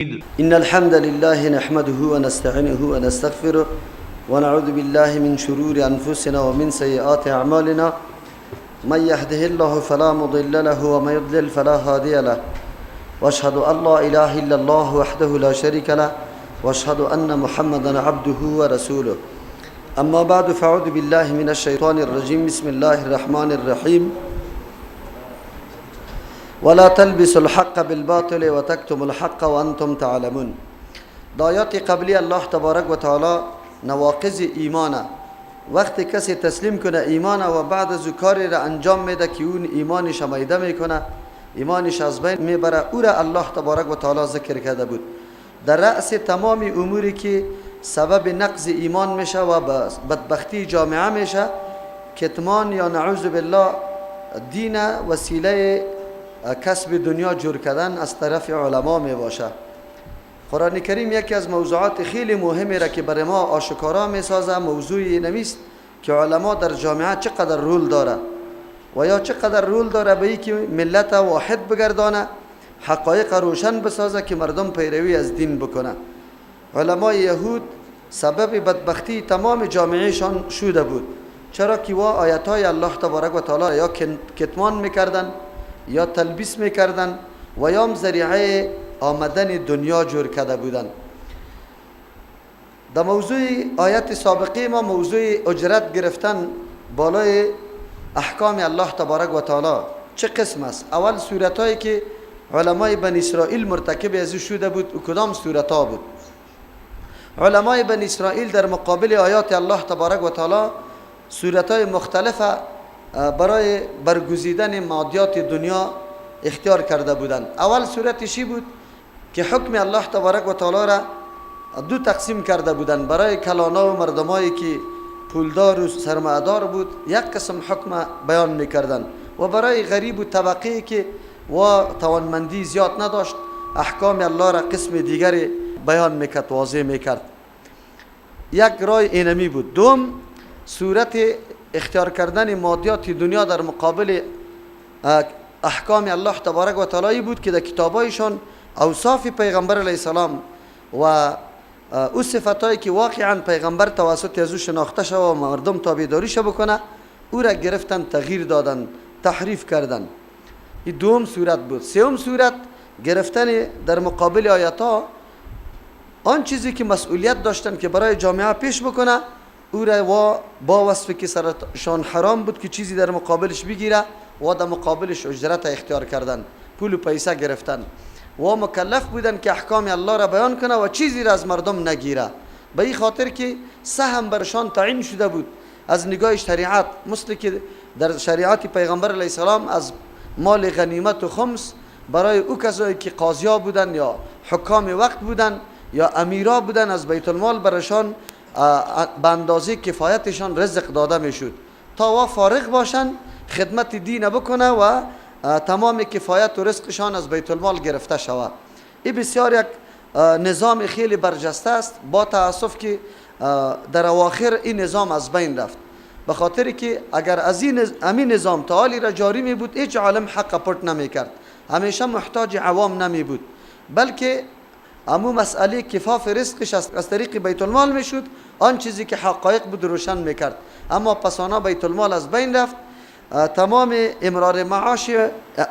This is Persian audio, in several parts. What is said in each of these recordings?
إن الحمد لله نحمده ونستعينه ونستغفره ونعوذ بالله من شرور أنفسنا ومن سيئات أعمالنا من يهده الله فلا مضل له ومن يضلل فلا هادي له وأشهد أن لا إله إلا الله وحده لا شريك له وأشهد أن محمدا عبده ورسوله أما بعد فأعوذ بالله من الشيطان الرجيم بسم الله الرحمن الرحيم ولا تلبسوا الحق بالباطل وتكتموا الحق وانتم تعلمون. آیات قبلی الله تبارک و تعالی نواقض ایمانه. وقتی کسی تسلیم کنه ایمانه و بعد از کاری را انجام میده که اون ایمانش میده میکنه، ایمانش از بین میبره، او را الله تبارک و تعالی ذکر کرده بود. در رأس تمام اموری که سبب نقض ایمان میشه و بدبختی جامعه میشه، کتمان یا نعوذ بالله دین وسیله کسب دنیا جور کردن از طرف علما می باشه. قرآن کریم یکی از موضوعات خیلی مهمی را که برای ما آشکارا می سازه موضوعی نمیست که علما در جامعه چقدر رول داره و یا چقدر رول داره به اینکه ملت واحد بگردانه، حقایق روشن بسازه که مردم پیروی از دین بکنه. علمای یهود سبب بدبختی تمام جامعهشان شده بود. چرا که وا آیاتهای الله تبارک و تعالی یا کتمان میکردن یا تلبیس میکردن و یا ذریعه آمدن دنیا جور کرده بودن. در موضوع آیت سابقه ما موضوع اجرت گرفتن بالای احکام الله تبارک و تعالی چه قسم است؟ اول صورتایی که علمای بنی اسرائیل مرتکب از شده بود و کدام صورتها بود؟ علمای بنی اسرائیل در مقابل آیات الله تبارک و تعالی صورتهای مختلفه برای برگزیدن مادیات دنیا اختیار کرده بودند. اول صورتشی بود که حکم الله تبارک و تعالی را دو تقسیم کرده بودند. برای کلانا و مردمایی که پولدار و سرمایه‌دار بود یک قسم حکم بیان میکردند و برای غریب و طبقه‌ای که و توانمندی زیاد نداشت احکام الله را قسم دیگری بیان میکرد، واضح میکرد. یک رای اینمی بود. دوم صورت اختیار کردن مادیات دنیا در مقابل احکام الله تبارک و تعالی بود که در کتابایشان اوصاف پیغمبر علیه السلام و او صفاتایی که واقعا پیغمبر توسط از او شناخته شد و مردم تابعداریش بکنه او را گرفتن، تغییر دادن، تحریف کردن. این دوم صورت بود. سوم صورت گرفتن در مقابل آیاتها آن چیزی که مسئولیت داشتن که برای جامعه پیش بکنه او را با وصفی که سرشان حرام بود که چیزی در مقابلش بگیره و در مقابلش اجرت اختیار کردن، پول و پیسه گرفتن و مکلف بودن که احکام الله را بیان کنه و چیزی را از مردم نگیره، به این خاطر که سهم برشان تعیین شده بود از نگاه شریعت، مثل که در شریعت پیغمبر علیه السلام از مال غنیمت و خمس برای او کسایی که قاضیا بودن یا حکام وقت بودن یا امیرا بودن از بیت المال برشان به اندازه کفایتشان رزق داده میشد تا و فارغ باشن خدمت دین بکنه و تمام کفایت و رزقشان از بیت المال گرفته شود. این بسیار یک نظام خیلی برجسته است. با تاسف که در اواخر این نظام از بین رفت، به خاطر که اگر از این نظام تعالی را جاری می بود هیچ عالم حق پرت نمی کرد، همیشه محتاج عوام نمی بود، بلکه امو مسئله کفاف رزقش از طریق بیت المال میشد، آن چیزی که حقایق بود روشن میکرد. اما پسانا بیت المال از بین رفت، تمام امرار معاش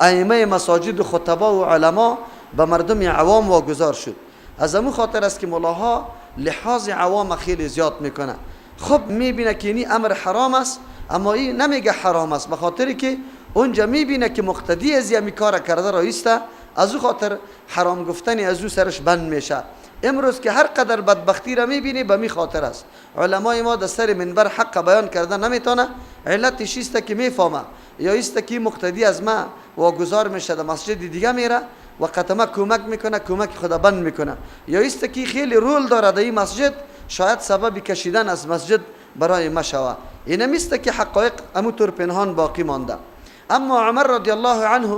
ائمه مساجد و خطبا و علما به مردم عوام واگذار شد. از امو خاطر است که ملاها لحاظ عوام خیلی زیاد میکنه. خب میبینه که این امر حرام است اما این نمیگه حرام است، به خاطر که اونجا میبینه که مقتدی از این کار کرده رایسته، از او خاطر حرام گفتنی از او سرش بند میشه. امروز که هر قدر بدبختی را میبینی به می خاطر است. علمای ما در سر منبر حق بیان کردن نمیتونه، علتش است که میفهمه یا است که مقتدی از ما واگذار میشه در مسجد دیگه میره و قطمه کمک میکنه، کمک خدا بند میکنه، یا است که خیلی رول داره در این مسجد، شاید سبب کشیدن از مسجد برای ما شوه. این نمیست که حقایق همونطور پنهان باقی مانده. اما عمر رضی الله عنه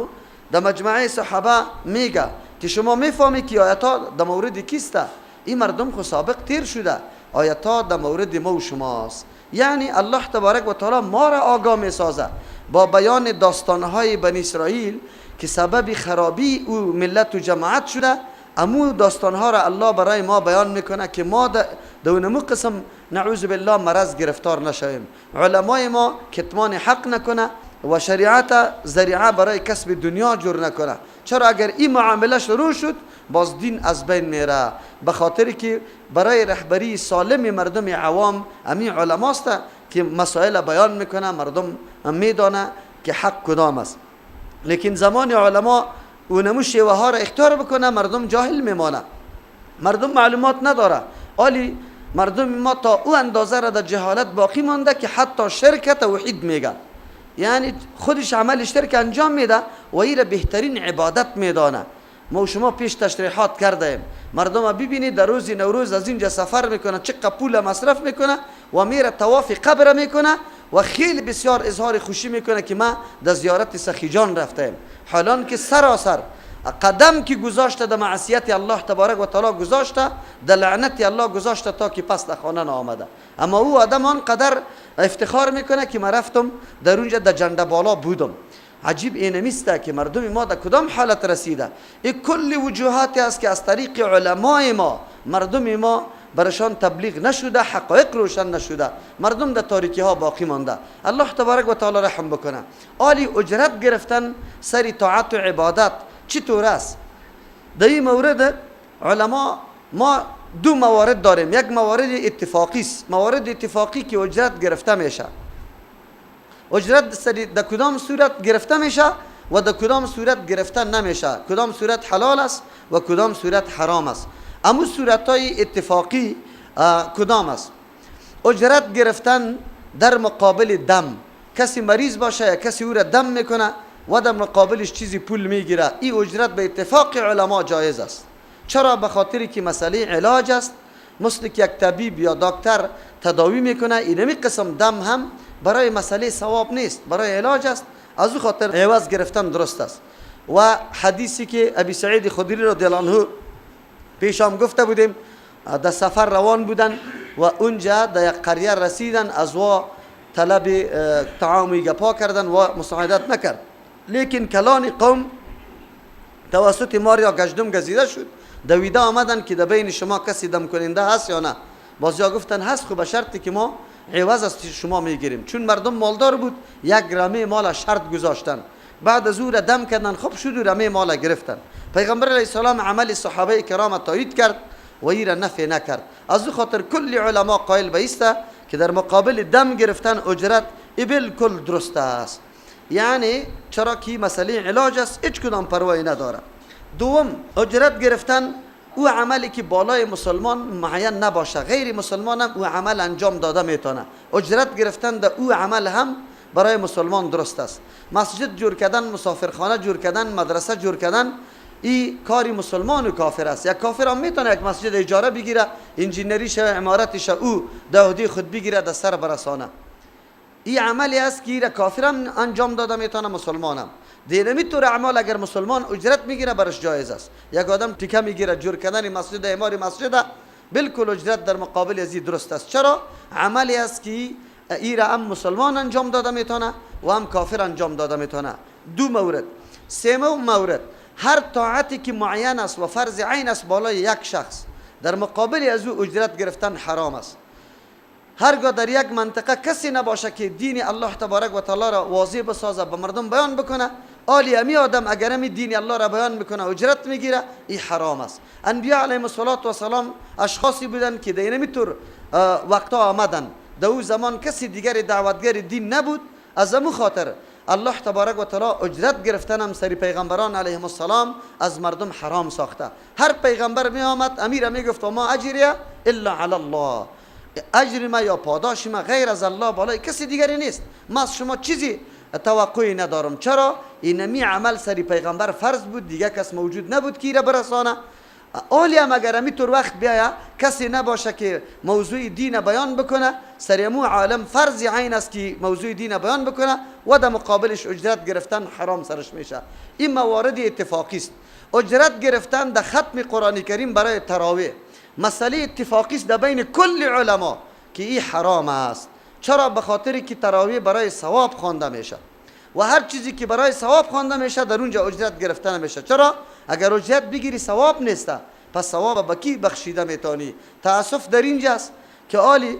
در مجمع صحابه میگه که شما میفهمی که آیاتها در مورد کیسته؟ این مردم خو سابق تیر شده، آیاتها در مورد ما و شماست. یعنی الله تبارک و تعالی ما را آگاه میسازه با بیان داستانهای بنی اسرائیل که سبب خرابی او ملت و جماعت شده امو داستان ها را الله برای ما بیان میکنه که ما دونمو قسم نعوذ بالله مرض گرفتار نشویم. علمای ما کتمان حق نکنه و شریعت ذریعه برای کسب دنیا جور نکنه. چرا اگر این معامله شروع شد باز دین از بین میره، به خاطر که برای رهبری سالم مردم عوام همین علماست که مسائل بیان میکنه، مردم میدانه که حق کدام است. لیکن زمان علما اونمو شیوه ها را اختیار بکنه مردم جاهل میمانه، مردم معلومات نداره. ولی مردم ما تا او اندازه را در جهالت باقی مانده که حتی شرک توحید میگه، یعنی خودش عمل شرک انجام میده و این را بهترین عبادت میدانه. ما و شما پیش تشریحات کردیم، مردم ببینید در روز نوروز از اینجا سفر میکنه، چقدر پول مصرف میکنه و میره طواف قبر میکنه و خیلی بسیار اظهار خوشی میکنه که ما در زیارت سخی جان رفتیم، حالان که سراسر قدم که گذاشته در معصیت الله تبارک و تعالی گذاشته، در لعنت الله گذاشته تا که پس در خانه آمده. اما او آدم آنقدر افتخار میکنه که ما رفتم در اونجا در جنده بالا بودم. عجیب اینمیسته که مردم ما در کدام حالت رسیده. این کل وجوهاتی است که از طریق علمای ما مردم ما برشان تبلیغ نشده، حقایق روشن نشده، مردم در تاریکی ها باقی مانده. الله تبارک و تعالی رحم بکنه. آلی اجرت گرفتن سری طاعت و عبادت چطور است؟ در این مورد علما ما دو موارد داریم. یک موارد اتفاقی است، موارد اتفاقی که اجرت گرفته میشه. اجرت سری در کدام صورت گرفته میشه و در کدام صورت گرفته نمیشه، کدام صورت حلال است و کدام صورت حرام است. اما صورت های اتفاقی کدام است؟ اجرت گرفتن در مقابل دم، کسی مریض باشه یا کسی او را دم میکنه و در مقابلش چیزی پول میگیره، این اجرت به اتفاق علما جایز است. چرا؟ به خاطری که مسئله علاج است، مثل که یک طبیب یا دکتر تداوی میکنه، اینمی قسم دم هم برای مسئله ثواب نیست، برای علاج است، از او خاطر عوض گرفتن درست است. و حدیثی که ابی سعید خدری رضی الله عنه پیشام گفته بودیم، در سفر روان بودن و اونجا در یک قریه رسیدن، از وا طلب طعامی گپا کردن و مساعدت نکرد، لیکن کلان قوم توسط ماریا گشتم گزیده شد. دویده آمدن که در بین شما کسی دم کننده هست یا نه؟ بازیا گفتن هست، خب به شرطی که ما عوض از شما میگیریم. چون مردم مالدار بود، یک رمه مال شرط گذاشتن، بعد از او را دم کردن، خب شد و رمه مال گرفتن. پیغمبر علیه السلام عمل صحابه کرام تایید کرد و این را نفی نکرد. از او خاطر کل علما قائل به است که در مقابل دم گرفتن اجرت بالکل درست است، یعنی چرا که مسئله علاج است، هیچ کدام پروایی نداره. دوم، اجرت گرفتن او عملی که بالای مسلمان معین نباشه، غیر مسلمان هم او عمل انجام داده میتونه. اجرت گرفتن در او عمل هم برای مسلمان درست است. مسجد جور کردن، مسافرخانه جور کردن، مدرسه جور کردن، این کاری مسلمان و کافر است. یک کافر هم میتونه یک مسجد اجاره بگیره، انجینریش و عمارتش او در عهده خود بگیره، در سر برسانه. این عملی است که کافر هم انجام داده میتونه، مسلمان هم. دیدمی طور اعمال اگر مسلمان اجرت میگیره برش جایز است. یک آدم تیکه میگیره جور کردن مسجد، اعمار مسجد، بالکل اجرت در مقابل از درست است. چرا؟ عملی است که این را هم مسلمان انجام داده میتونه و هم کافر انجام داده میتونه. دو مورد. سوم مورد، هر طاعتی که معین است و فرض عین است بالای یک شخص، در مقابل از او اجرت گرفتن حرام است. هرگاه در یک منطقه کسی نباشه که دین الله تبارک و تعالی را واضح بسازه، به مردم بیان بکنه، آلی امی آدم اگر امی دین الله را بیان میکنه اجرت میگیره، این حرام است. انبیاء علیهم السلام اشخاصی بودند که در اینطور وقتا آمدن، در او زمان کسی دیگر دعوتگر دین نبود، از امو خاطر الله تبارک و تعالی اجرت گرفتن هم سری پیغمبران علیهم السلام از مردم حرام ساخته. هر پیغمبر می آمد امیر می گفت ما اجریه الا علی الله، اجر ما یا پاداش ما غیر از الله بالای کسی دیگری نیست، ما از شما چیزی توقعی ندارم. چرا؟ اینمی عمل سری پیغمبر فرض بود، دیگه کس موجود نبود که را برسانه. اولی هم اگر امی طور وقت بیاید کسی نباشه که موضوع دین بیان بکنه، سری امو عالم فرض عین است که موضوع دین بیان بکنه و در مقابلش اجرت گرفتن حرام سرش میشه. این موارد اتفاقی است. اجرت گرفتن در ختم قرآن کریم برای تراویح مسئله اتفاقی است در بین کل علما که این حرام است. چرا؟ به خاطری که تراویح برای ثواب خوانده میشه و هر چیزی که برای ثواب خوانده میشه در اونجا اجرت گرفتن میشه. چرا؟ اگر اجرت بگیری ثواب نیسته، پس ثواب با کی بخشیده میتونی؟ تاسف در اینجاست که آلی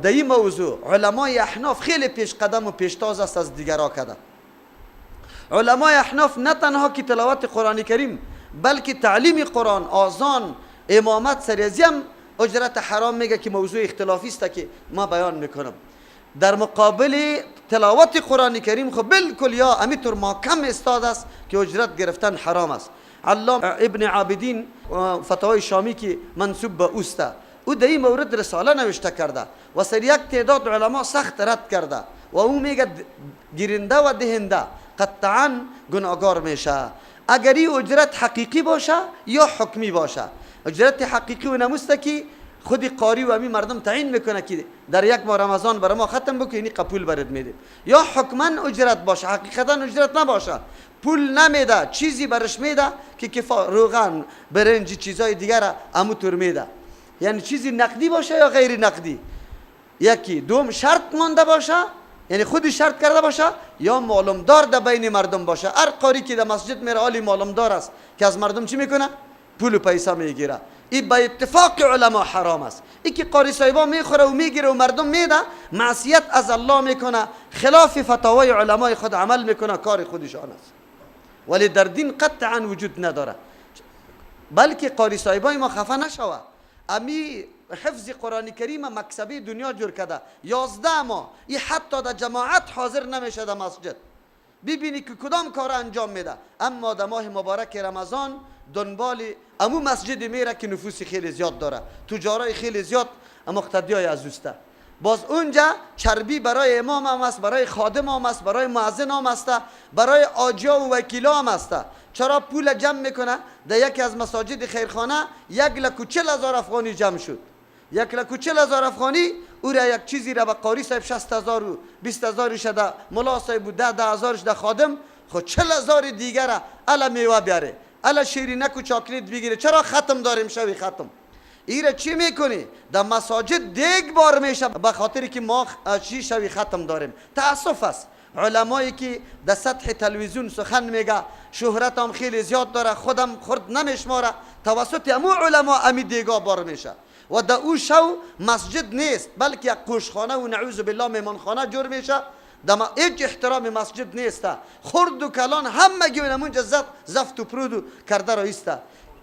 در این موضوع علمای احناف خیلی پیش قدم و پیشتاز است از دیگرها کده. علمای احناف نه تنها که تلاوت قرآن کریم بلکه تعلیم قرآن، آذان، امامت سریزی هم اجرت حرام میگه که موضوع اختلافی است که ما بیان میکنم. در مقابل تلاوت قرآن کریم خب بالکل یا همینطور محکم استاد است که اجرت گرفتن حرام است. علامه ابن عابدین فتاوای شامی که منسوب به اوست، او در این مورد رساله نوشته کرده و سر یک تعداد علما سخت رد کرده و او میگه گیرنده و دهنده قطعا گناهگار میشه اگر این اجرت حقیقی باشه یا حکمی باشه. اجرت حقیقی و نموسته که خودی قاری و همین مردم تعیین میکنه که در یک ماه رمضان برای ما ختم بکنی، یعنی قبول برد میده. یا حکما اجرت باشه، حقیقتا اجرت نباشه، پول نمیده، چیزی برش میده که کفا روغن برنج چیزای دیگر امو طور میده. یعنی چیزی نقدی باشه یا غیر نقدی. یکی دوم شرط مانده باشه، یعنی خودی شرط کرده باشه، یا معلوم دار در بین مردم باشه. هر قاری که در مسجد میره عالی معلوم دار است که از مردم چی میکنه؟ پول و پیسه میگیره. این با اتفاق علما حرام است. این که قاری صاحبا میخوره و میگیره و مردم میده، معصیت از الله میکنه، خلاف فتاوای علمای خود عمل میکنه، کار خودشان است. ولی در دین قطعا وجود نداره. بلکه قاری صاحبای ما خفه نشوه، امی حفظ قرآن کریم مکسبی دنیا جور کرده 11 ماه، این حتی در جماعت حاضر نمیشه در مسجد. ببینی که کدام کار انجام میده، اما در ماه مبارک رمضان دنبال امو مسجد میره که نفوس خیلی زیاد داره، تجارای خیلی زیاد مقتدیای از اوسته. باز اونجا چربی برای امام هم است، برای خادم هم است، برای مؤذن هم است، برای آجیا و وکیلا هم است. چرا پول جمع میکنه؟ در یکی از مساجد خیرخانه 1,40,000 افغانی جمع شد. 1,40,000 افغانی او را یک چیزی را به قاری صاحب 60,000 و 20,000 شده، ملا صاحب 10,000 ده خادم، خود 40,000 دیگر الا میوه بیاره، الا شیرینک و چاکلیت بگیره. چرا ختم داریم شوی ختم؟ ایره چی میکنی؟ در مساجد دیگ بار میشه به خاطری که ما چی شوی ختم داریم. تاسف است. علمایی که در سطح تلویزیون سخن میگه، شهرت هم خیلی زیاد داره، خودم خرد نمیشماره، توسط امو علما امی دیگا بار میشه و در او شو مسجد نیست بلکه یک قوشخانه و نعوذ بالله میمانخانه جور میشه. دم هیچ احترام مسجد نیست، خرد و کلان همه گیون همونجا زفت و پرود کرده رایسته.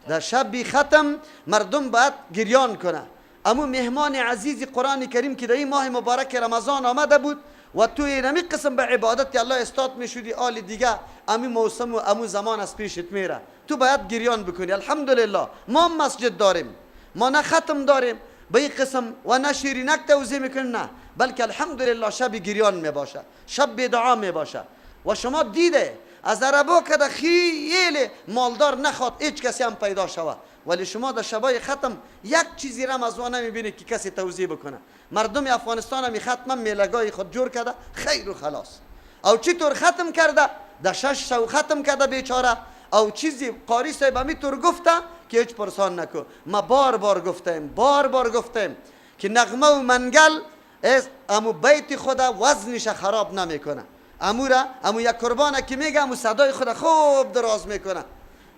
در شب ختم مردم باید گریان کنه. امو مهمان عزیز قرآن کریم که در این ماه مبارک رمضان آمده بود و توی نمی قسم به عبادت الله استاد میشودی، آل دیگه امی موسم و امو زمان از پیشت میره، تو باید گریان بکنی. الحمدلله ما مسجد داریم، ما نه ختم داریم به این قسم و نه شیرینک توزیع میکنیم، نه، بلکه الحمدلله شب گریان میباشه، شب بدعا میباشه. و شما دیده از عربا که در خیلی مالدار نخواد هیچ کسی هم پیدا شوه، ولی شما در شبای ختم یک چیزی رمضان نمیبینی که کسی توزیع بکنه. مردم افغانستان هم ختم میلگای خود جور کرده، خیر و خلاص. او چطور ختم کرده؟ در 6 شو ختم کرده بیچاره. او چیزی قاری صاحب همی طور گفته که هیچ پرسان نکو. ما بار بار گفتیم که نغمه و منگل امو بیت خود وزنش خراب نمیکنه. امو یک قربانه که میگه امو صدای خود خوب دراز میکنه،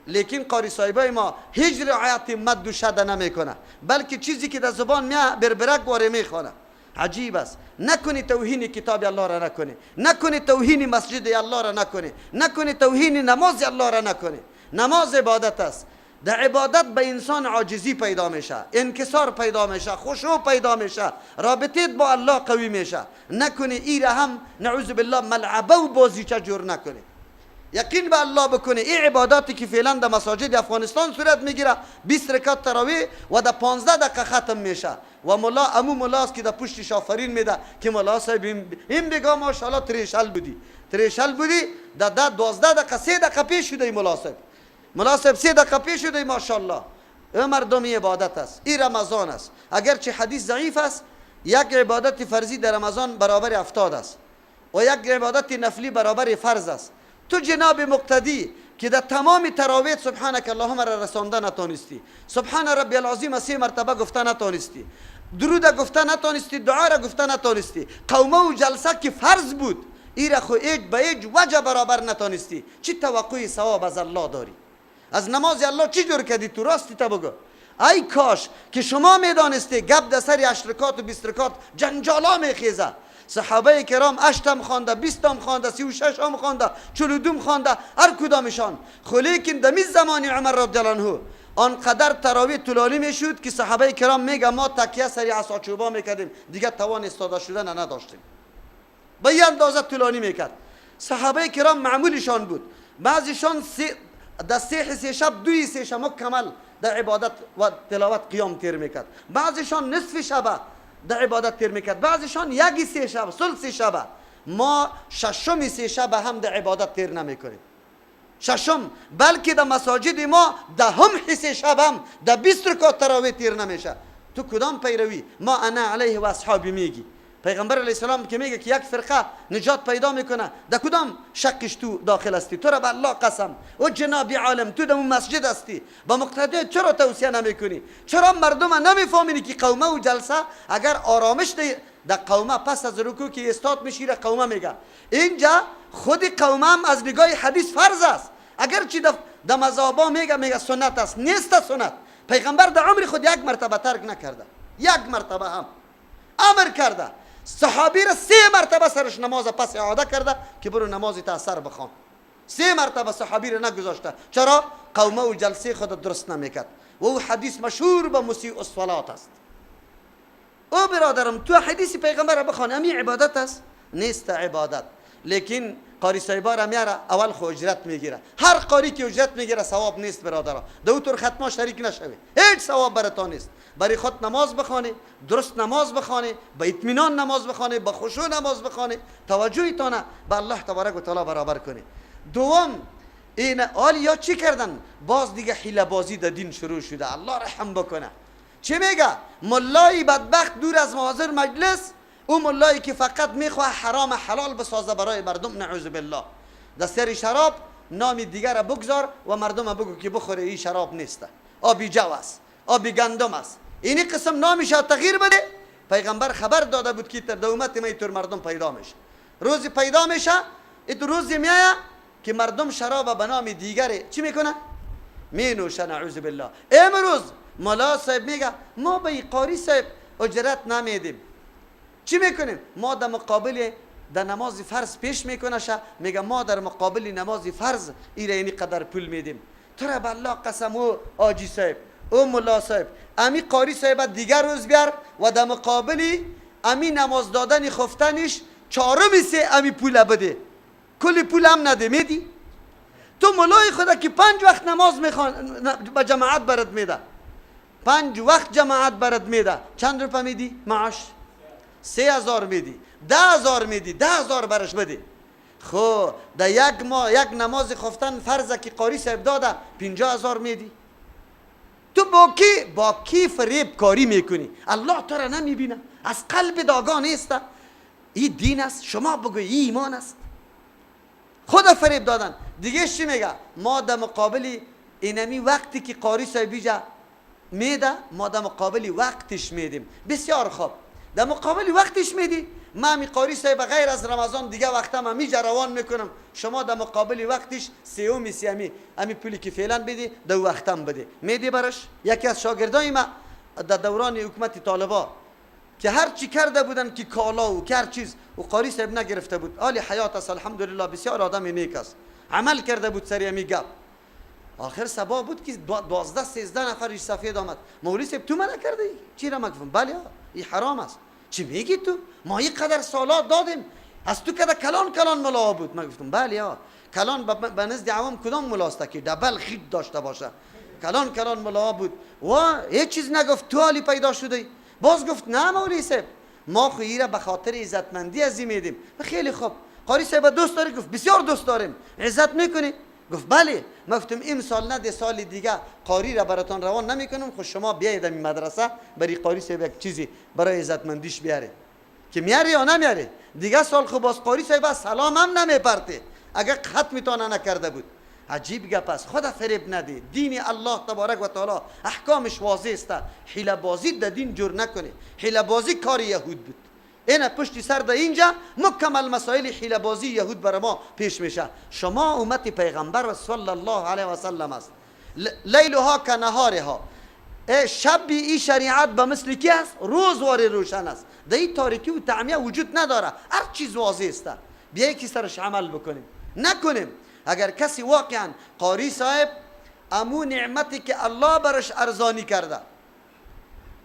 لیکن قاری صاحبای ما هیچ رعایت مد و شده نمیکنه، بلکه چیزی که در زبان میاد بربرک واره میخونه. عجیب است. نکنی توهین کتاب الله را نکنی، نکنی توهین مسجد الله را نکنی، نکنی توهین نماز الله را نکنی. نماز عبادت است. در عبادت به انسان عاجزی پیدا میشه، انکسار پیدا میشه، خشوع پیدا میشه، رابطت با الله قوی میشه. نکنی ای را هم نعوذ بالله ملعبه و بازیچه جور نکنی. یقین به الله بکنی این عباداتی که فعلا در مساجد افغانستان صورت میگیره 20 رکعت تراویح و در 15 دقیقه ختم میشه و ملا امو ملاست که در پشتش آفرین میده که ملا صاحب این بگا ماشاءالله تریشل بودی در 12 دقیقه 3 دقیقه پیش شده ملا صاحب 3 دقیقه پیش شده ماشاءالله. این مردمی عبادت است، این رمضان است. اگرچه حدیث ضعیف است، یک عبادت فرضی در رمضان برابر 70 است و یک عبادت نفلی برابر فرض است. تو جناب مقتدی که در تمام تراویح سبحانك اللهم را رسانده نتونستی، سبحان ربی العظیم 3 مرتبه گفته نتونستی، درود گفته نتونستی، دعا را گفته نتونستی، قومه و جلسه که فرض بود این را خو به هیچ وجه برابر نتونستی، چی توقع ثواب از الله داری؟ از نماز الله چی جور کردی تو؟ راستی تا بگو. ای کاش که شما میدانستی گپ در سر 8 رکات و 20 رکات جنجالا میخیزه. صحابه کرام 8 هم خوانده، 20 هم خوانده، 36 هم خوانده، 42 هم خوانده، هر کدامشان. خو لیکن دمی زمان عمر رضی الله عنه آنقدر تراویح طولانی میشد که صحابه کرام میگه ما تکیه سری عصا چوبا میکردیم، دیگه توان استاده شدن نداشتیم. به این اندازه طولانی میکرد. صحابه کرام معمولشان بود، بعضیشان در 3 حصه شب 2 حصه شب مکمل در عبادت و تلاوت قیام تیر میکرد، بعضیشان نصف شب در عبادت تیر میکرد، بعضیشان 1 حصه شب، ثلث شب. ما 6 حصه شب هم در عبادت تیر نمیکنیم، 6، بلکه در مساجد ما 10 حصه شب هم در 20 رکعت تراویح تیر نمیشه. تو کدام پیروی؟ ما انا علیه و اصحابی میگی. پیغمبر علیه السلام که میگه که یک فرقه نجات پیدا میکنه، در کدام شکش تو داخل هستی؟ تو را به الله قسم و جناب عالم تو در اون مسجد هستی، با مقتدی چرا توصیه نمیکنی؟ چرا مردم نمیفهمینی که قومه و جلسه اگر آرامش در قومه پس از رکوع که استاد میشیره قومه میگه، اینجا خود قومه هم از نگاه حدیث فرض است. اگر چی در مذهبا میگه سنت است، نیست سنت. پیغمبر در عمر خود 1 مرتبه ترک نکرده، 1 مرتبه هم امر کرده. صحابی را 3 مرتبه سرش نماز پس اعاده کرده که برو نمازی تا اثر بخوان. 3 مرتبه صحابی را نگذاشته. چرا؟ قومه و جلسه خود درست نمیکرد. و او حدیث مشهور به مسیء الصلاه است. او برادرم تو حدیث پیغمبر را بخوان، امی عبادت است؟ نیست عبادت. لیکن قاری صاحبا را میاره اول خو اجرت میگیره. هر قاری که اجرت میگیره ثواب نیست برادرها. دو طور ختمه شریک نشوی، هیچ ثواب براتون نیست. برای خود نماز بخوانی، درست نماز بخوانی، با اطمینان نماز بخوانی، با خشوع نماز بخوانی، توجهتون به الله تبارک و تعالی برابر کنی. دوم این آلیا چی کردن؟ باز دیگه حیله بازی در دین شروع شده. الله رحم بکنه. چی میگه؟ ملای بدبخت دور از محاضر مجلس، او ملایی که فقط میخواه حرام حلال بسازه برای مردم، نعوذ بالله. در سر شراب نام دیگر را بگذار و مردم بگو که بخوره، این شراب نیست، آبی جو است، آبی گندم است. اینی قسم نامش تغییر بده. پیغمبر خبر داده بود که در امت ما اینطور مردم پیدا میشه. روزی پیدا میشه، این روزی میایه که مردم شراب به نام دیگره چی میکنه؟ مینوشه، نعوذ بالله. امروز ملا صاحب میگه ما به قاری صاحب اجرت نمیدیم، چی میکنیم؟ ما در مقابل در نماز فرض پیش میکنه شه، میگه ما در مقابل نماز فرض ایره اینی قدر پول میدیم. تو را به الله قسم او آجی صاحب، او ملا صاحب، امی قاری صاحب دیگر روز بیار و در مقابلی امی نماز دادن خفتنش 4 امی پول بده، کلی پول هم نده میدی؟ تو ملای خدا که 5 وقت نماز میخوان با جماعت برات میده، 5 وقت جماعت برات میده، چند روپه میدی معاش؟ 3000 میدی، 10000 میدی، 10000 برش بده. خو در 1 ماه 1 نماز خفتن فرضه که قاری صاحب داده 50000 میدی. تو با کی فریب کاری میکنی؟ الله تو را نمیبینه؟ از قلب داغان نیست؟ این دین است؟ شما بگوی این ایمان است؟ خود فریب دادن. دیگه چی میگه؟ ما در مقابل اینمی وقتی که قاری صاحب بیجا میده، ما در مقابل وقتش میدیم. بسیار خوب، در مقابل وقتش میدی. من می قاری صاحب غیر از رمضان دیگه وقتم هم میجا روان میکنم، شما در مقابل وقتش 3 امی پولی که فعلا بدی در وقتم بده، میدی برش؟ یکی از شاگردای ما در دوران حکومت طالبا که هر چی کرده بودن که کالا و هر چیز و قاری صاحب نگرفته بود، حال حیات است الحمدلله، بسیار آدم نیک است، عمل کرده بود سری امی گپ. آخر سبا بود که 12-13 نفر سفید آمد، مولوی صاحب تو من نکردی؟ چی را مگفتم؟ بله این حرام است. چی میگی تو؟ ما این قدر سالات دادیم، از تو کده کلان ملا بود. من گفتم بله کلان به نزد عوام کدام ملاست که دبل خید داشته باشه؟ کلان ملا بود و هیچ چیز نگفت. تو حالی پیدا شده؟ باز گفت نه مولوی صاحب، ما خو ایره به خاطر عزتمندی از میدیم. خیلی خوب، قاری صاحب دوست داری؟ گفت بسیار دوست داریم. عزت میکنی؟ گفت بله. من گفتم این سال نه، سال دیگه قاری را براتون روان نمیکنم، خود شما بیاید این مدرسه برای قاری صاحب یک چیزی برای عزتمندیش بیاره. که میاره یا نمیاره؟ دیگه سال خب باز قاری صاحب سلام هم نمیپرته اگر خط میتونه نکرده بود. عجیب گپ است. خدا فریب نده. دین الله تبارک و تعالی احکامش واضح است. حیله بازی در دین جور نکنه. حیله بازی کار یهود بود. اینا پشت سر در اینجا مکمل مسائل حیله بازی یهود بر ما پیش میشه. شما امت پیغمبر و صلی الله علیه و سلم است. لیلها که نهارها. شب این شریعت به مثل کی است؟ روزوار روشن است. در این تاریکی و تعمیه وجود نداره، هر چیز واضح است. بیایی که سرش عمل بکنیم نکنیم. اگر کسی واقعا قاری صاحب امو نعمتی که الله برش ارزانی کرده،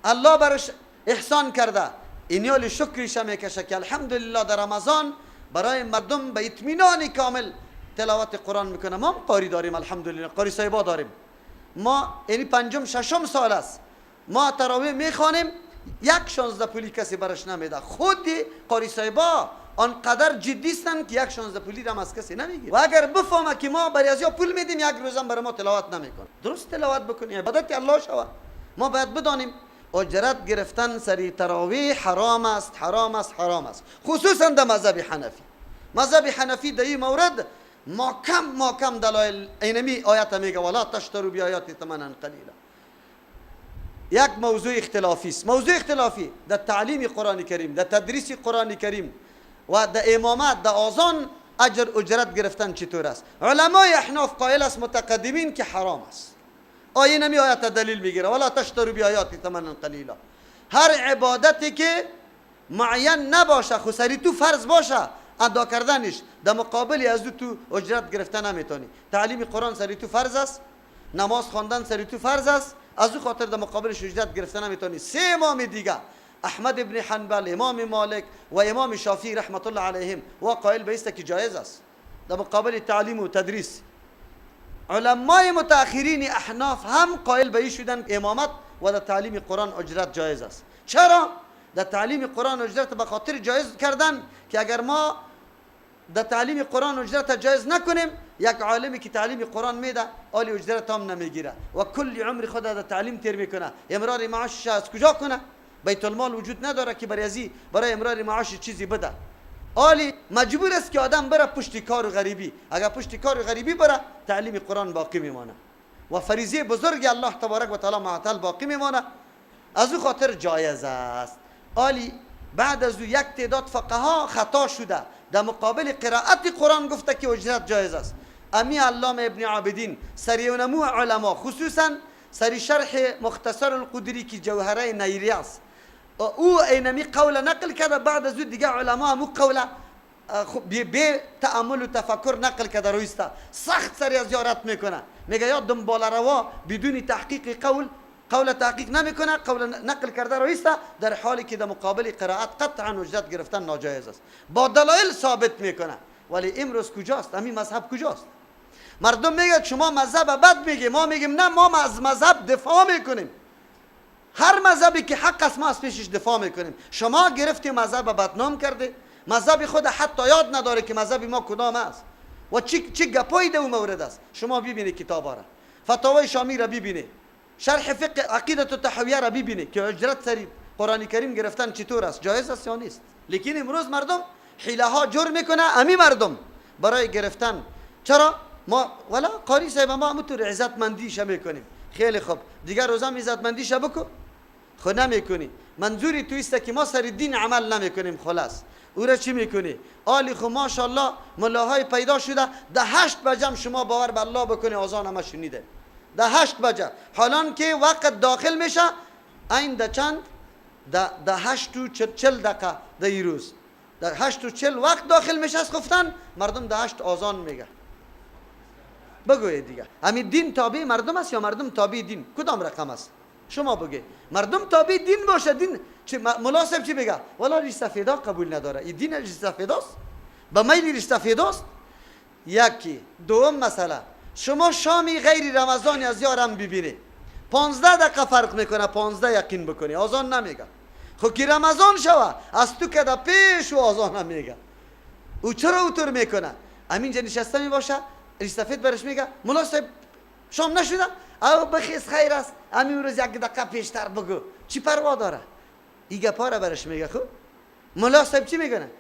الله برش احسان کرده، اینیال شکرش میکشه که الحمدلله در رمضان برای مردم به اطمینان کامل تلاوت قرآن میکنه. ما قاری داریم، الحمدلله قاری صاحبا داریم. ما یعنی پنجم ششم سال است ما تراویح میخوانیم، یک 16 پولی کسی برش نمیده. خود قاری صاحبا آنقدر جدی هستند که یک 16 پولی هم از کسی نمیگیره. و اگر بفهمه که ما برای ازیا پول میدیم، یک روزم برای ما تلاوت نمیکنه. درست تلاوت بکنی، عبادت الله شود. ما باید بدانیم اجرت گرفتن سری تراویح حرام است، حرام است، حرام است، خصوصا در مذهب حنفی. مذهب حنفی در این مورد ما کم دلایل اینمی آیت میگه ولا تشتروا بیاات ثمنا قلیلا. یک موضوع اختلافی است. موضوع اختلافی در تعلیم قرآن کریم، در تدریس قرآن کریم و در امامت، در آذان اجرت گرفتن چطور است؟ علمای احناف قائل است متقدمین که حرام است. اینمی آیت دلیل میگیره ولا تشتروا بیاات ثمنا قلیلا. هر عبادتی که معین نباشه، خسری تو فرض باشه، ادا کردنش در مقابل از تو اجرت گرفتن نمیتونی. تعلیم قرآن سری تو فرض است، نماز خواندن سری تو فرض است، از او خاطر در مقابلش اجرت گرفتن نمیتونی. سه امام دیگه، احمد ابن حنبل، امام مالک و امام شافعی رحمت الله علیهم و قائل به است که جایز است در مقابل تعلیم و تدریس. علمای متأخرین احناف هم قائل به شدن امامت و در تعلیم قرآن اجرت جایز است. چرا؟ در تعلیم قرآن اجرت به خاطر جایز کردن که اگر ما در تعلیم قرآن اجرت جایز نکنیم، یک عالمی که تعلیم قرآن میده آلی اجرت هم نمیگیره و کل عمر خود در تعلیم تیر میکنه. امرار معاش از کجا کنه؟ بیت المال وجود نداره که برای امرار معاش چیزی بده. آلی مجبور است که آدم بره پشت کار غریبی. اگر پشت کار غریبی بره، تعلیم قرآن باقی میمانه و فریضه بزرگ الله تبارک و تعالی معطل باقی میمانه. از او خاطر جایز است. آلی بعد از او یک تعداد فقها خطا شده، در مقابل قرائت قرآن گفته که اجرت جایز است. امی علامه ابن عابدین سریونمو علما، خصوصا سری شرح مختصر القدری که جوهره نیری است، او اینمی قول نقل کرده. بعد از او دیگه علما همو قول بی تأمل و تفکر نقل کرده رویسته. سخت سری از زیارت میکنه، میگه یا دنبال روا بدون تحقیق قول تحقیق نمیکنه، قول نقل کرده رویسته، در حالی که در مقابل قرائت قطعا اجرت گرفتن ناجایز است. با دلایل ثابت میکنه. ولی امروز کجاست؟ همین مذهب کجاست؟ مردم میگه شما مذهب بد میگی، ما میگیم نه، ما از مذهب دفاع میکنیم. هر مذهبی که حق است ما از پیشش دفاع میکنیم. شما گرفتی مذهب بدنام کرده، مذهب خود حتی یاد نداره که مذهب ما کدام است و چه گپایی در اون مورد است. شما ببینید کتابا را، فتاوای شامی را ببینید، شرح فقه عقیدت و تحویه را ببینید که اجرت سری قرآن کریم گرفتن چطور است، جایز است یا نیست. لیکن امروز مردم حیله ها جور میکنه امی مردم برای گرفتن. چرا؟ ما ولا قاری صاحب ما همونطور عزت مندیش میکنیم. خیلی خوب، دیگر روزا عزت مندیش بکن، خود نمیکنی. منظوری تو است که ما سر دین عمل نمیکنیم. خلاص او را چی میکنی؟ آلی خو ماشاءالله ملاهای پیدا شده، ده 8 بجم شما باور به الله بکنی آذان همه شنیده. ده 8 بجه حالان که وقت داخل میشه این ده چند؟ ده 8 و 40 دقیقه ده ای روز، ده 8 و 40 وقت داخل میشه از خفتن، مردم ده 8 آذان میگه. بگوید دیگه همین دین تابع مردم است یا مردم تابع دین؟ کدام رقم است؟ شما بگید. مردم تابع دین باشه، دین چه مناسب چی بگه؟ والا ریش سفیدا قبول نداره، این دین ریش سفیداست، به میل ریش سفیداست. یکی. دوم مسئله، شما شامی غیر رمضانی از یارم ببینی 15 دقیقه فرق میکنه، 15 یقین بکنی آذان نمیگه. خب که رمضان شوه از تو که پیش و آذان نمیگه. او چرا اوطور میکنه؟ همینجا نشسته میباشه، ریش سفید برش میگه مناسب شام نشده او بخیز خیر است، همین روز یک دقیقه پیشتر بگو، چی پروا داره؟ این گپا را برش میگه. خب ملا صاحب چی میگه؟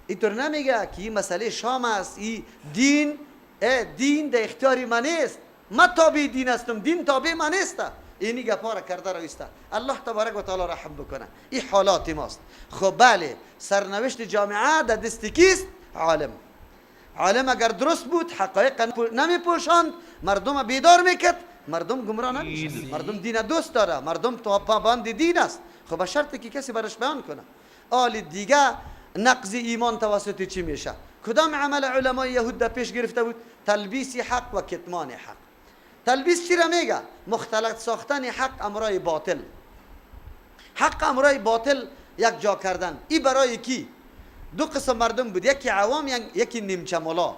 اینطور نمیگه که این مسئله شام است، این دین در اختیاری من است، من تابع دین هستم، دین تابع من است. اینی گپا را کرده رویسته. الله تبارک و تعالی رحم بکنه. این حالات ماست. خب بله، سرنوشت جامعه در دست کیست؟ عالم اگر درست بود حقایق نمیپوشاند، مردم بیدار میکرد، مردم گمراه نمیشن. مردم دین دوست داره، مردم پابند دین است. خب به شرطی که کسی برش بیان کنه. آل دیگه نقض ایمان توسط چی میشه؟ کدام عمل علمای یهود در پیش گرفته بود؟ تلبیس حق و کتمان حق. تلبیس چی را میگه؟ مختلط ساختن حق امرای باطل. حق امرای باطل یک جا کردن. این برای کی؟ دو قسم مردم بود، یکی عوام یکی نیمچه ملا.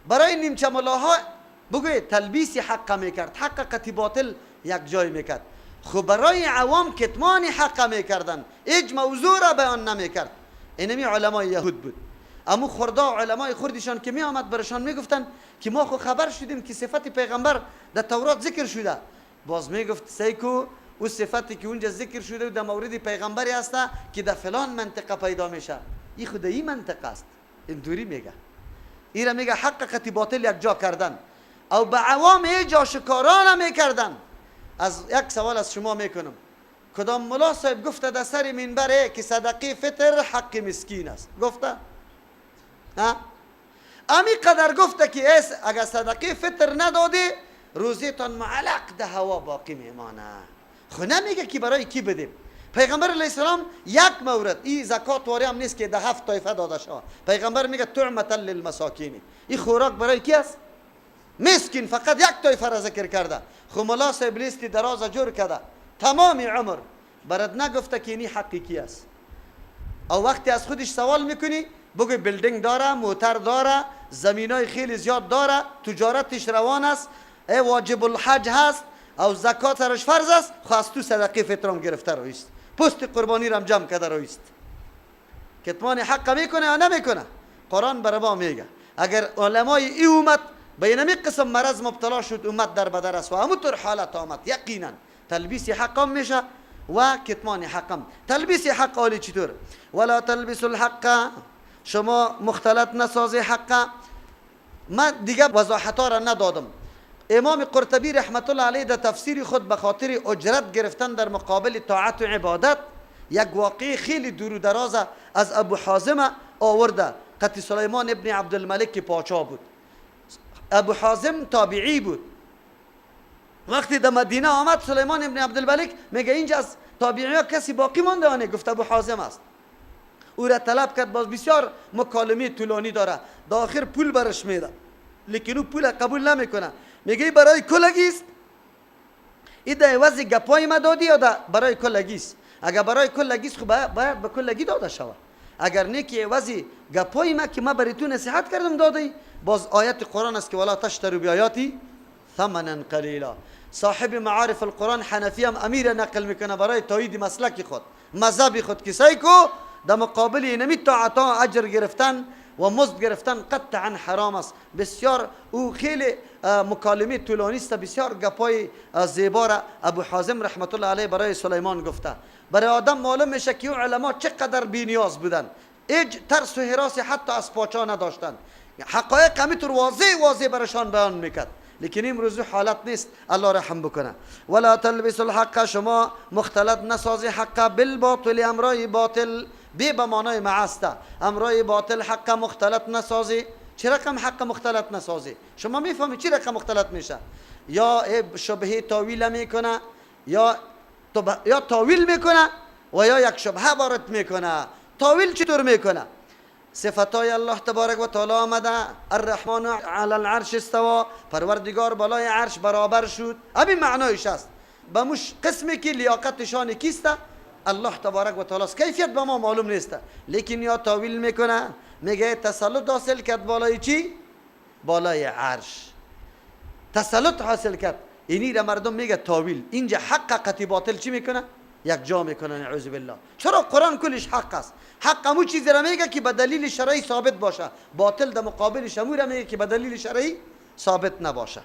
برای نیمچه ملاها بگوی تلبیس حق میکرد، حقیقت باطل یک جای میکرد. خب برای عوام کتمان حق میکردن، هیچ موضوع را بیان نمیکرد. اینمی علمای یهود بود. اما خردا علمای خردشان که می آمد برشان میگفتن که ما خو خبر شدیم که صفت پیغمبر در تورات ذکر شده. باز میگفت سیکو او صفتی که اونجا ذکر شده در مورد پیغمبری است که در فلان منطقه پیدا میشه، این خود این منطقه است. اینطوری میگه. این را میگه حقیقت باطل یک جا کردن او به عوام هیچ آشکارا نمیکردن. از یک سوال از شما میکنم، کدام ملا صاحب گفته در سر منبره که صدقه فطر حق مسکین است؟ گفته؟ امی قدر گفته که اگر صدقه فطر ندادی روزیتان معلق ده هوا باقی میمانه. خو نمیگه که برای کی بدیم. پیغمبر علیه السلام یک مورد، این زکات واری هم نیست که ده 7 طایفه داده شود. پیغمبر میگه طعمة للمساکین، این خوراک برای کی است؟ مسکین. فقط یک طایفه را ذکر کرده. خو ملا صاحب لیستی دراز جور کرده تمام عمر برات نگفته که اینی حقیقی است. او وقتی از خودش سوال میکنی بگوی بلدینگ داره، موتر داره، زمینای خیلی زیاد داره، تجارتش روان است، واجب الحج هست او زکات سرش فرض است، خواست تو صدقه فطرم گرفته رویست، پست قربانی رم جمع کرده رویست. کتمان حق میکنه یا نمیکنه؟ قرآن بر ما میگه اگر علمای ای امت به اینمی قسم مرض مبتلا شد، امت در بدر است و همونطور حالت آمد، یقینا تلبیس حقم میشه و کتمان حقم. تلبیس حق حالی چطور؟ ولا تلبس الحق، شما مختلط نسازی حق. من دیگه وضاحت ها را ندادم. امام قرطبی رحمت الله علیه در تفسیر خود به خاطر اجرت گرفتن در مقابل طاعت و عبادت یک واقعی خیلی دور و دراز از ابو حازم آورده. قتی سلیمان ابن عبدالملک پاچا بود. ابو حازم تابعی بود. وقتی در مدینه آمد سلیمان ابن عبدالملک میگه اینجا از تابعی ها کسی باقی مانده آنه؟ گفت ابو حازم است. او را طلب کرد، باز بسیار مکالمه طولانی داره، در آخر پول برش میده لیکن او پول قبول نمیکنه. میگه برای کلگی است؟ این در عوض گپای ما دادی یا برای کلگی است؟ اگر برای کلگی است خب باید به کلگی داده شود. اگر نه که عوض گپای ما که ما برای تو نصیحت کردم دادی. باز آیت قرآن است که ولا تشتروا بیااتی ثمنا قلیلا. صاحب معارف القرآن حنفی هم امیر نقل میکنه برای تایید مسلک خود، مذهب خود، کسایی که در مقابل اینمی طاعتا اجر گرفتن و مزد گرفتن قطعا حرام است. بسیار او خیلی مکالمه طولانی است، بسیار گپای زیبا را ابو حازم رحمت الله علیه برای سلیمان گفته. برای آدم معلوم میشه که علما چقدر بی‌نیاز بودن، هیچ ترس و هراس حتی از پاچا نداشتن. حقایق همینطور واضح برشان بیان میکرد. لیکن امروز حالت نیست، الله رحم بکنه. ولا تلبس الحق، شما مختلط نسازی حق بالباطل، امرای باطل بی به معنای معسته. امرای باطل حق مختلط نسازی. چه رقم حق مختلط نسازی؟ شما میفهمید چه رقم مختلط میشه؟ یا شبهه تاویل میکنه یا تاویل میکنه و یا یک شبهه وارد میکنه. تاویل چطور میکنه؟ صفتای الله تبارک و تعالی آمده الرحمن علی العرش استوا، پروردگار بالای عرش برابر شد. همین معنایش است. به مش قسمی که لیاقتشان کیسته؟ الله تبارک و تعالی است. کیفیت به ما معلوم نیست، لیکن یا تاویل میکنه میگه تسلط حاصل کرد بالای چی؟ بالای عرش تسلط حاصل کرد. اینی را مردم میگه تاویل. اینجا حقیقت باطل چی میکنه؟ یک جا میکنه. نعوذ بالله. چرا قرآن کلش حق است؟ حق همون چیزی را میگه که به دلیل شرعی ثابت باشه، باطل در مقابلش همون را میگه که به دلیل شرعی ثابت نباشه.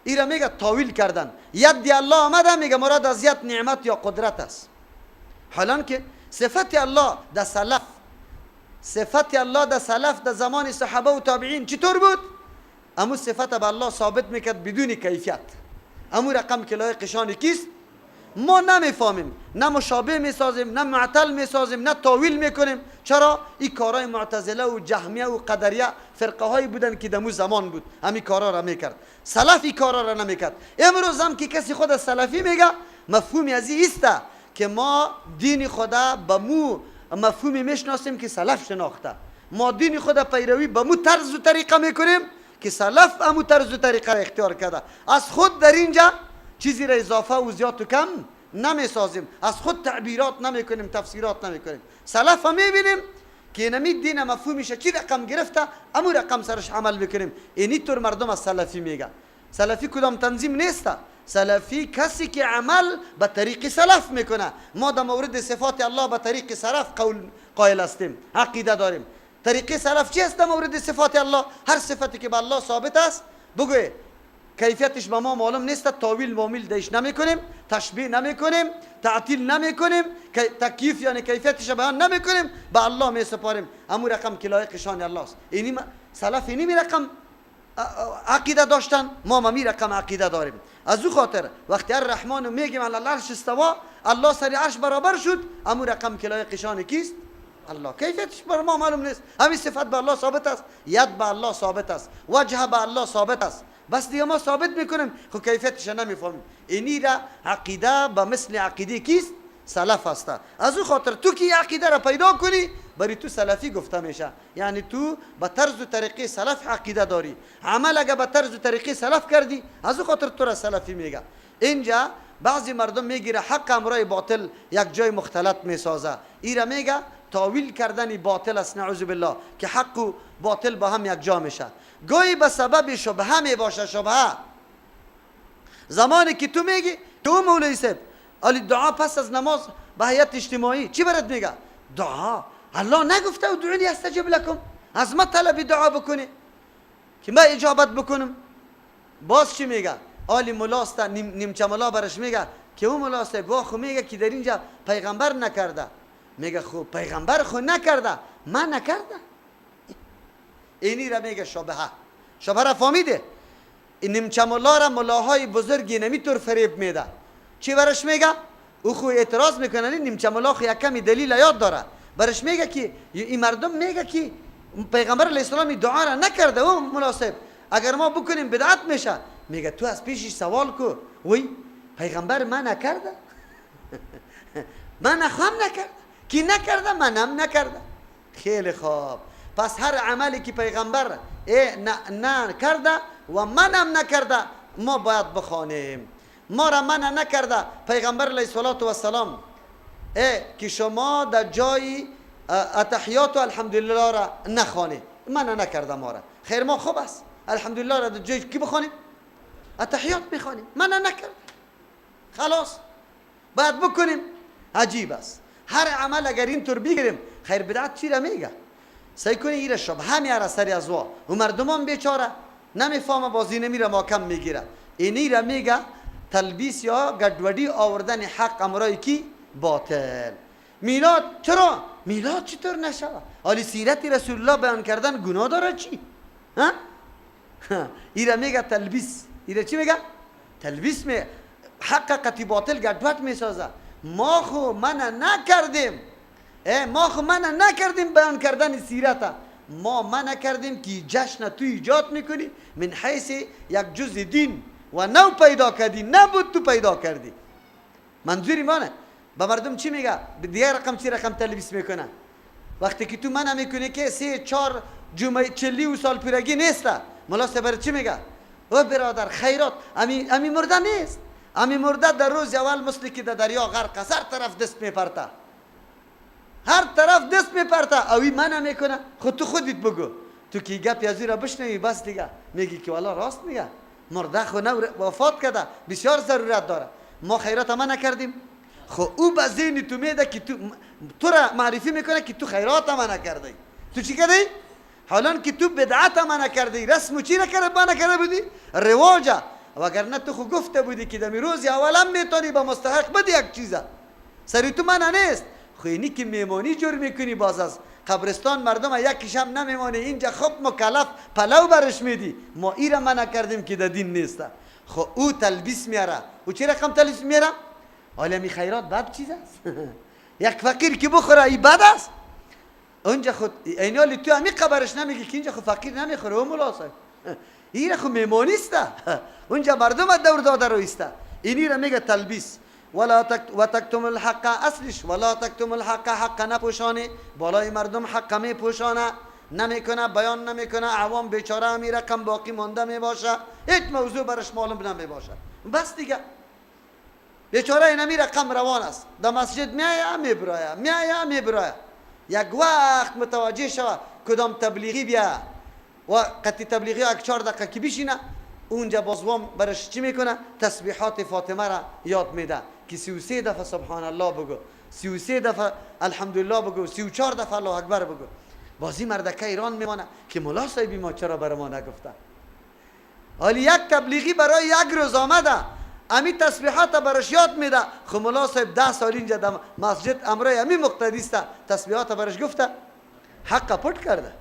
این را میگه تاویل کردن. ید الله آمده میگه مراد از ید نعمت یا قدرت است. حالان که صفت الله در سلف، صفت الله در سلف در زمان صحابه و تابعین چطور بود؟ امو صفت به الله ثابت میکرد بدون کیفیت. امو رقم که لایق شان کیست؟ ما نمیفهمیم، نه مشابه میسازیم، نه معطل میسازیم، نه تاویل میکنیم. چرا؟ این کارهای معتزله و جهمیه و قدریه فرقه هایی بودن که دمو زمان بود همین کارا را میکرد. سلف این کارا را نمیکرد. امروز هم که کسی خود سلفی میگه، مفهومی از این است که ما دین خدا به مو مفهومی میشناسیم که سلف شناخته. ما دین خدا پیروی به مو طرز و طریقه میکنیم که سلف همو طرز و طریقه را اختیار کرده. از خود در اینجا چیزی را اضافه و زیاد و کم نمیسازیم، از خود تعبیرات نمیکنیم، تفسیرات نمیکنیم. سلف هم میبینیم که نمی دین مفهومش چی رقم گرفته، امو رقم سرش عمل میکنیم. اینی طور مردم از سلفی میگه. سلفی کدام تنظیم نیسته. سلفی کسی که عمل به طریق سلف میکنه. ما در مورد صفات الله به طریق سلف قائل هستیم، عقیده داریم. طریق سلف چی است در مورد صفات الله؟ هر صفتی که به الله ثابت است بگوی کیفیتش به ما معلوم نیست، تاویل معمیل دیش نمیکنیم، تشبیه نمیکنیم، تعطیل نمیکنیم، تکییف یعنی کیفیتش بیان نمیکنیم، به الله میسپاریم. امو رقم که لایق شان الله است. اینی سلف اینی رقم عقیده داشتن، ما می رقم عقیده داریم. از او خاطر وقتی الرحمن میگیم علی العرش استوا، الله سر عرش برابر شد، امو رقم که لایق شان کیست؟ الله. کیفیتش بر ما معلوم نیست. همین صفت به الله ثابت است، ید به الله ثابت است، وجه به الله ثابت است، بس دیگه ما ثابت میکنیم، خب کیفیتش نمیفهمیم. اینی را عقیده به مثل عقیده کیست؟ سلف است. از او خاطر تو که عقیده را پیدا کنی، برای تو سلفی گفته میشه. یعنی تو به طرز و طریقه سلف عقیده داری، عمل اگه به طرز و طریقه سلف کردی، از او خاطر تو را سلفی میگه. اینجا بعضی مردم میگیره حق امرای باطل یک جای مختلط میسازه، ایرا میگه تاویل کردن باطل است، نعوذ بالله، که حق و باطل با هم یک جا میشه. گویی به سبب شبهه می باشه. شبهه زمانی که تو میگی تو مولوی صاحب علی دعا پس از نماز به هیئت اجتماعی چی برات میگه؟ دعا الله نگفته ادعونی استجب لکم؟ از ما طلب دعا بکنی که ما اجابت بکنم. باز چی میگه؟ علی ملاسته نیمچه ملا برش میگه که اون ملاسته واخو میگه که در اینجا پیغمبر نکرده. میگه خب پیغمبر خو نکرده، من نکرده. اینی را میگه شبهه. شبهه را فهمیده؟ این نیمچه ملا را ملاهای بزرگی نمیطور فریب میده. چی برش میگه؟ او خو اعتراض میکنه نیمچه ملا خو یک کمی دلیل یاد داره، برش میگه که این مردم میگه که پیغمبر علیه السلام دعا را نکرده. او مناسب اگر ما بکنیم بدعت میشه. میگه تو از پیشش سوال کو، وی پیغمبر من نکرده؟ من نخواهم نکرده، کی نکرده؟ منم نکرده. خیلی خوب، پس هر عملی که پیغمبر نه کرده و منم نکرده ما باید بخوانیم. ما را من نکرده پیغمبر علیه السلام که شما در جای اتحیات و الحمدلله را نخوانید، من نکرده ما را. خیر ما خوب است الحمدلله را در جای کی بخوانیم؟ اتحیات میخوانیم. من نکرده، خلاص باید بکنیم. عجیب است هر عمل اگر اینطور بگیریم. خیر بدعت چی را میگه؟ سعی کنی ایره شبهه میاره سری از وا و مردمان بیچاره نمیفهمه، بازی نمیره محکم میگیره. اینی را میگه تلبیس یا گډوډی آوردن حق امرای کی باطل. میلاد چرا؟ میلاد چطور نشوه؟ حالی سیرت رسول الله بیان کردن گناه داره چی؟ ها؟ ایره میگه تلبیس. ایره چی میگه؟ تلبیس می حقیقتی باطل گډوډ میسازه. ما خو من نکردیم، ما خو من نکردیم بیان کردن سیرت. ما من کردیم که جشن تو ایجاد میکنی من حیث یک جز دین و نو پیدا کردی، نبود تو پیدا کردی. منظوری مانه با مردم چی میگه؟ دیگه رقم چی رقم تلبیس میکنه. وقتی که تو منع میکنی که 3-4 جمعه 40 سال پیرگی نیسته، ملا سبر چی میگه؟ او برادر خیرات امی مرده نیست. امی مرده در روز اول مثل که در دریا غرق است، هر طرف دست میپرته، هر طرف دست میپرته. اوی منع میکنه. خود تو خودت بگو، تو که گپ یازی را بشنوی بس دیگه میگی که والا راست میگه، مرده خو نو وفات کرده، بسیار ضرورت داره. ما خیرات ما نکردیم. خو او به ذهن تو میده که تو را معرفی میکنه که تو خیرات ما نکردی. تو چی کردی؟ حالا که تو بدعت ما نکردی، رسم چی نکرده با نکرده بودی؟ رواجه. وگرنه تو خو گفته بودی که دمی روز اولم میتونی با مستحق بدی یک چیزه. سری تو من نیست. خو اینی که میمانی جور میکنی، باز از قبرستان مردم یکیش هم نمیمانی، اینجا خب مکلف پلو برش میدی. ما ای را منع کردیم که در دین نیسته. خو او تلبیس میاره. او چی رقم تلبیس میاره؟ عالمی خیرات بد چیز است؟ یک فقیر که بخوره ای بد است؟ اونجا خود اینالی تو همی قبرش نمیگی که اینجا خود فقیر نمیخوره و ملاسه این خود میمانی است. اونجا مردم دور داده رو است. اینی را میگه تلبیس. و تکتم الحق، اصلش ولا تکتم الحق، حق نپوشانی، بالای مردم حق میپوشانه، نمیکنه، بیان نمیکنه، عوام بیچاره همی رقم باقی مانده میباشه، هیچ موضوع برش معلوم نمیباشه، بس دیگه بیچاره اینمی رقم روان است، در مسجد میایه میبرایه. یک وقت متوجه شوه کدام تبلیغی بیا و قطعی تبلیغی یک 4 دقیقه که بشینه، اونجا بازوام برش چی میکنه؟ تسبیحات فاطمه را یاد میده که 33 دفعه سبحان الله بگو، 33 دفعه الحمدلله بگو، 34 دفعه الله اکبر بگو. بازی مردکه ایران میمانه که مولا صاحبی ما چرا بر ما نگفته؟ حالی یک تبلیغی برای یک روز آمده امی تسبیحات برش یاد میده، خب مولا صاحب 10 سال اینجا در مسجد امرای امی مقتدی است، تسبیحات برش گفته؟ حق پټ کرده.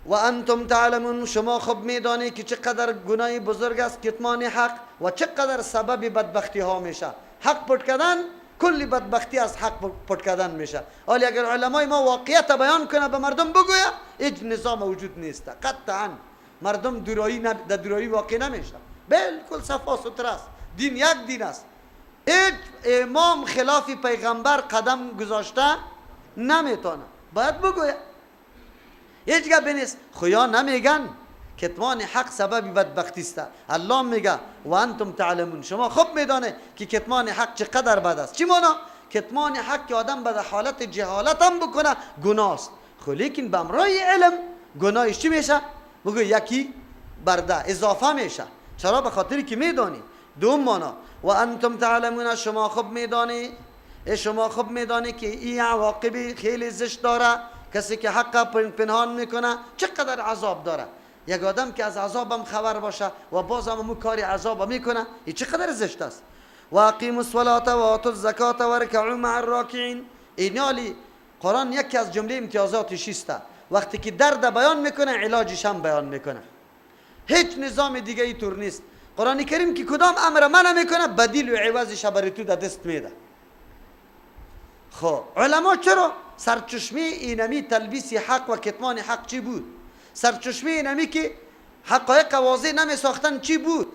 و انتم تعلمون، شما خب میدانی که چقدر گناه بزرگ است کتمان حق و چقدر سبب بدبختی ها میشه. حق پټ کردن کلی بدبختی از حق پټ کردن میشه. حالی اگر علمای ما واقعیت بیان کنه به مردم بگویا، هیچ نظام موجود نیست. قطعا مردم در درایی واقع نمیشه. بالکل صفا سوتر است. دین یک دین است. هیچ امام خلاف پیغمبر قدم گذاشته نمیتونه. باید بگویا. هیچ گپ نیست. خدا نمیگن کتمان حق سبب بدبختی است. الله میگه و انتم تعلمون، شما خوب میدانه که کتمان حق چقدر بد است. چی معنا؟ کتمان حق که آدم به حالت جهالت هم بکنه گناه است. خب لیکن به امرای علم گناهش چی میشه؟ بگو یکی برده اضافه میشه. چرا؟ به خاطری که میدانی. دوم معنا و انتم تعلمون، شما خوب میدانی، شما خوب میدانی که این عواقب خیلی زشت داره. کسی که حق پنهان میکنه چقدر عذاب داره. یک آدم که از عذابم خبر باشه و بازم همون کاری عذاب میکنه، این چقدر زشت است. و اقیموا الصلاة و آتوا الزکاة و ارکعوا مع الراکعین. اینالی قرآن یکی از جمله امتیازاتش است، وقتی که درد بیان میکنه علاجش هم بیان میکنه. هیچ نظام دیگه ای طور نیست. قرآن کریم که کدام امر من میکنه بدیل و عوضش برای تو در دست میده. خب علما چرا سرچشمه اینمی تلبیس حق و کتمان حق چی بود؟ سرچشمه اینمی که حقایق واضح نمی ساختن چی بود؟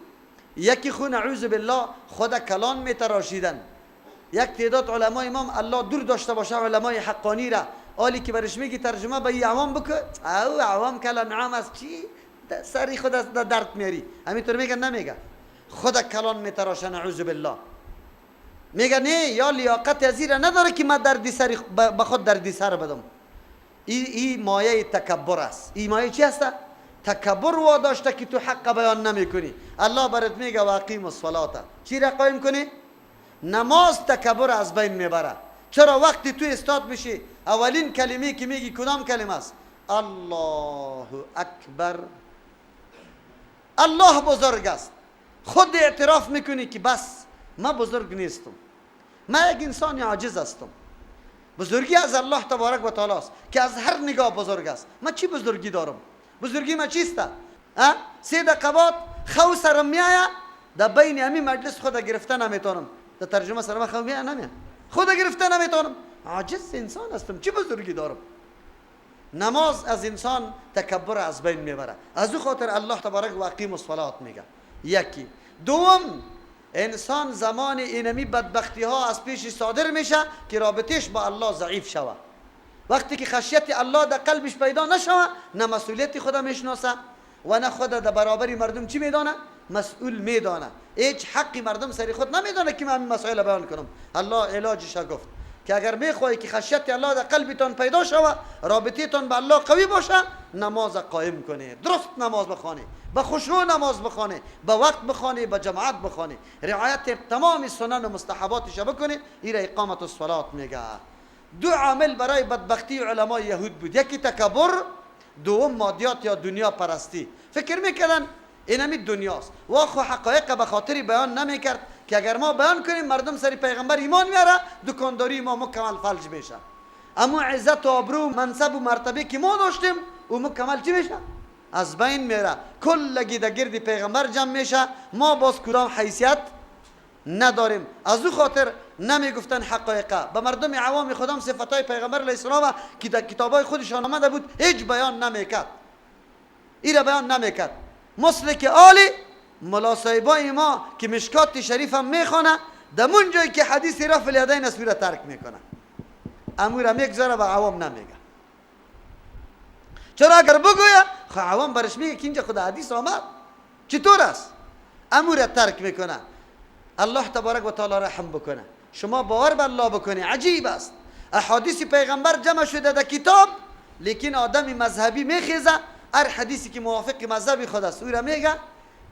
یکی خو نعوذ بالله خود کلان می تراشیدن. یک تعداد علمای امام الله دور داشته باشه علمای حقانی را، آلی که برش میگی ترجمه به عوام بکن، او عوام کلا نعم از چی؟ سری خود از درد میاری. همینطور میگن نمیگه خود کلان می تراشه نعوذ بالله. میگه نه یا لیاقت ازیره نداره که من دردی سری به خود دردی سر بدم. این مایه تکبر است. این مایه چی است؟ تکبر واداشته که تو حق بیان نمیکنی. الله برات میگه واقیم الصلاة، چی را قایم کنی؟ نماز تکبر از بین میبره. چرا؟ وقتی تو استاد بشی اولین کلمه که میگی کدام کلمه است؟ الله اکبر. الله بزرگ است. خود اعتراف میکنی که بس من بزرگ نیستم، من یک انسان عاجز هستم. بزرگی از الله تبارک و تعالی است که از هر نگاه بزرگ است. من چی بزرگی دارم؟ بزرگی من چیست؟ 3 دقیقه بعد خو سرم میایه در بین همین مجلس خود گرفته نمیتونم. در ترجمه سرم خو میایه نمیه، خود گرفته نمیتونم. عاجز انسان هستم، چی بزرگی دارم؟ نماز از انسان تکبر از بین میبره. از او خاطر الله تبارک و اقیم الصلاة میگه. یکی. دوم، انسان زمان اینمی بدبختی ها از پیش صادر میشه که رابطش با الله ضعیف شوه. وقتی که خشیت الله در قلبش پیدا نشوه، نه مسئولیت خدا میشناسه و نه خدا در برابری مردم چی میدانه؟ مسئول میدانه. هیچ حقی مردم سری خود نمیدانه که من این مسائل بیان کنم. الله علاجش گفت که اگر میخواهی که خشیت الله در قلبتان پیدا شوه، رابطتان با الله قوی باشه، نماز قائم کنی، درست نماز بخوانی، با خشوع نماز بخوانی، با وقت بخوانی، با جماعت بخوانی، رعایت تمام سنن و مستحباتش بکنی. این را اقامت الصلاة میگه. 2 عامل برای بدبختی علمای یهود بود، یکی تکبر، دوم مادیات یا دنیا پرستی. فکر میکردن اینمی دنیاست و خو حقایق به خاطری بیان نمیکرد که اگر ما بیان کنیم مردم سری پیغمبر ایمان میاره، دکانداری ما مکمل فلج میشه. اما عزت و آبرو منصب و مرتبه که ما داشتیم او مکمل چی میشه؟ از بین میره. کل گیرد پیغمبر جمع میشه، ما باز کدام حیثیت نداریم. از او خاطر نمیگفتن حقایقه. به مردم عوام خودم صفاتای پیغمبر علیه السلام که در کتابای خودشان آمده بود هیچ بیان نمیکرد، ایره بیان نمیکرد. مثل که آلی ملا صاحبای ما که مشکات شریف هم میخونه، دمون جایی که حدیث رفع الیدین است را ترک میکنه، امور میگذاره و عوام نمیگه. چرا اگر بگویه خب عوام برش میگه که اینجا خدا حدیث آمد، چطور است؟ امور ترک میکنه. الله تبارک و تعالی رحم بکنه. شما باور به الله بکنی، عجیب است. احادیث پیغمبر جمع شده در کتاب، لیکن آدم مذهبی میخیزه هر حدیثی که موافق مذهب خود است او را میگه،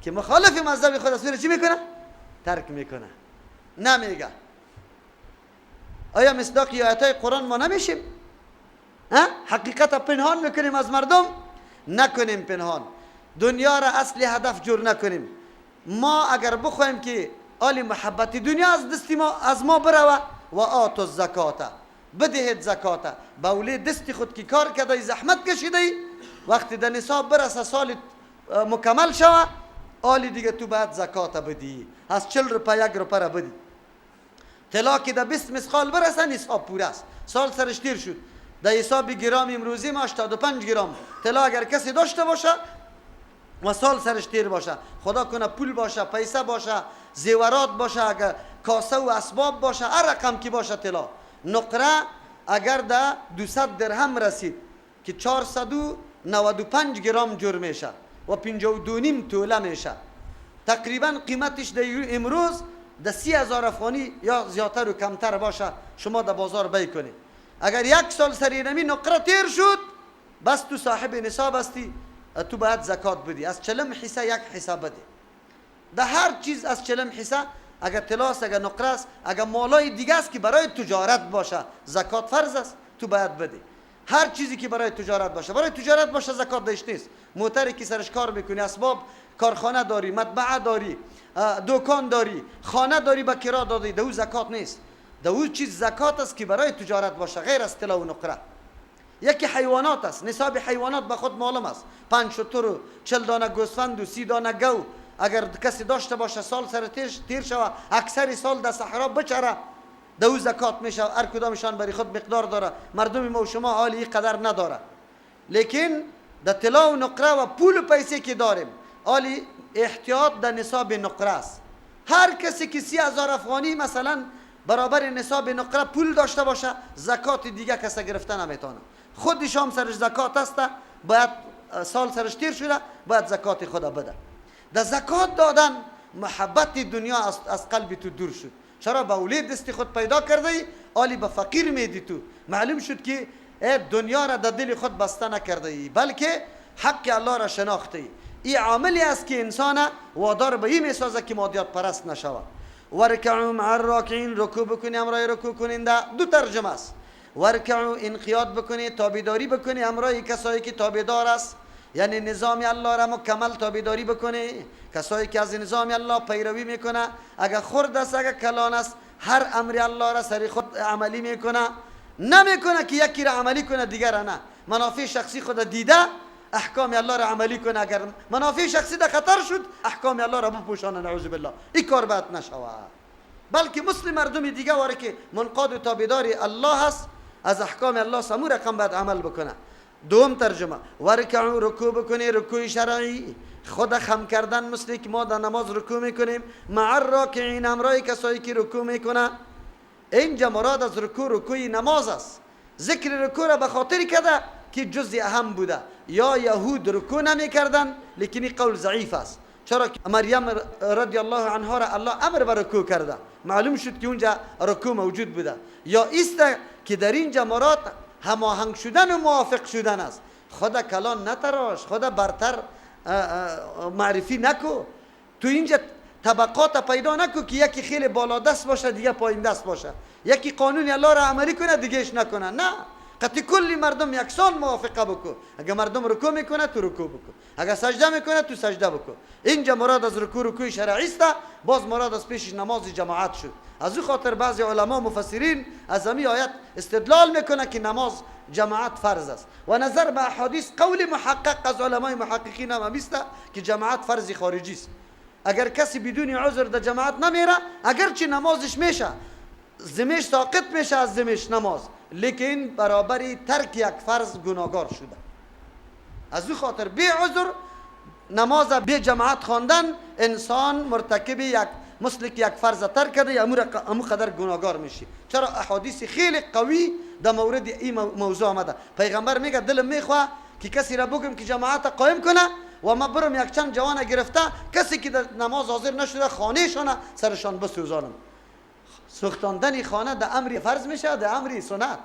که مخالف مذهب خود است او را چی میکنه؟ ترک میکنه، نمیگه. آیا مصداق آیاتای قرآن ما نمیشیم؟ حقیقت پنهان میکنیم از مردم؟ نکنیم پنهان. دنیا را اصلی هدف جور نکنیم. ما اگر بخوایم که آل محبت دنیا از دست ما از ما بروه، و آتو الزکات، بدهید زکات. باولی دست خود که کار کرده زحمت کشیده، وقتی در نصاب برسه سال مکمل شوه، آلی دیگه تو باید زکات بدی، از 40 روپه 1 روپه را بدی. طلا که در 20 مسقال برسه نصاب پوره است. سال سرش تیر شد، در حساب گرام امروزی ما 85 گرم طلا اگر کسی داشته باشه و سال سرش تیر باشه، خدا کنه پول باشه، پیسه باشه، زیورات باشه، اگر کاسه و اسباب باشه، هر رقم که باشه طلا، نقره اگر در 200 درهم رسید که 495 گرم جور میشه و 52.5 توله میشه، تقریبا قیمتش در امروز در 30,000 افغانی یا زیادتر و کمتر باشه، شما در بازار بی کنید. اگر 1 سال سرینمی نقره تیر شد، بس تو صاحب نصاب هستی، تو باید زکات بدی. از 40 حصه 1 حصه بدی. در هر چیز از 40 حصه، اگر طلاست، اگر نقره است، اگر مالای دیگه است که برای تجارت باشه، زکات فرض است، تو باید بدی. هر چیزی که برای تجارت باشه، برای تجارت باشه زکات داشت نیست. موتری که سرش کار میکنی، اسباب کارخانه داری، مطبعه داری، دکان داری، خانه داری به کرا دادی، دو زکات نیست. دو چیز زکات است که برای تجارت باشه، غیر از طلا و نقره. یکی حیوانات است، نصاب حیوانات به خود معلوم است. 5 شتر و 40 دانه گوسفند و 30 دانه گو اگر کسی داشته باشه، سال سر تیر شوه، اکثر سال در صحرا بچره، دو زکات میشه. هر کدامشان برای خود مقدار داره. مردم ما و شما حالی قدر نداره، لیکن در طلا و نقره و پول و پیسه که داریم، حالی احتیاط در نصاب نقره است. هر کسی که 30,000 افغانی مثلا برابر نصاب نقره پول داشته باشه، زکات دیگه کسی گرفته نمیتونه. خودش هم سرش زکات است، باید سال سرش تیر شده، باید زکات خدا بده. در زکات دادن محبت دنیا از قلب تو دور شد. چرا؟ به اولید دست خود پیدا کرده ای، آلی به فقیر میدی. تو معلوم شد که دنیا را در دل خود بسته نکرده ای، بلکه حق الله را شناخته ای. این عاملی است که انسان وادار به این میسازه که مادیات پرست نشود. ورکعوا مع الراکعین، رکوع بکنی امرای رکوع کننده. دو ترجمه است. ورکعوا انقیاد بکنی، تابعداری بکنی امرای کسایی که تابعدار است، یعنی نظام الله را مکمل تابعداری بکنی. کسایی که از نظام الله پیروی میکنه، اگر خرد است اگر کلان است، هر امر الله را سری خود عملی میکنه. نمیکنه که یکی را عملی کنه دیگر را نه. منافع شخصی خود دیده احکام الله را عملی کنه، اگر منافع شخصی در خطر شد احکام الله را بپوشانه. نعوذ بالله، این کار باید نشود. بلکه مسلم مردم دیگه واره که منقاد و تابعدار الله هست، از احکام الله سمو رقم باید عمل بکنه. دوم ترجمه، ورکعوا، رکوع بکنی، رکوع شرعی. خود خم کردن مثل که ما در نماز رکوع میکنیم، مع الراکعین، امرای کسایی که رکوع میکنه. اینجا مراد از رکوع نماز است. ذکر رکوع را به خاطر کرده که جزء اهم بوده. یا یهود رکوع نمی کردن، لیکن این قول ضعیف است. چرا که مریم رضی الله عنها را الله امر به رکوع کرده، معلوم شد که اونجا رکوع موجود بوده. یا است که در اینجا مراد هماهنگ شدن و موافق شدن است. خدا کلان نتراش، خدا برتر معرفی نکو. تو اینجا طبقات پیدا نکو که یکی خیلی بالا دست باشه دیگه پایین دست باشه، یکی قانون الله را عملی کنه دیگهش نکنه. نه، قطعی کلی مردم یکسان موافقه بکن. اگر مردم رکوع میکنه تو رکوع بکن، اگر سجده میکنه تو سجده بکن. اینجا مراد از رکوع شرعی است، باز مراد از پیش نماز جماعت شد. از این خاطر بعضی علما مفسرین از همین آیت استدلال میکنه که نماز جماعت فرض است، و نظر به احادیث قول محقق از علمای محققین هم است که جماعت فرض خارجی است. اگر کسی بدون عذر در جماعت نمیره، اگرچه نمازش میشه، زمش ساقط میشه از زمش نماز، لیکن برابری ترک یک فرض گناهگار شده. از او خاطر بی عذر نماز بی جماعت خواندن، انسان مرتکب یک مثل که یک فرض ترک کرده، امو قدر گناهگار میشی. چرا؟ احادیث خیلی قوی در مورد این موضوع آمده. پیغمبر میگه دلم میخواه که کسی را بگم که جماعت قائم کنه و ما برم یک چند جوان گرفته، کسی که در نماز حاضر نشده خانه شانه سرشان بسوزانم. سوختاندن خانه در امر فرض میشه، در امر سنت،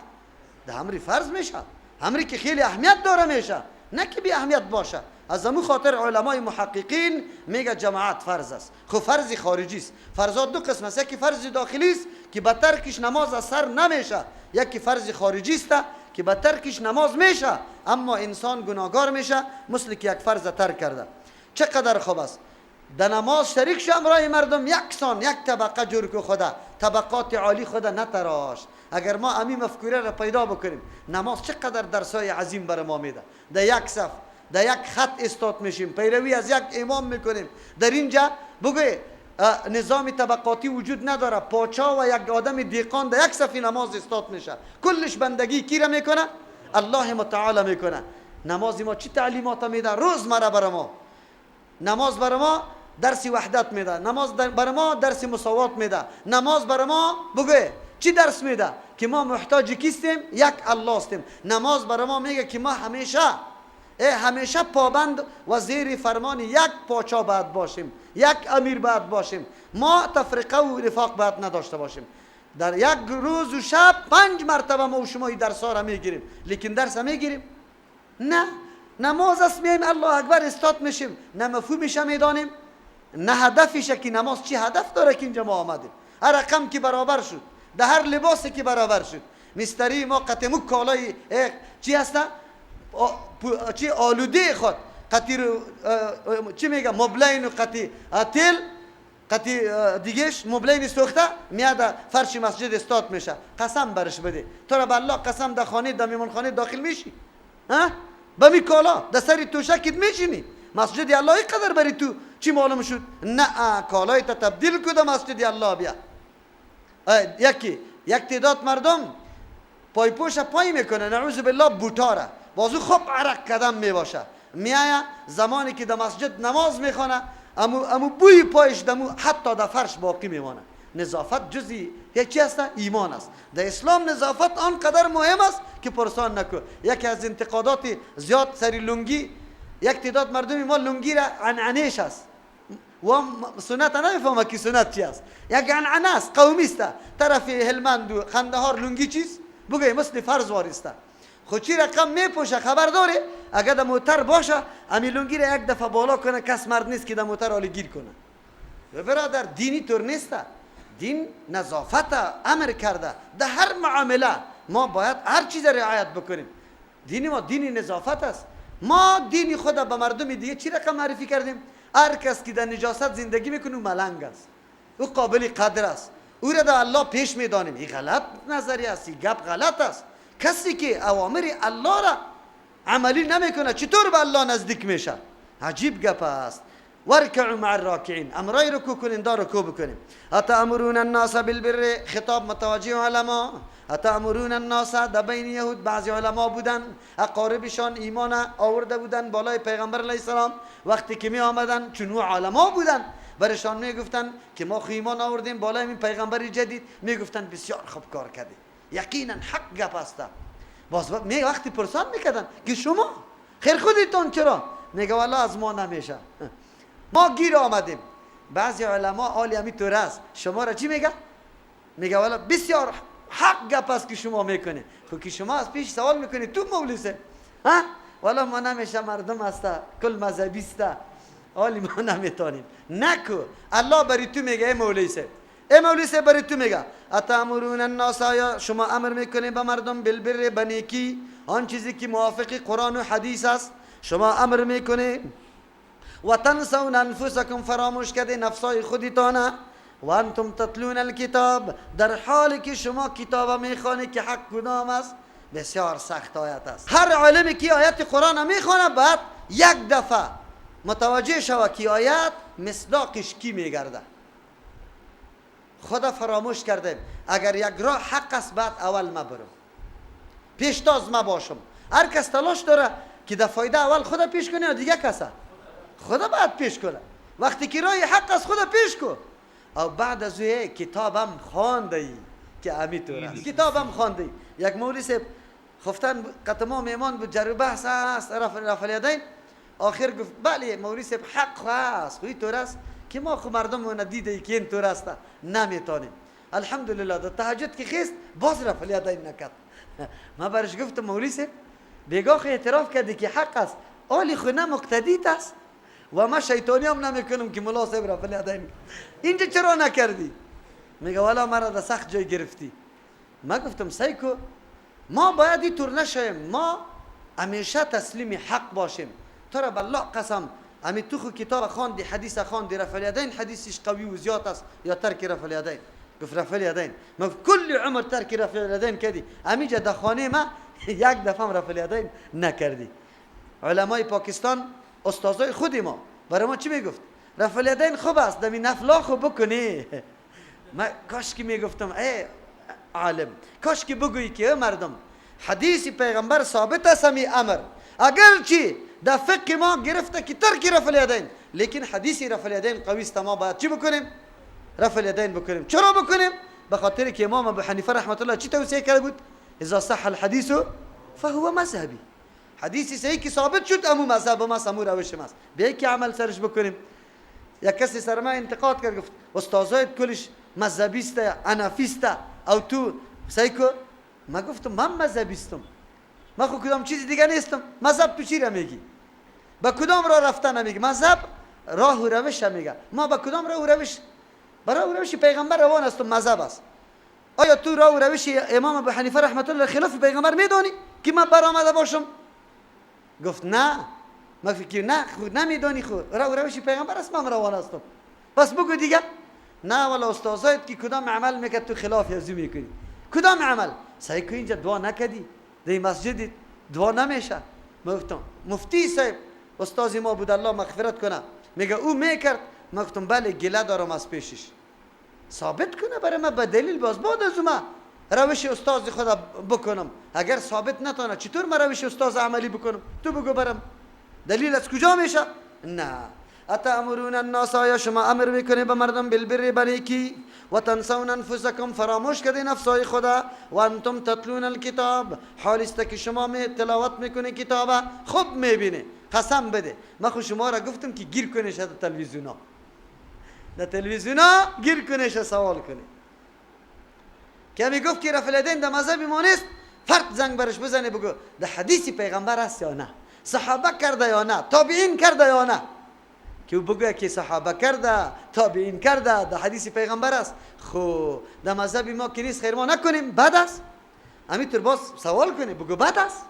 در امر فرض میشه، امری که خیلی اهمیت داره میشه، نه که بی اهمیت باشه. از همون خاطر علمای محققین میگه جماعت فرض است. خب فرض خارجی است. فرضات دو قسم است، یکی فرض داخلی است که به ترکش نماز از سر نمیشه، یکی فرض خارجی است که به ترکش نماز میشه اما انسان گناهگار میشه مثل که یک فرض ترک کرده. چقدر خوب است در نماز شریک شو، امرای مردم یکسان، یک طبقه جور که خدا، طبقات عالی خدا نتراش. اگر ما امی مفکوره را پیدا بکنیم، نماز چقدر درسای عظیم بر ما میده. در یک صف، در یک خط استاد میشیم، پیروی از یک امام میکنیم. در اینجا بگوی نظام طبقاتی وجود نداره، پاچا و یک آدم دیقان در یک صف نماز استاد میشه، کلش بندگی کی را میکنه؟ الله متعال میکنه. نماز ما چی تعلیمات میده؟ روزمره بر ما نماز بر ما درس وحدت میده، نماز بر ما درس مساوات میده، نماز بر ما بگوی چی درس میده؟ که ما محتاج کیستیم؟ یک الله هستیم. نماز بر ما میگه که ما همیشه پابند و زیر فرمان یک پاچا باید باشیم، یک امیر باید باشیم. ما تفرقه و رفاق باید نداشته باشیم. در یک روز و شب 5 مرتبه ما و شما این درس ها را میگیریم، لیکن درس میگیریم؟ نه. نماز است میایم الله اکبر استاد میشیم، نه مفهومش میدانیم، نه هدفش که نماز چی هدف داره که اینجا ما آمدیم. هر رقم که برابر شد، در هر لباسی که برابر شد، مستری ما قطمو کالای چی هسته؟ چی آلوده خود قطی چی میگه مبلین و قطی تیل قطی دیگهش مبلین سوخته میاد فرش مسجد استاد میشه. قسم برش بده، تو را بالله قسم در خانه در میمون خانه داخل میشی؟ ها با می کالا در سری توشکت میشینی؟ مسجد الله قدر بری تو چی معلوم شد؟ نه کالای تا تبدیل کو در مسجد الله بیا. یک تعداد مردم پای پوش پای میکنه، نعوذ بالله بوتاره، بازو خوب عرق قدم میباشه، میایه زمانی که در مسجد نماز میخونه امو بوی پایش دمو حتی در فرش باقی میمانه. نظافت جزی یکی هست ایمان است. در اسلام نظافت آنقدر مهم است که پرسان نکو. یکی از انتقادات زیاد سری لنگی، یک تعداد مردم ما لنگی را عنعنهش است و سنت نمیفهمه که سنت چی است. یک عنعنه است، قومی است. طرف هلمند و قندهار لنگی چیست؟ بگه مثل فرض واریسته. خود چی رقم میپوشه خبر داره؟ اگر در موتر باشه امی لنگی را یک دفعه بالا کنه، کس مرد نیست که در موتر حالی گیر کنه. و برادر دینی طور نیست. دین نظافت امر کرده. در هر معامله ما باید هر چیز رعایت بکنیم. دین ما دین نظافت است. ما دین خود به مردم دیگه چی رقم معرفی کردیم؟ هر کس که در نجاست زندگی میکنه ملنگ است، او قابل قدر است، او را در الله پیش میدانیم. این غلط نظریه است، این گپ غلط است. کسی که اوامر الله را عملی نمیکنه چطور به الله نزدیک میشه؟ عجیب گپ است. ورکعوا مع الراکعین، امرای رکوع کننده رکوع بکنیم. اتامرون الناس بالبر، خطاب متوجه علما. اتامرون الناس، در بین یهود بعضی علما بودن اقاربشان ایمان آورده بودن بالای پیغمبر علیه السلام، وقتی که می آمدن چون علما بودن برشان می گفتن که ما ایمان آوردیم بالای این پیغمبر جدید، می گفتن بسیار خوب کار کردی، یقینا حق گپ است. باز می وقتی پرسان میکردن که شما خیر خودتون چرا؟ میگه والله از ما نمیشه، ما گیر آمدیم. بعضی علما حالی همین طور است، شما را چی میگه؟ میگه والا بسیار حق گپ است که شما میکنه. خب که شما از پیش سوال میکنی تو مولوسه ها؟ والا ما نمیشه، مردم هسته کل مذهبی است، حالی ما نمیتونیم. نکو الله بری تو میگه ای مولوسه، ای مولوسه بری تو میگه اتامرون الناس، یا شما امر میکنید به مردم بالبر، بنیکی، آن چیزی که موافق قرآن و حدیث است شما امر میکنید. و تنسون انفسکم، فراموش کرده نفسای خودتانه. و انتم تتلون الکتاب، در حالی که شما کتاب میخوانید که حق کدام است. بسیار سخت آیت است. هر عالمی که آیت قرآن میخوانه بعد یک دفعه متوجه شو که آیت مصداقش کی میگرده. خدا فراموش کردیم اگر یک راه حق است بعد اول ما برم، پیشتاز ما باشم. هر کس تلاش داره که در فایده اول خدا پیش کنه یا دیگه کسا خدا بعد پیش کنه. وقتی که راه حق است خدا پیش کن. او بعد از او کتابم خوانده که امیتور است. کتابم خوانده. یک مولوی صاحب خفتن قطما میمان بود جر و بحث است رفع الیدین. آخر گفت بله مولوی صاحب حق است خوی طور است که ما خو مردم ندیده که این طور است نمیتونیم. الحمدلله در تهجد که خیست باز رفع الیدین نکرد. ما برش گفتم مولوی صاحب بیگاه اعتراف کردی که حق است آلی خو نه مقتدیت است و ما شیطانی هم نمیکنم که ملا صاحب رفع الیدین. اینجا چرا نکردی؟ میگه والا مرا در سخت جای گرفتی. ما گفتم سیکو ما باید این طور نشویم، ما همیشه تسلیم حق باشیم. تو را بالله قسم امی تو خو کتاب خواندی حدیث خواندی رفع الیدین حدیثش قوی و زیاد است یا ترک رفع الیدین؟ گفت رفع الیدین. ما کل عمر ترک رفع الیدین کردی، امیجا در خانه ما یک دفعه رفع الیدین نکردی. علمای پاکستان استادای خودی ما برای ما چی میگفت؟ رفع الیدین خوب است دمی نفلا خوب بکنی. ما کاش که میگفتم ای عالم کاش که بگویی که مردم حدیث پیغمبر ثابت است همی امر اگرچه در فقه ما گرفته که ترک رفع الیدین، لیکن حدیث رفع الیدین قوی است. ما باید چی بکنیم؟ رفع الیدین بکنیم. چرا بکنیم؟ به خاطر که امام ابو حنیفه رحمت الله چی توصیه کرده بود؟ اذا صح الحديث فهو مذهبی. حدیثی صحیح که ثابت شد امو مذهب ما امو روش ماست. به که عمل سرش بکنیم. یک کسی سر ما انتقاد کرد گفت استادایت کلش مذهبیست حنفیست او تو سیکو. ما گفتم من مذهبیستم، ما خو کدام چیز دیگه نیستم. مذهب تو چی را میگی؟ با کدام راه رفتن نمیگی؟ مذهب راه و روش میگه. ما با کدام راه و روش؟ برای راه و روش پیغمبر روان است مذهب است. آیا تو راه و روش امام ابو حنیفه رحمت الله خلاف پیغمبر میدونی که من برآمده باشم؟ گفت نه. ما فکر نه خود نمیدونی خود راه و روش پیغمبر است من روان هستم. بس بگو دیگه. نه والا استادایت که کدام عمل میکرد تو خلاف یزو میکنی. کدام عمل؟ سعی کو اینجا دعا نکردی؟ در مسجد دعا نمیشه. ما گفتم مفتی صاحب استاد ما بود الله مغفرت کنه میگه او میکرد. ما گفتم بله گله دارم از پیشش. ثابت کنه برای ما به دلیل باز بعد از ما روش استاد خدا بکنم. اگر ثابت نتونه چطور ما روش استاد عملی بکنم؟ تو بگو برام دلیل از کجا میشه؟ نه. اتامرون الناس یا شما امر میکنی به مردم بالبر بنیکی و تنسون انفسکم فراموش کردی نفسای خدا و انتم تتلون الکتاب حال است که شما تلاوت میکنی کتاب خوب میبینی. قسم بده ما خو شما را گفتم که گیر کنیش در تلویزیونا، در تلویزیونا گیر کنیش سوال کنی که میگفت که رفع الیدین در مذهب ما نیست. فرد زنگ برش بزنه بگو در حدیث پیغمبر است یا نه، صحابه کرده یا نه، تابعین کرده یا نه. که بگوید که صحابه کرده تابعین کرده در حدیث پیغمبر است. خو در مذهب ما که نیست خیر ما نکنیم بد است. همینطور باز سوال کنی بگو بد است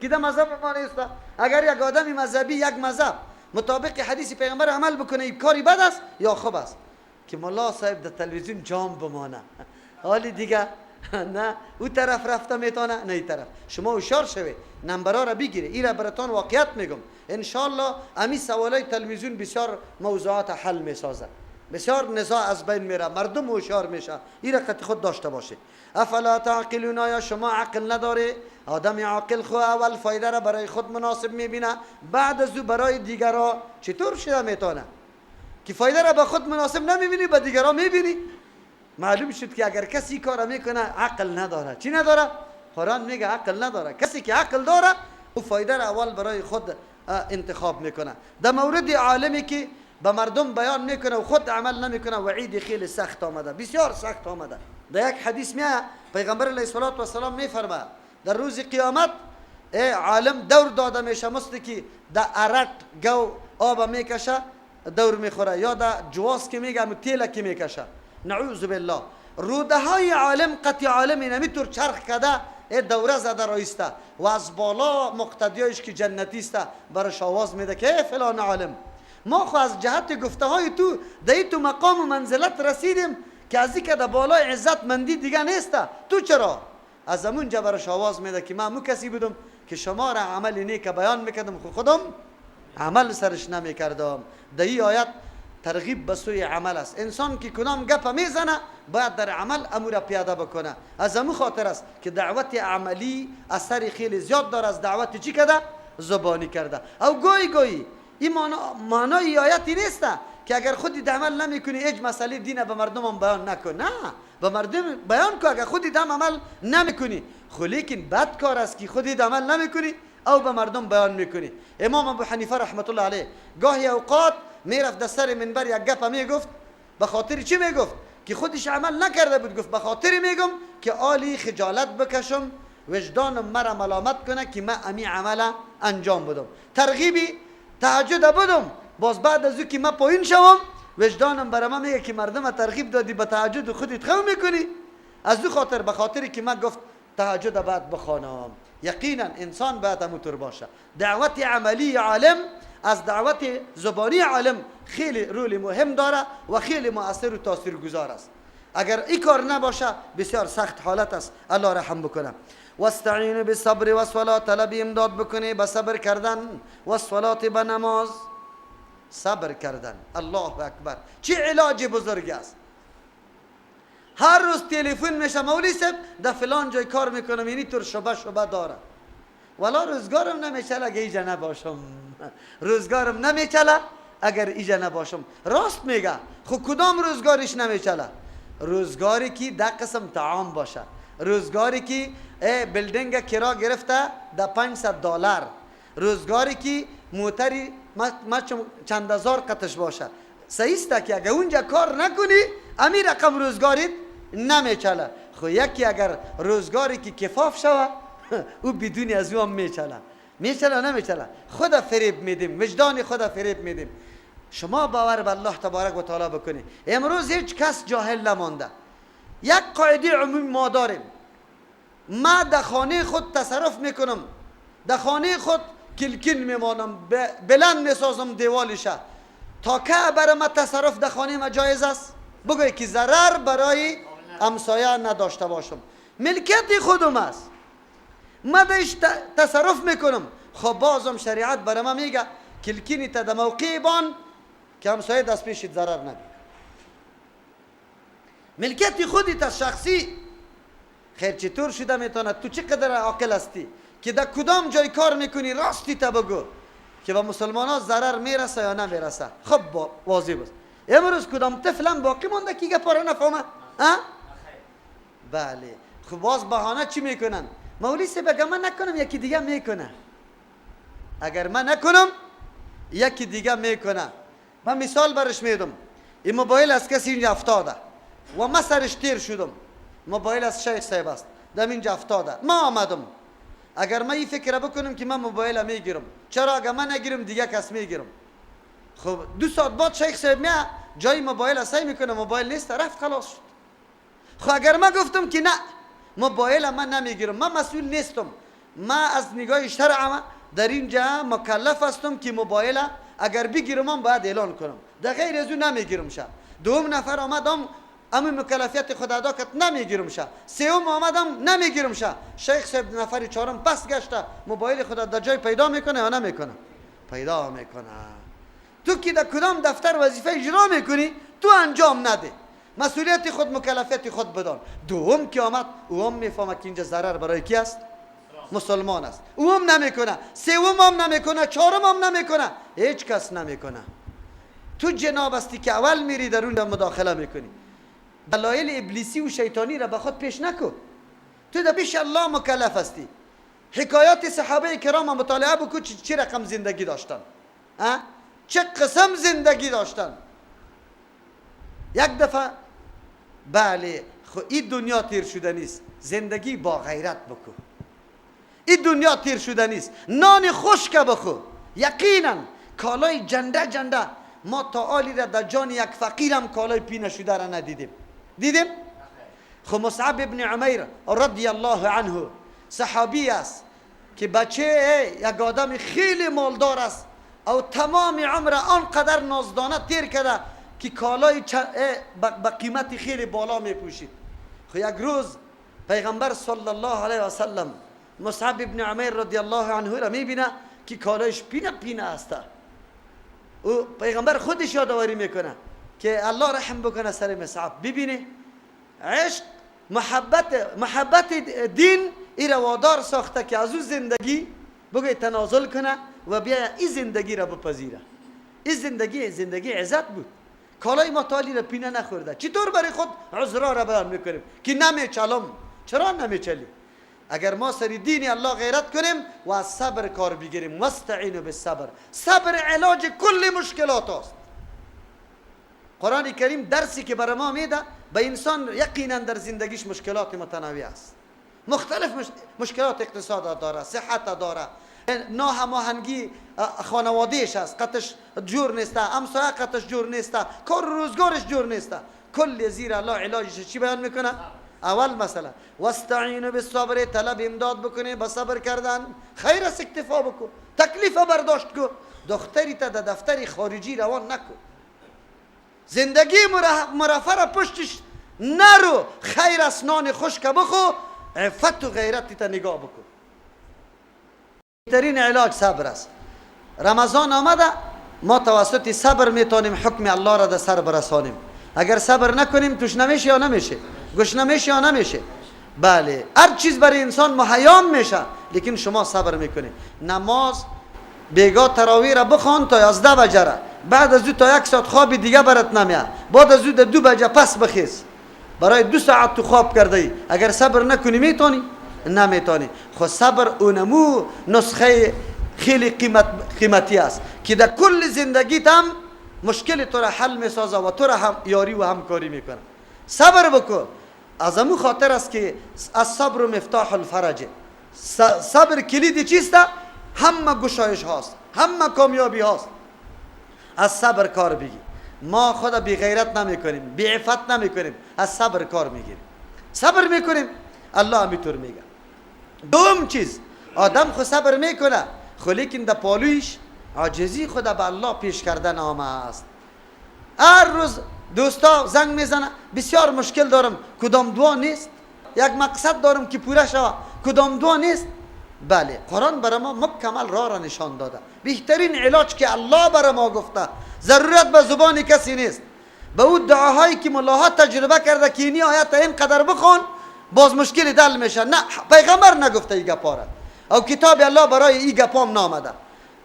که در مذهب ما نیست. اگر یک آدمی مذهبی یک مذهب مطابق حدیث پیغمبر عمل بکنه این کاری بد است یا خوب است؟ که ملا صاحب در تلویزیون جام بمانه حالی دیگه نه او طرف رفته میتونه نه این طرف. شما هوشیار شوی نمبرها را بگیری. این را براتون واقعیت میگم ان شاء الله. امی سوالای تلویزیون بسیار موضوعات حل میسازه، بسیار نزاع از بین میره، مردم هوشیار میشه. این را قطع خود داشته باشه. افلا تعقلون یا شما عقل نداره؟ آدم عاقل خو اول فایده را برای خود مناسب میبینه بعد از او برای دیگران چطور شده میتونه که فایده را به خود مناسب نمیبینی به دیگران میبینی. معلوم شد که اگر کسی کار میکنه عقل نداره. چی نداره؟ قرآن میگه عقل نداره. کسی که عقل داره او فایده را اول برای خود انتخاب میکنه. در مورد عالمی که به مردم بیان میکنه و خود عمل نمیکنه وعید خیلی سخت آمده، بسیار سخت آمده. در یک حدیث میاد پیغمبر علیه السلام میفرماید در روز قیامت عالم دور داده میشه مثل که در عرق گو آب میکشه دور میخوره یا در جواز که میگه تیل که میکشه. نعوذ بالله. روده های عالم قطع عالم نمیتور چرخ کده دوره زده رایسته و از بالا مقتدیایش که جنتی است برش آواز میده که فلان عالم. ما خو از جهت گفته های تو در تو مقام و منزلت رسیدیم که از اینکه در بالای عزت مندی دیگه نیسته. تو چرا؟ از همون جا برش آواز میده که من مو کسی بودم که شما را عمل نیک بیان میکردم خودم عمل سرش نمیکردم. در این آیت ترغیب به سوی عمل است. انسان که کدام گپ میزنه باید در عمل امور پیاده بکنه. از همون خاطر است که دعوت عملی اثر خیلی زیاد داره از دعوت چی کرده؟ زبانی کرده. او گویی این معنای آیتی نیست که اگر خودی عمل نمیکنی هیچ مسئله دین به مردم هم بیان نکن. نه، به مردم بیان کن اگر خودی عمل نمیکنی. خو لیکن بد کار است که خودی عمل نمیکنی او به مردم بیان میکنی. امام ابو حنیفه رحمت الله علیه گاهی اوقات میرفت در سر منبر یک گپ میگفت، به خاطر چی میگفت؟ که خودش عمل نکرده بود. گفت به خاطر میگم که آلی خجالت بکشم، وجدانم مرا ملامت کنه که من امی عمل انجام بدم. ترغیبی تهجد بدم، باز بعد از او که من پایین شوم وجدانم برای من میگه که مردم ترغیب دادی به تهجد خودت خو میکنی. از او خاطر به خاطر که من گفت تهجد بعد بخوانم. یقینا انسان باید همونطور باشه. دعوت عملی عالم از دعوت زبانی عالم خیلی رول مهم داره و خیلی مؤثر و تاثیرگذار است. اگر این کار نباشه بسیار سخت حالت است. الله رحم بکنه. واستعینوا بالصبر والصلاه، طلب امداد بکنی به صبر کردن و الصلاه، به نماز. صبر کردن، الله اکبر، چه علاج بزرگی است. هر روز تلفن میشه مولوی صاحب در فلان جای کار میکنم، یعنی طور شبه داره. والا روزگارم نمیچله اگر ایجا نباشم. روزگارم نمیچله اگر ایجا نباشم. راست میگه. خب کدام روزگارش نمیچله؟ روزگاری که ده قسم طعام باشه، روزگاری که بلدنگ کرا گرفته ده $500، روزگاری که موتری چند هزار قطش باشه. صحیح است که اگر اونجا کار نکنی امی رقم روزگاریت نمیچله. خو یکی اگر روزگاری که کفاف شوه او بدونی از او هم میچله نمیچله. خدا فریب میدیم، وجدان خدا فریب میدیم. شما باور به الله تبارک و تعالی بکنی. امروز هیچ کس جاهل نمانده. یک قاعده عمومی ما داریم. ما در خانه خود تصرف میکنم، در خانه خود کلکین میمانم، بلند میسازم دیوالشه. تا که برای ما تصرف در خانه ما جایز است؟ بگوی که ضرر برای همسایه نداشته باشم. ملکیت خودم است، ما درش تصرف میکنم. خب بازم شریعت برای ما میگه کلکینی تا در موقع بان که همسایه دست پیشت ضرر نبید. ملکیت خودت از شخصی. خیر چطور شده میتونه؟ تو چقدر عاقل هستی که در کدام جای کار میکنی راستی تا بگو که به مسلمان ها ضرر میرسه یا نمیرسه. خب واضح بست. امروز کدام طفلم باقی مونده که گه پاره نفهمه؟ بله. خب باز بهانه چی میکنن؟ مولوی صاحب اگر من نکنم یکی دیگه میکنه. اگر من نکنم یکی دیگه میکنه. من مثال برش میدم. این موبایل از کسی اینجا افتاده و من سرش تیر شدم. موبایل از شیخ صاحب است، در اینجا افتاده. ما آمدم. اگر من این فکر بکنم که من موبایل میگیرم، چرا اگر من نگیرم دیگه کس میگیرم؟ خب 2 ساعت بعد شیخ صاحب میاد جای موبایل سعی میکنه، موبایل نیست، رفت خلاص شد. خب اگر من گفتم که نه موبایل من نمیگیرم، من مسئول نیستم، من از نگاه شرع در اینجا مکلف هستم که موبایل اگر بگیرم من باید اعلان کنم، در غیر از اون نمیگیرم. شه دوم نفر آمدم اما مکلفیت خود ادا کرد نمیگیرم. شه سوم آمدم نمیگیرم. شه شیخ صاحب نفر چهارم پس گشته موبایل خود در جای پیدا میکنه یا نمیکنه؟ پیدا میکنه. تو که در کدام دفتر وظیفه اجرا میکنی تو انجام نده، مسئولیت خود مکلفیت خود بدان. دوم که آمد او هم میفهمه که اینجا ضرر برای کی است؟ مسلمان است. او هم نمیکنه، سوم هم نمیکنه، چهارم هم نمیکنه، هیچ کس نمیکنه. تو جناب استی که اول میری در اون مداخله میکنی. دلایل ابلیسی و شیطانی را به خود پیش نکن. تو در پیش الله مکلف هستی. حکایات صحابه کرام مطالعه بکن چه رقم زندگی داشتن، چه قسم زندگی داشتن. یک دفعه بله خو این دنیا تیر شده نیست، زندگی با غیرت بکن. این دنیا تیر شده نیست، نان خشک بخو. یقینا کالای جنده ما تا آلی را در جان یک فقیرم کالای پینه شده را ندیدیم. دیدیم؟ خو مصعب ابن عمیر رضی الله عنه صحابی است که بچه یک آدم خیلی مالدار است او تمام عمر آنقدر نازدانه تیر کرده که کالای با قیمت خیلی بالا می پوشید. خو یک روز پیغمبر صلی الله علیه و سلم مصعب ابن عمیر رضی الله عنه را می بینه که کالایش پینه است. او پیغمبر خودش یادآوری میکنه که الله رحم بکنه سر مصعب. ببینه عشق محبت دین ای روادار ساخته که از او زندگی بگه تنازل کنه و بیا این زندگی را بپذیره. این زندگی عزت بود. کالای ما تالی را پینه نخورده. چطور برای خود عذرا را بیان میکنیم که نمیچلم؟ چرا نمیچلی؟ اگر ما سری دین الله غیرت کنیم و از صبر کار بگیریم، واستعینوا بالصبر، صبر علاج کل مشکلات است. قرآن کریم درسی که برای ما میده به انسان یقینا در زندگیش مشکلات متنوع است. مختلف مشکلات اقتصاد داره، صحت داره، ناهماهنگی خانوادهش است، قطش جور نیسته، همسایه قطش جور نیسته، کار روزگارش جور نیسته. کل زیر الله علاجش چی بیان میکنه؟ اول مثلا واستعینوا بالصبر، طلب امداد بکنه با صبر کردن. خیر است اکتفا بکن، تکلیف برداشت کن. دختری تا در دفتر خارجی روان نکن، زندگی مرفه را پشتش نرو. خیر است نان خشک بخو، عفت و غیرت تا نگاه بکن. بهترین علاج صبر است. رمضان آمده، ما توسط صبر میتونیم حکم الله را در سر برسانیم. اگر صبر نکنیم توش نمیشه یا نمیشه، گوش نمیشه یا نمیشه. بله، هر چیز برای انسان مهیام میشه، لیکن شما صبر میکنید. نماز بیگاه تراویح را بخوان تا 11 بجه را، بعد از او تا 1 ساعت خواب دیگه برات نمیاد، بعد از او 2 بجه پس بخیز. برای 2 ساعت تو خواب کرده ای. اگر صبر نکنی میتونی؟ نمیتونی. خود صبر اونمو نسخه خیلی قیمتی است که در کل زندگیت هم مشکل تو را حل میسازه و تو را هم یاری و همکاری میکنه. صبر بکن. از امو خاطر است که از صبر مفتاح الفرج. صبر کلید چیست؟ همه گشایش هاست، همه کامیابی هاست. از صبر کار بگی. ما خدا بی غیرت نمی کنیم، بی عفت نمی کنیم، از صبر کار میگیریم. صبر میکنیم، الله همینطور میگه. دوم چیز، آدم خود صبر میکنه، خو لیکن در پالویش عاجزی خدا به الله پیش کردن آمه است. هر روز دوستا زنگ میزنه، بسیار مشکل دارم، کدام دعا نیست؟ یک مقصد دارم که پوره شود، کدام دعا نیست؟ بله، قرآن برای ما مکمل راه را نشان داده. بهترین علاج که الله برای ما گفته، ضرورت به زبان کسی نیست. به اون دعاهایی که ملاها تجربه کرده که اینی آیت اینقدر بخون باز مشکل دل میشه، نه پیغمبر نگفته ای گپا را، او کتاب الله برای ای گپام نامده.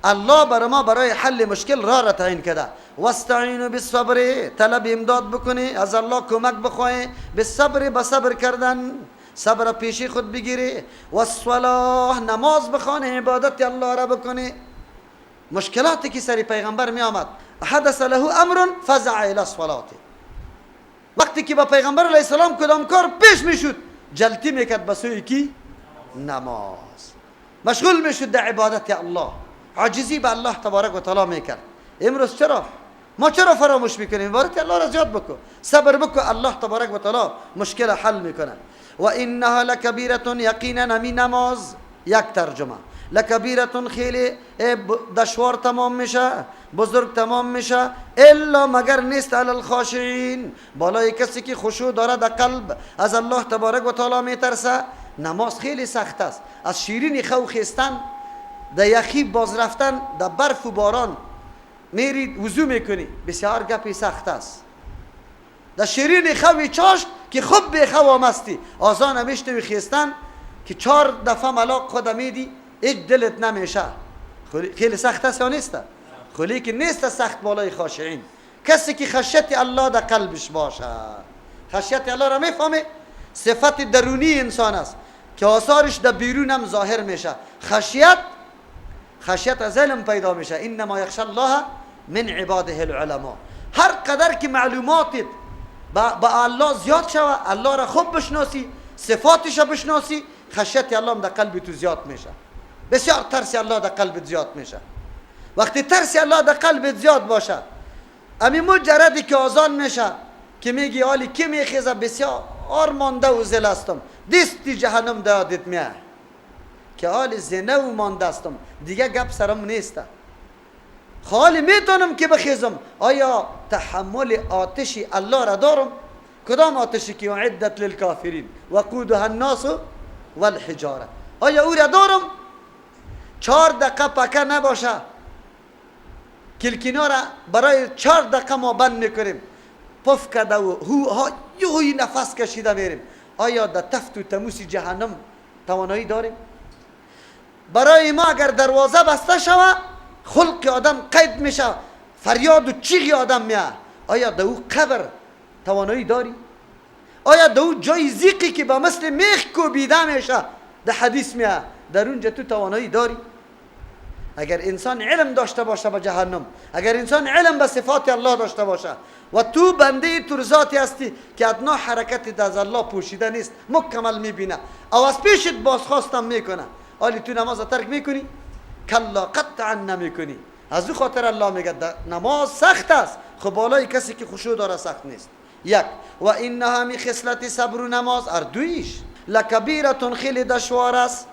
الله برای ما برای حل مشکل راه را تعیین کرده. واستعینوا بالصبر، طلب امداد بکنی، از الله کمک بخوای. بالصبر، به صبر کردن، صبر پیشی خود بگیری. والصلاه، نماز بخوانی، عبادت الله را بکنی. مشکلاتی که سری پیغمبر می آمد، حدث له امر فزع الى الصلاه، وقتی که با پیغمبر علیه السلام کدام کار پیش میشد جلتی میکرد به سوی کی؟ نماز. مشغول میشد در عبادت الله، عاجزی به الله تبارک و تعالی میکرد. امروز چرا ما فراموش میکنیم؟ عبادت الله را زیاد بکن، صبر بکن، الله تبارک و تعالی مشکل حل میکنه. و انها لکبیره، یقینا همین نماز، یک ترجمه، لکبیره خیلی دشوار تمام میشه، بزرگ تمام میشه، الا مگر نیست علی الخاشعین، بالای کسی که خشوع داره در قلب، از الله تبارک و تعالی میترسه. نماز خیلی سخت است. از شیرین خو خستن، در یخی باز رفتن، در برف و باران میری وضو میکنی، بسیار گپی سخت است. در شیرین خوی چاشت که خوب به خو آمستی، آزان میشنوی خستن که 4 دفعه ملاق خود میدی، هیچ دلت نمیشه. خیلی سخت است یا نیست؟ خلی که نیست سخت بالای خاشعین. کسی که خشیت الله در قلبش باشه، خشیت الله را میفهمه، صفت درونی انسان است که آثارش در بیرون هم ظاهر میشه. خشیت از علم پیدا میشه. انما یخشى الله من عباده العلماء. هر قدر که معلوماتت با الله زیاد شوه، الله را خوب بشناسی، صفاتش را بشناسی، خشیت الله در قلب تو زیاد میشه. بسیار ترس الله در قلبت زیاد میشه. وقتی ترس الله در قلبت زیاد باشه، همین مجردی که آزان میشه که میگی حالی که میخیزه بسیار مانده و زل استم، دستی جهنم دادت میه که حال زنه و مانده استم، دیگه گپ سرم نیسته، خالی میتونم که بخیزم. آیا تحمل آتش الله را دارم؟ کدام آتشی که اعدت للکافرین وقودها الناس والحجاره، آیا او را دارم؟ 4 دقیقه پکه نباشه، کلکینا را برای 4 دقیقه ما بند میکنیم، پف کرده و یهویی نفس کشیده میریم. آیا در تفت و تموس جهنم توانایی داریم؟ برای ما اگر دروازه بسته شود خلق آدم قید میشه، فریاد و چیغ آدم میاد. آیا در او قبر توانایی داری؟ آیا در او جای زیقی که با مثل میخ کوبیده میشه در حدیث میاد، در اونجا تو توانایی داری؟ اگر انسان علم داشته باشه به جهنم، اگر انسان علم به صفات الله داشته باشه و تو بنده ترزاتی هستی که ادنا حرکت از الله پوشیده نیست، مکمل میبینه او از پیشت بازخواستم میکنه، آلی تو نماز ترک میکنی؟ کلا قطعا نمیکنی. از او خاطر الله میگه نماز سخت است، خب بالای کسی که خشوع داره سخت نیست. یک و اینها می خصلت صبر و نماز اردویش لکبیرتون خیلی دشوار است،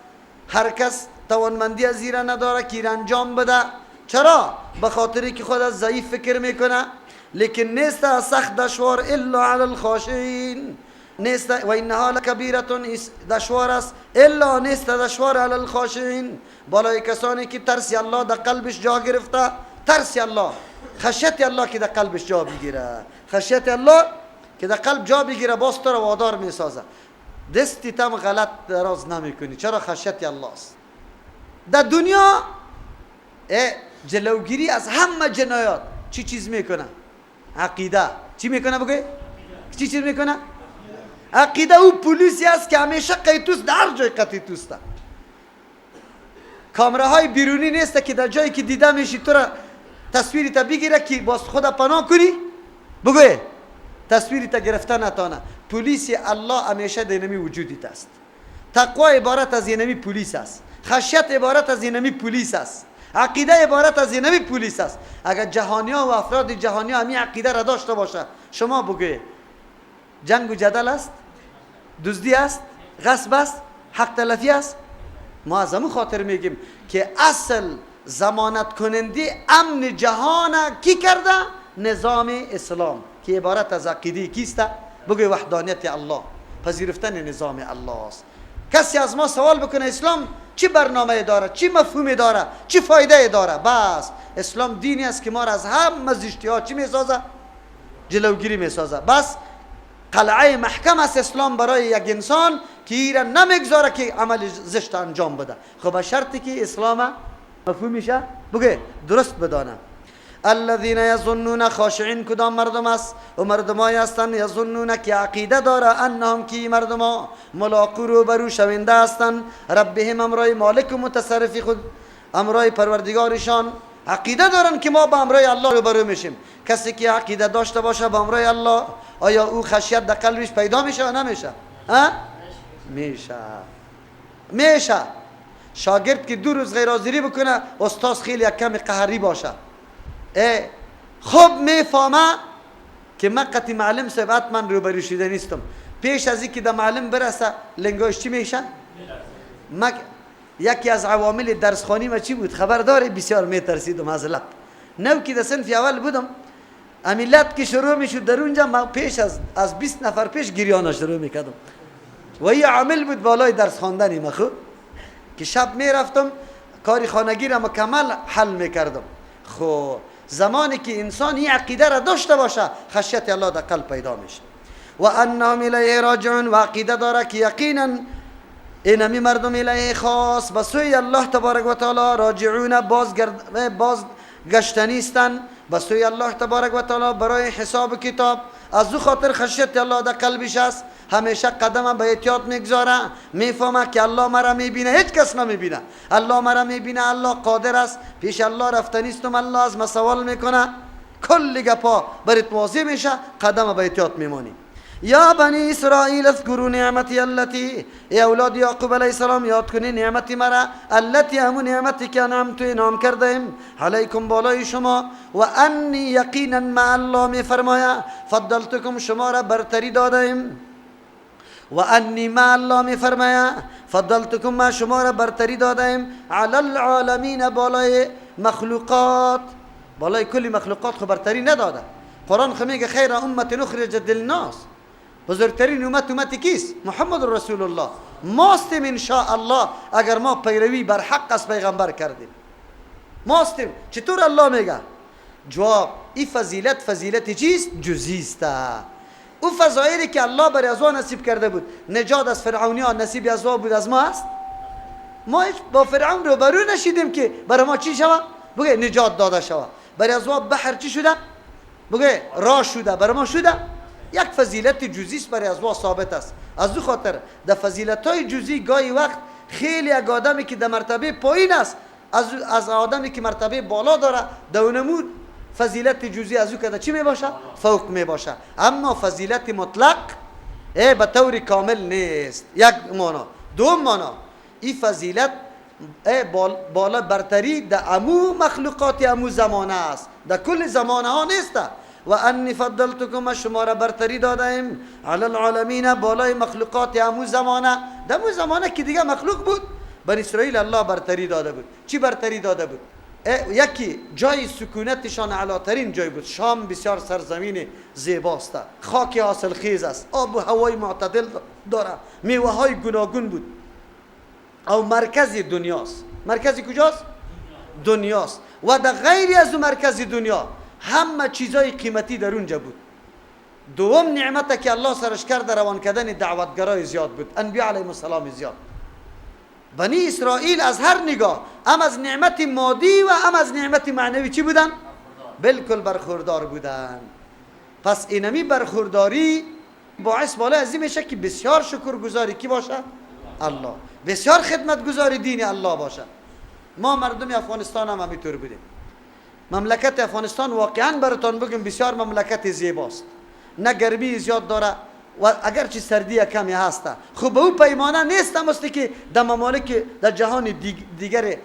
هر کس توانمندی از زیره نداره که انجام بده. چرا؟ به خاطری که خود از ضعیف فکر میکنه. لیکن نیست سخت دشوار الا علی الخاشعین، نیست و اینها لکبیرتون دشوار است الا نیست دشوار علی الخاشعین، بالای کسانی که ترس الله در قلبش جا گرفته. ترس الله، خشیت الله که در قلبش جا بگیره، خشیت الله که در قلب جا بگیره باز تو رو وادار میسازه. دستی تم غلط دراز نمیکنی، چرا؟ خشیت الله است. در دنیا جلوگیری از همه جنایات چی چیز میکنه؟ عقیده. چی میکنه بگوی؟ چی چیز میکنه؟ عقیده. او پولیسی است که همیشه قیتوس در هر جای قیتوس ده. کامراهای بیرونی نیست که در جایی که دیده میشی تو را تصویری تا بگیره که باز خود پناه کنی بگوی تصویری تا گرفته نتانه. پولیسی الله همیشه دینمی وجودیت است. تقوا عبارت از اینمی پولیس است، خشیت عبارت از اینمی پولیس است، عقیده عبارت از اینمی پولیس است. اگر جهانیا و افراد جهانیا همین عقیده را داشته باشه، شما بگوی جنگ و جدل است، دزدی است، غصب است، حق تلفی است. ما از همون خاطر میگیم که اصل ضمانت کننده امن جهان کی کرده؟ نظام اسلام که عبارت از عقیده کیست؟ بگوی وحدانیت الله، پذیرفتن نظام الله است. کسی از ما سوال بکنه اسلام چی برنامه داره، چی مفهومی داره، چی فایده داره؟ بس اسلام دینی است که ما را از همه زشتی ها چی میسازه؟ جلوگیری میسازه. بس قلعه محکم است اسلام برای یک انسان که ایرا نمیگذاره که عمل زشت انجام بده. خب به شرطی که اسلام مفهومیشه بگه درست بدانه. الذين يظنون خاشعين، کدام مردم است؟ و مردمایی هستند یظنون که عقیده داره انهم کی مردما ملاقو روبرو شونده هستند ربهم، امرای مالک و متصرفی خود، امرای پروردگارشان. عقیده دارن که ما با امرای الله روبرو میشیم. کسی که عقیده داشته باشه با امرای الله، آیا او خشیت در قلبش پیدا میشه و نمیشه؟ میشه. شاگرد که 2 روز غیر حاضری بکنه استاد خیلی کم قهری باشه، خب میفهمه که من قطعی معلم صاحب من روبرو شده نیستم. پیش از اینکه در معلم برسه لنگاش چی میشه؟ یکی از عوامل درسخوانی ما چی بود خبر داره؟ بسیار میترسیدم از لب. نو که در صنف اول بودم، امیلت که شروع میشد در اونجا من پیش از 20 نفر پیش گریان شروع میکردم و یه عامل بود بالای درس خواندنی ما. خب که شب میرفتم کاری خانگی را مکمل حل میکردم. خب زمانی که انسان این عقیده را داشته باشه خشیت الله در قلب پیدا میشه. و انهم الیه راجعون، و عقیده داره که یقینا اینمی مردم الیه خاص به سوی الله تبارک و تعالی راجعون، بازگشتنی استند به سوی الله تبارک و تعالی برای حساب کتاب. از او خاطر خشیت الله در قلبش است، همیشه قدم به احتیاط میگذاره، میفهمه که الله مرا میبینه، هیچ کس نمیبینه. الله مرا میبینه، الله قادر است، پیش الله رفتنیستم، الله از ما سوال میکنه. کل گپا برات واضح میشه، قدم به احتیاط میمانی. یا بنی اسرائیل اذکروا نعمتی التي، ای اولاد یعقوب علیه السلام یاد کنی نعمتی مرا، التي همون نعمتی که انعمت انعام کردیم علیکم بالای شما، و انی یقینا مع الله میفرماید فضلتکم شما را برتری دادیم، و انی مع الله میفرماید فضلتکم ما شما را برتری دادیم علی العالمین، بالای مخلوقات، بالای کلی مخلوقات خو برتری نداده. قرآن خو میگه خیر امت اخرجت للناس، بزرگترین امت کیست؟ محمد رسول الله. ماستیم ان شاء الله اگر ما پیروی بر حق از پیغمبر کردیم. ماستیم. چطور الله میگه جواب این فضیلت چیست؟ جزئی است. او فضایلی که الله برای از نصیب کرده بود، نجات از فرعونیان نصیب از بود، از ما است. ما هیچ با فرعون روبرو نشیدیم که برای ما چی شود؟ بگه نجات داده شود. برای از بحر چی شده؟ بگه راه شده. برای ما شده. یک فضیلت جزئی است برای از ثابت است. از دو خاطر در فضیلت‌های جزئی گاهی وقت خیلی یک آدمی که در مرتبه پایین است از آدمی که مرتبه بالا داره دونمود فضیلت جزئی از او کده چی می باشه؟ فوق می باشه. اما فضیلت مطلق به طور کامل نیست. یک معنا. دوم معنا، این فضیلت بالا برتری در امو مخلوقات امو زمانه است، در کل زمانه ها نیست. و انی فضلتکم، شما را برتری دادیم علی العالمین، بالای مخلوقات امو زمانه. در امو زمانه که دیگه مخلوق بود، بنی اسرائیل الله برتری داده بود. چی برتری داده بود؟ یکی جای سکونتشان اعلاترین جای بود. شام بسیار سرزمین زیباست، خاک حاصل خیز است، آب و هوای معتدل داره، میوه های گوناگون بود، او مرکز دنیاست. مرکزی کجاست؟ دنیاست. و در غیری از مرکز دنیا همه چیزای قیمتی در اونجا بود. دوم نعمته که الله سرش کرده روان کردن دعوتگرای زیاد بود، انبیاء علیهم السلام زیاد. بنی اسرائیل از هر نگاه، هم از نعمت مادی و هم از نعمت معنوی چی بودن؟ بالکل برخوردار بودن. پس اینمی برخورداری باعث بالا ازی میشه که بسیار شکرگزاری کی باشه؟ الله. بسیار خدمتگزاری دین الله باشه. ما مردم افغانستان هم همینطور بودیم. مملکت افغانستان واقعا براتون بگم بسیار مملکت زیباست، نه گرمی زیاد داره و اگرچه سردی کمی هسته. خب به او پیمانه نیست مستی که در ممالک در جهان دیگر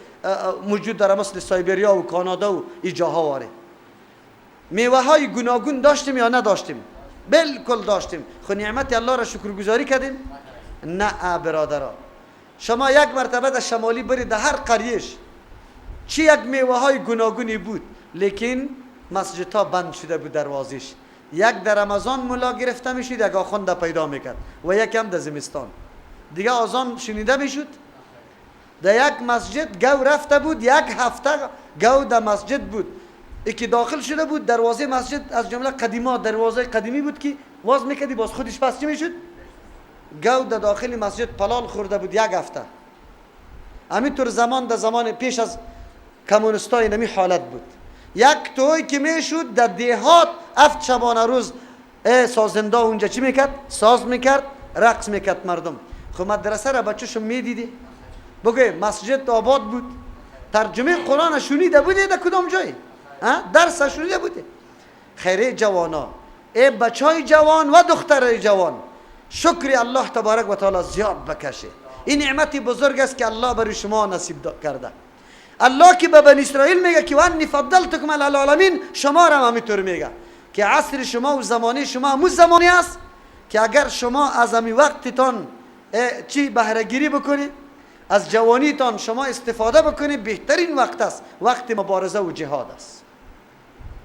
موجود داره، مثل سایبریا و کانادا و ای جاها واره. میوه های گوناگون داشتیم یا نداشتیم؟ بالکل داشتیم. خب نعمت الله را شکرگزاری کردیم؟ نه برادران. شما یک مرتبه در شمالی برید، در هر قریهش چی یک میوه های گوناگونی بود، لیکن مسجد ها بند شده بود دروازش. یک در رمضان ملا گرفته میشد، یک آخوند پیدا میکرد و یک هم در زمستان دیگه آذان شنیده میشد. در یک مسجد گو رفته بود، یک هفته گو در مسجد بود. یکی داخل شده بود، دروازه مسجد از جمله قدیما دروازه قدیمی بود که واز میکردی باز خودش پس چی میشد؟ گو در داخل مسجد پلال خورده بود یک هفته. همینطور زمان پیش از کمونستای نمی حالت بود. یک توی که میشد در دیهات افت شبانه روز سازنده اونجا چی میکرد؟ ساز میکرد، رقص میکرد مردم. خب مدرسه را بچه‌شو میدیدی؟ بگوی مسجد آباد بود، ترجمه قرآن شنیده بودی در کدام جایی؟ درس شنیده بودی؟ خیره جوانا، بچهای جوان و دخترای جوان، شکر الله تبارک و تعالی زیاد بکشه. این نعمتی بزرگ است که الله برای شما نصیب کرده. الله که به بنی اسرائیل میگه که وانی فضلتکم علی العالمین، شما را هم همینطور میگه که عصر شما و زمانه شما همون زمانی است که اگر شما از همین وقتتان چی بهره گیری بکنید، از جوانیتان شما استفاده بکنید، بهترین وقت است. وقت مبارزه و جهاد است.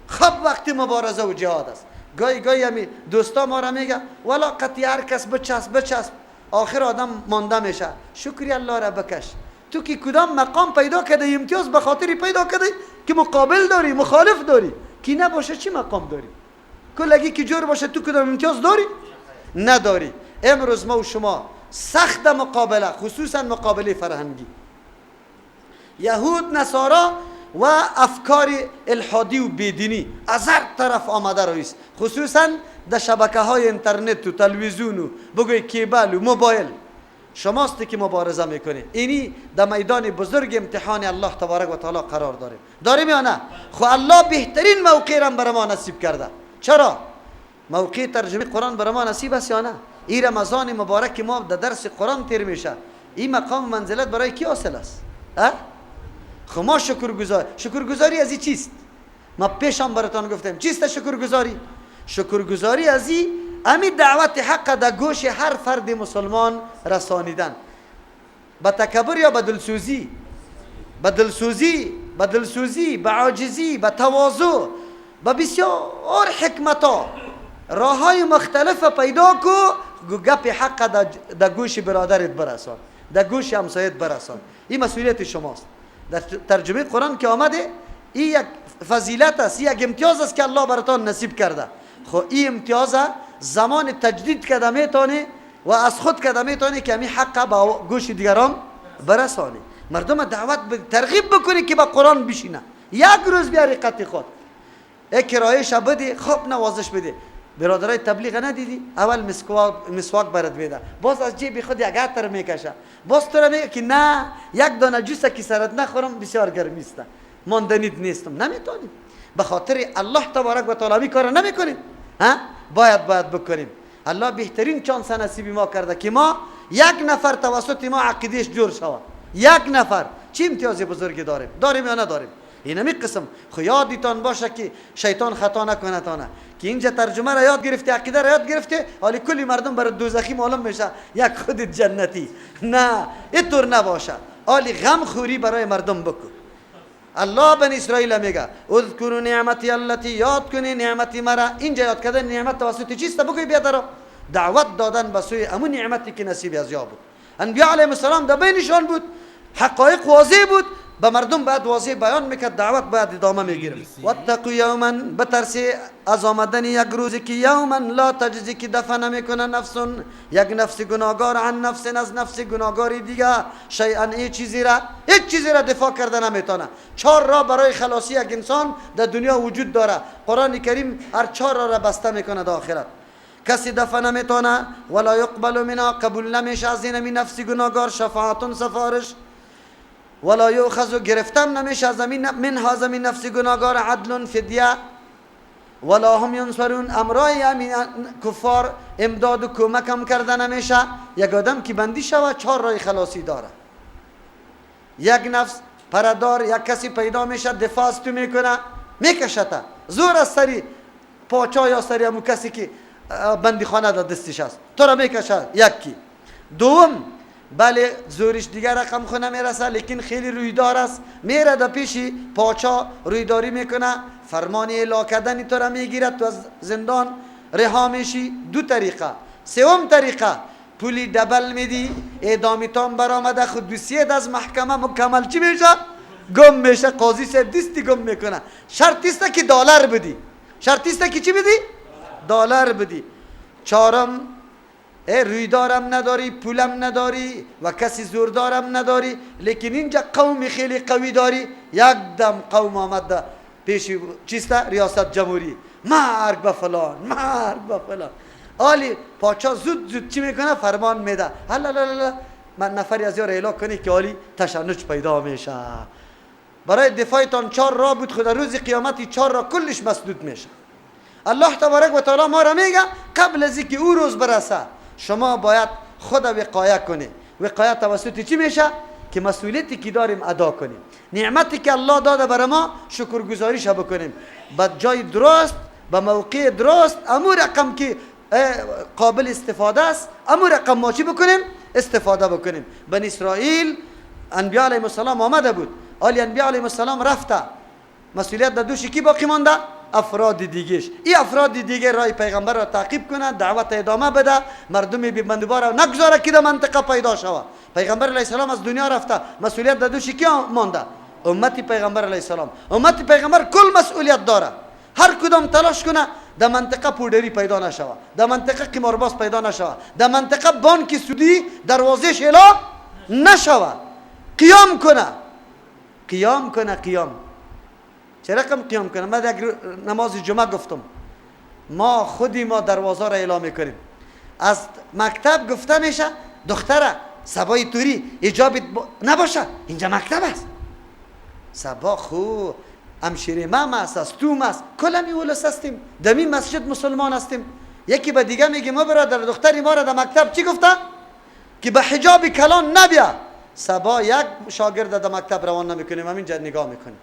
خب وقت مبارزه و جهاد است. گاهی همی دوستا ما را میگه والا قطعی هر کس بچسب آخر آدم مانده میشه. شکری الله را بکش. تو که کدام مقام پیدا کرده، امتیاز به خاطری پیدا کرده که مقابل داری، مخالف داری. کی نباشه چی مقام داری؟ کلگی که جور باشه تو کدام امتیاز داری؟ نداری. امروز ما و شما سخت مقابله، خصوصا مقابله فرهنگی، یهود نصارا و افکار الحادی و بیدینی از هر طرف آمده رویست، خصوصا در شبکه های اینترنت و تلویزیون و بگوی کیبل و موبایل. شماستی که مبارزه میکنی. اینی در میدان بزرگ امتحان الله تبارک و تعالی قرار داریم یا نه؟ خو الله بهترین موقع را برای ما نصیب کرده. چرا؟ موقع ترجمه قرآن برای ما نصیب است یا نه؟ این رمضان مبارک ما در درس قرآن تیر میشه. این مقام منزلت برای کی حاصل است؟ خو ما شکرگزاری از این چیست؟ ما پیشم براتون گفتم چیست شکرگزاری؟ شکرگزاری از این امی دعوت حق در گوش هر فرد مسلمان رسانیدن. با تکبر یا با دلسوزی؟ با دلسوزی، با عاجزی، با تواضع، با بسیار حکمتا راه های مختلف پیدا کو، گپ حق در گوش برادرت برسان، در گوش همسایت برسان. این مسئولیت شماست. در ترجمه قرآن که آمده، این یک فضیلت است، یک امتیاز است که الله براتان نصیب کرده. خب این امتیاز زمان تجدید کده میتونی و از خود کده میتونی که همین حق با گوش دیگران برسانی. مردم دعوت ترغیب بکنی که با قرآن بشینه، یک روز بیاری قطع خود کرایش بده، خوب نوازش بده. برادرای تبلیغ ندیدی؟ اول مسواک برات میده، باز از جیب خود یک عطر میکشه، باز تو را میگه که نه یک دانه جوس که سرت نخورم بسیار گرمی است، ماندنیت نیستم. نمیتونیم، به خاطر الله تبارک و تعالی کار نمیکنیم. باید بکنیم. الله بهترین چانس نصیب ما کرده که ما یک نفر توسط ما عقیدهش جور شود. یک نفر چه امتیاز بزرگی داریم یا نداریم؟ این همین قسم. خو یادتان باشه که شیطان خطا نکنه تانه که اینجا ترجمه را یاد گرفته، عقیده را یاد گرفته، حالی کلی مردم برای دوزخی معلوم میشه یک خودت جنتی. نه اینطور نباشه، حالی غم خوری برای مردم بکن. الله بن اسرائیل میگه اذکروا نعمتی التي، یاد کنی نعمتی مرا. اینجا یاد کردن نعمت توسط چیست؟ بگوی بیادر دعوت دادن به سوی امون نعمتی که نصیب از یا بود. انبیاء علیهم السلام در بینشان بود، حقایق واضح بود، به مردم باید واضح بیان میکرد، دعوت باید ادامه میگیرد. واتقوا یوما، بترسی از آمدن یک روزی که یوما لا تجزی، که دفع نمیکنه نفس، یک نفس گناهگار عن نفس، از نفس گناهگاری دیگه، شیئا هیچ چیزی را دفاع کرده نمیتونه. 4 راه برای خلاصی یک انسان در دنیا وجود داره. قرآن کریم هر 4 راه را بسته میکنه در آخرت. کسی دفع نمیتونه، ولا یقبل منها، قبول نمیشه از این نفس گناهگار، شفاعت، سفارش، ولا یؤخذ، گرفتم نمیشه از منها زمین نفس گناهگار، عدل، فدیه، ولا هم ینصرون، امرای همین کفار امداد و کمک هم کرده نمیشه. یک آدم که بندی شود 4 راه خلاصی داره. یک نفس پردار، یک کسی پیدا میشه دفاع از تو میکنه، میکشته زور از سری پاچا یا سری همون کسی که بندی خانه در دستش است، تو را میکشه. یکی. دوم، بله زورش دیگر رقم خونه میرسه، لیکن خیلی رویدار است، میره در پیشی پاچا رویداری میکنه، فرمان اعلا کردن تو را میگیرد، تو از زندان رها میشی. 2 طریقه. 3م طریقه، پولی دبل میدی، اعدامیتان برآمده، خودسیت از محکمه مکمل چی میشه؟ گم میشه. قاضی صاحب دستی گم میکنه. شرط است که دلار بدی. شرط است که چی بدی؟ دلار بدی. 4م، رویدارم نداری، پولم نداری و کسی زوردارم نداری، لیکن اینجا قوم خیلی قوی داری. یک دم قوم آمد پیش چیسته ریاست جمهوری، مرگ به فلان، مرگ به فلان. آلی پاچا زود چی میکنه؟ فرمان میده، هلا من نفری از یار اعلام کنی که آلی تشنج پیدا میشه. برای دفاعتان 4 راه بود، خدا روز قیامتی 4 راه کلش مسدود میشه. الله تبارک و تعالی ما را میگه قبل از اینکه او روز برسه شما باید خود وقایه کنی. وقایه توسط چی میشه؟ که مسئولیتی که داریم ادا کنیم. نعمتی که الله داده برای ما شکرگزاریش بکنیم، به جای درست، به موقع درست، امو رقم که قابل استفاده است، امو رقم ما چی بکنیم؟ استفاده بکنیم. بنی اسرائیل انبیاء علیهم السلام آمده بود، آلی انبیاء علیهم السلام رفته، مسئولیت در دوش کی باقی مانده؟ افراد دیگهش. این افراد دیگه رای پیغمبر را تعقیب کنه، دعوت ادامه بده، مردم بی بندوبار را نگذاره که در منطقه پیدا شود. پیغمبر علیه السلام از دنیا رفته، مسئولیت در دوش کی مانده؟ امتی پیغمبر علیه السلام. امتی پیغمبر کل مسئولیت داره. هر کدام تلاش کنه در منطقه پودری پیدا نشود، در منطقه قمارباز پیدا نشود، در منطقه بانک سودی دروازهش اعلام نشود. قیام کنه. چه رقم قیام کنه؟ من یک نماز جمعه گفتم ما خودی ما دروازه را اعلام میکنیم. از مکتب گفته میشه دختره صبای توری اجابت نباشه، اینجا مکتب است. صبا خو امشیره مام است، توم است، کلمی ولس هستیم، دمی مسجد مسلمان هستیم. یکی به دیگه میگه ما برادر دختری ما را در مکتب چی گفته؟ که به حجاب کلان نبیا. صبا یک شاگرد در مکتب روان نمیکنیم، همینجا نگاه میکنیم.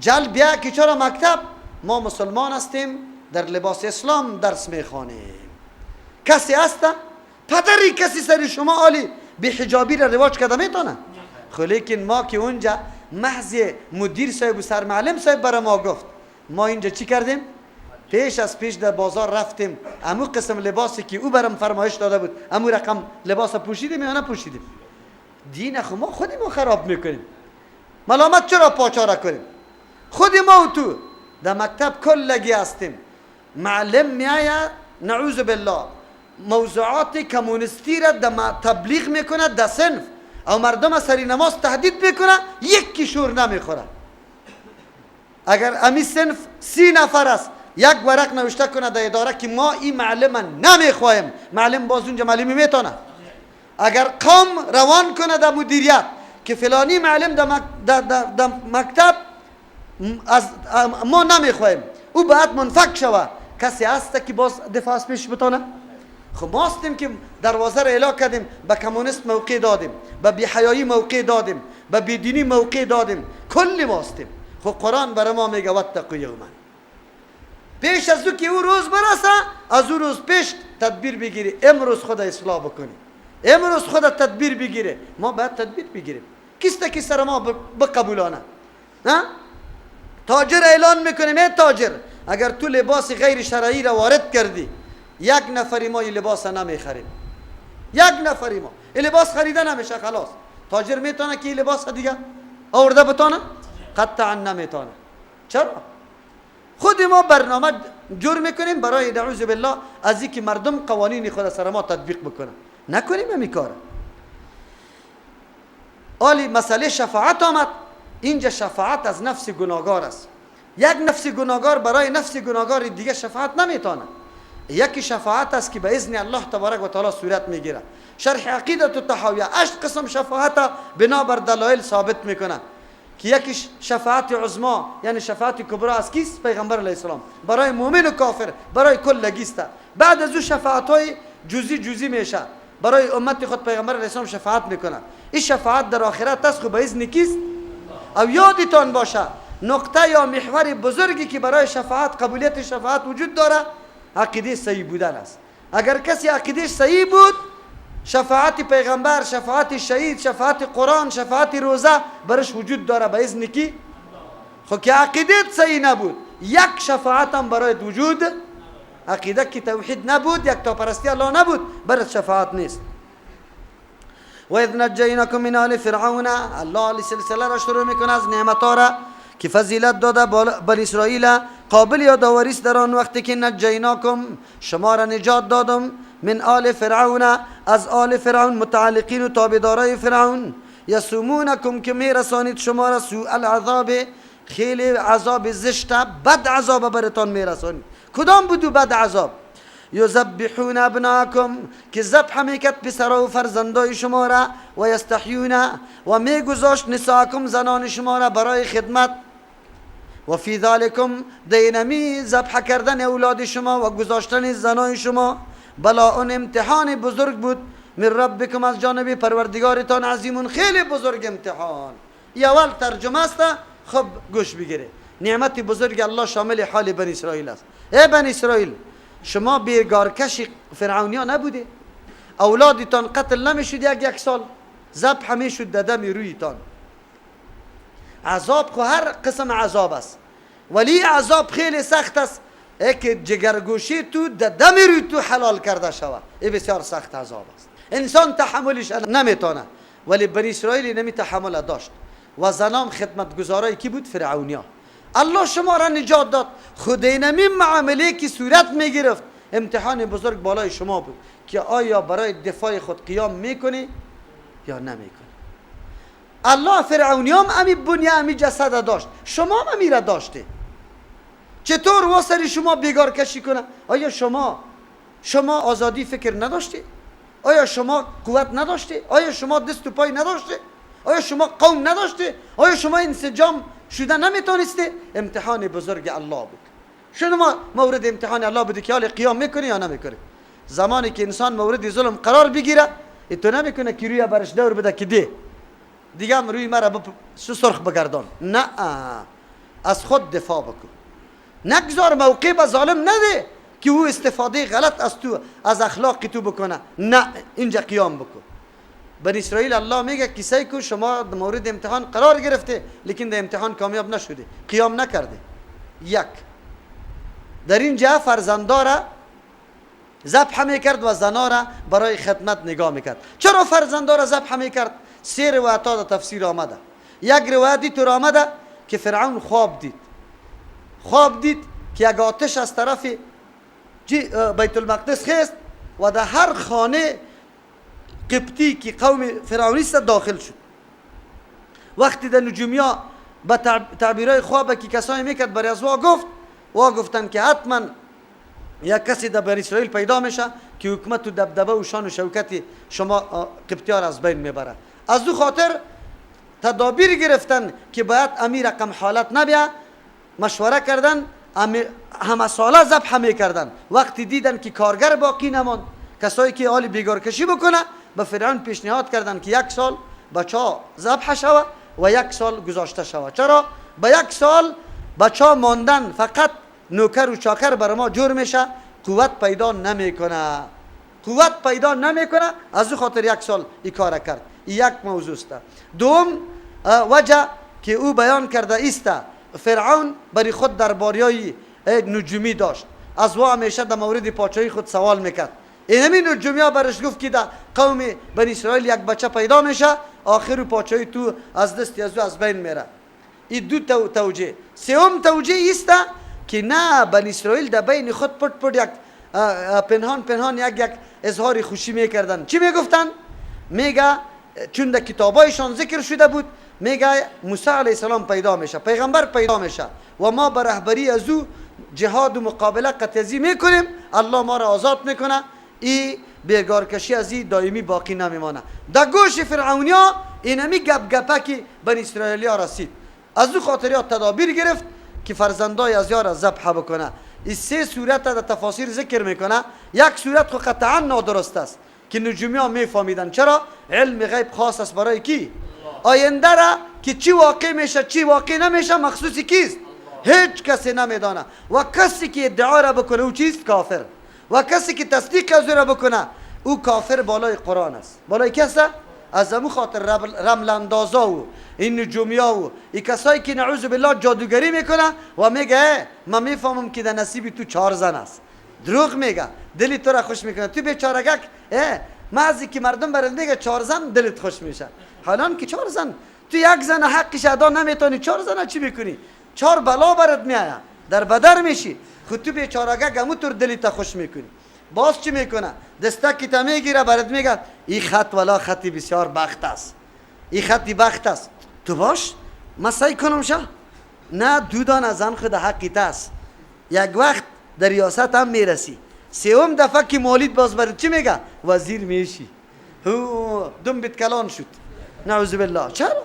جل بیا که چرا مکتب ما مسلمان هستیم، در لباس اسلام درس میخوانیم. کسی هست پدری کسی سری شما عالی بی حجابی را رواج کرده میتونه؟ خب لیکن ما که اونجا محض مدیر صاحب و سرمعلم صاحب برای ما گفت، ما اینجا چی کردیم؟ پیش در بازار رفتیم، امو قسم لباسی که او برام فرمایش داده بود امو رقم لباس پوشیدیم یا نپوشیدیم؟ دین خو ما خودمون خراب میکنیم. ملامت چرا پاچا را کنیم؟ خود ما و تو در مکتب کلگی هستیم. معلم میآید نعوذ بالله موضوعات کمونیستی را تبلیغ میکنه در صنف او مردم سری نماز تهدید میکنه، یکی شور نمیخوره. اگر امی صنف 30 نفر است یک ورق نوشته کنه در اداره که ما این معلم نمیخوایم، معلم باز اونجا معلمی میتونه. اگر قوم روان کنه در مدیریت که فلانی معلم در مکتب ما نمیخوایم، او باید منفک شود، کسی هست که باز دفاع از پیش بتونه؟ خب ما هستیم که دروازه را اعلام کردیم، به کمونیست موقع دادیم، به بی‌حیایی موقع دادیم، به بیدینی موقع دادیم، کلی ما هستیم. خب قرآن برای ما میگه واتقوا یوما، پیش از او که او روز برسه از او روز پیش تدبیر بگیری. امروز خود اصلاح بکنی، امروز خود تدبیر بگیره. ما باید تدبیر بگیریم. کیست که سر ما بقبولانه؟ تاجر اعلان میکنیم تاجر اگر تو لباس غیر شرعی را وارد کردی، یک نفری ما این لباس نمیخریم، یک نفری ما این لباس خریده نمیشه. خلاص تاجر میتونه که این لباس دیگه آورده بتونه؟ قطعا نمیتونه. چرا؟ خود ما برنامه جور میکنیم برای نعوذ بالله از اینکه مردم قوانین خود سر ما تطبیق بکنن. نکنیم همین کار. آلی مسئله شفاعت آمد. اینجا شفاعت از نفس گناهگار است. یک نفس گناهگار برای نفس گناهگار دیگه شفاعت نمیتونه. یکی شفاعت است که به اذن الله تبارک و تعالی صورت میگیره. شرح عقیدة الطحاویه 8 قسم شفاعت بنابر دلایل ثابت میکنه که یکی شفاعت عظما یعنی شفاعت کبرا از کیست؟ پیغمبر علیه السلام برای مؤمن و کافر، برای کلگیسته. بعد از او شفاعت های جزئی میشه. برای امت خود پیغمبر علیه السلام شفاعت میکنه. این شفاعت در آخرت است خو به اذن کیست؟ او یادتان باشه نقطه یا محور بزرگی که برای شفاعت قبولیت شفاعت وجود داره عقیده صحیح بودن است. اگر کسی عقیدهش صحیح بود، شفاعت پیغمبر، شفاعت شهید، شفاعت قرآن، شفاعت روزه برش وجود داره به اذن کی؟ خب که عقیدت صحیح نبود یک شفاعت هم برای وجود، عقیده که توحید نبود، یک تا پرستی الله نبود، برش شفاعت نیست. و اذ نجیناکم من آل فرعون، الله علی سلسله را شروع میکنه از نعمتها را که فضیلت داده بنی اسرائیل. قابل یادآوری است در آن وقتی که نجیناکم شما را نجات دادم من آل فرعون از آل فرعون، متعلقین و تابعدارای فرعون. یسومونکم که میرسانید شما را سوء العذاب، خیلی عذاب زشت بد عذاب برتان میرسانید. کدام بودو بد عذاب؟ یذبحون ابناکم که ذبح میکرد پسرا و فرزندای شما را، و یستحیون و میگذاشت نساکم زنان شما را برای خدمت. و فی ذالکم دینمی ذبح کردن اولاد شما و گذاشتن زنان شما بلاء امتحان بزرگ بود من ربکم از جانب پروردگارتان، عظیمون خیلی بزرگ امتحان. یه اول ترجمه است. خب گوش بگیره. نعمت بزرگ الله شامل حال بنی اسرائیل است. ای بنی اسرائیل شما بیگارکش فرعونیا نبوده؟ اولادتان قتل نمیشد یک سال، ذبح میشد دم رویتان. عذاب خو هر قسم عذاب است، ولی عذاب خیلی سخت است. که جگرگوشی تو دم روی تو حلال کرده شود، این بسیار سخت عذاب است. انسان تحملش نمیتونه، ولی بنی اسرائیل نمی تحمل داشت. و زنام خدمتگزارای کی بود؟ فرعونیا. الله شما را نجات داد. خود اینمی معامله که صورت میگرفت امتحان بزرگ بالای شما بود که آیا برای دفاع خود قیام میکنی یا نمیکنی. الله فرعونیام امی بنیه امی جسد داشت، شما هم امی را داشته. چطور واسری شما بیگار کشی کنه؟ آیا شما آزادی فکر نداشتی؟ آیا شما قوت نداشتی؟ آیا شما دست و پای نداشتی؟ آیا شما قوم نداشتی؟ آیا شما انسجام شده نمیتونستی؟ امتحان بزرگ الله بود. شما مورد امتحان الله بود که حال قیام میکنی یا نمیکنی. زمانی که انسان مورد ظلم قرار بگیره تو نمیکنه که روی برش دور بده که دیگه هم روی مرا سرخ بگردان. نه، از خود دفاع بکن. نگذار موقع به ظالم نده که او استفاده غلط از تو از اخلاق تو بکنه. نه، اینجا قیام بکن. بنی اسرائیل الله میگه کسایی که شما مورد امتحان قرار گرفته لیکن در امتحان کامیاب نشده، قیام نکرده. یک در اینجا فرزندارا ذبح میکرد و زنارا برای خدمت نگاه میکرد. چرا فرزندارا ذبح میکرد؟ 3 روایت در تفسیر آمده. یک روایتی تو آمده که فرعون خواب دید که یک آتش از طرف بیت المقدس خیست و در هر خانه قبطی که قوم فرعونی است داخل شد. وقتی در نجومیا با تعبیرهای خوابه که کسایی میکرد برای از گفتن که حتما یک کسی در بنی اسرائیل پیدا میشه که حکومت و دبدبه و شان و شوکت شما قبطی ها را از بین میبره. از دو خاطر تدابیر گرفتن که باید امیر رقم حالت نبیه، مشوره کردن، همه ساله ذبح میکردن. وقتی دیدن که کارگر باقی نماند، کسایی که حال بیگارکشی بکنه، به فرعون پیشنهاد کردن که 1 سال بچه ها ذبح شوه و 1 سال گذاشته شوه. چرا؟ به 1 سال بچه ها ماندن فقط نوکر و چاکر بر ما جور میشه، قوت پیدا نمیکنه. از او خاطر 1 سال این کار کرد. یک موضوع است. دوم وجه که او بیان کرده است، فرعون برای خود درباریای نجومی داشت. از او همیشه در مورد پادشاهی خود سوال میکرد. این نجومی ها برش گفت که در قوم بنی اسرائیل یک بچه پیدا میشه، آخر پادشاهی تو از دست از او از بین میره. این دو توجیه. سوم توجیه است که نه، بنی اسرائیل در بین خود پت یک پنهان یک اظهار خوشی میکردن. چی میگفتن؟ میگه چون در کتابایشان ذکر شده بود، میگه موسی علیه السلام پیدا میشه، پیغمبر پیدا میشه و ما به رهبری از او جهاد و مقابله قطعی میکنیم، الله ما را آزاد میکنه، این بیگارکشی از این دائمی باقی نمیمانه. در گوش فرعونیا اینمی گپه که بنی اسرائیلیا رسید. از او خاطر تدابیر گرفت که فرزندای از یار ذبح بکنه. این 3 صورت در تفاسیر ذکر میکنه. یک صورت خود قطعا نادرست است که نجومی ها میفهمیدن. چرا؟ علم غیب خاص است برای کی؟ آینده را که چی واقع میشه چی واقع نمیشه مخصوصی کیست؟ هیچ کسی نمیدانه. و کسی که ادعا را بکنه او چیست؟ کافر. و کسی که تصدیق از او را بکنه او کافر بالای قرآن است. بالای کسی؟ از امو خاطر رمل اندازا و این نجومیا و این کسایی که نعوذ بالله جادوگری میکنه و میگه من میفهمم که در نصیب تو 4 زن است. دروغ میگه، دلی تو را خوش میکنه. تو بیچارگک معزی که مردم برات میگه 4 زن دلت خوش میشه، حالان که 4 زن تو 1 زن حقش ادا نمیتونی، 4 زن چی میکنی؟ 4 بلا برات میایه، در بدر میشی. خود تو بیچارگک همونطور دلت خوش میکنی. باز چی میکنه؟ دستکی تا میگیره برات میگه این خط ولا خطی بسیار بخت است، این خطی بخت است، تو باش من سعی کنم شه. نه، 2 دانه زن خود حقیت است. یک وقت در ریاست هم میرسی، 3م دفعه که مولید باز برات چی میگه؟ وزیر میشی. دم بیت کلان شد، نعوذ بالله. چرا؟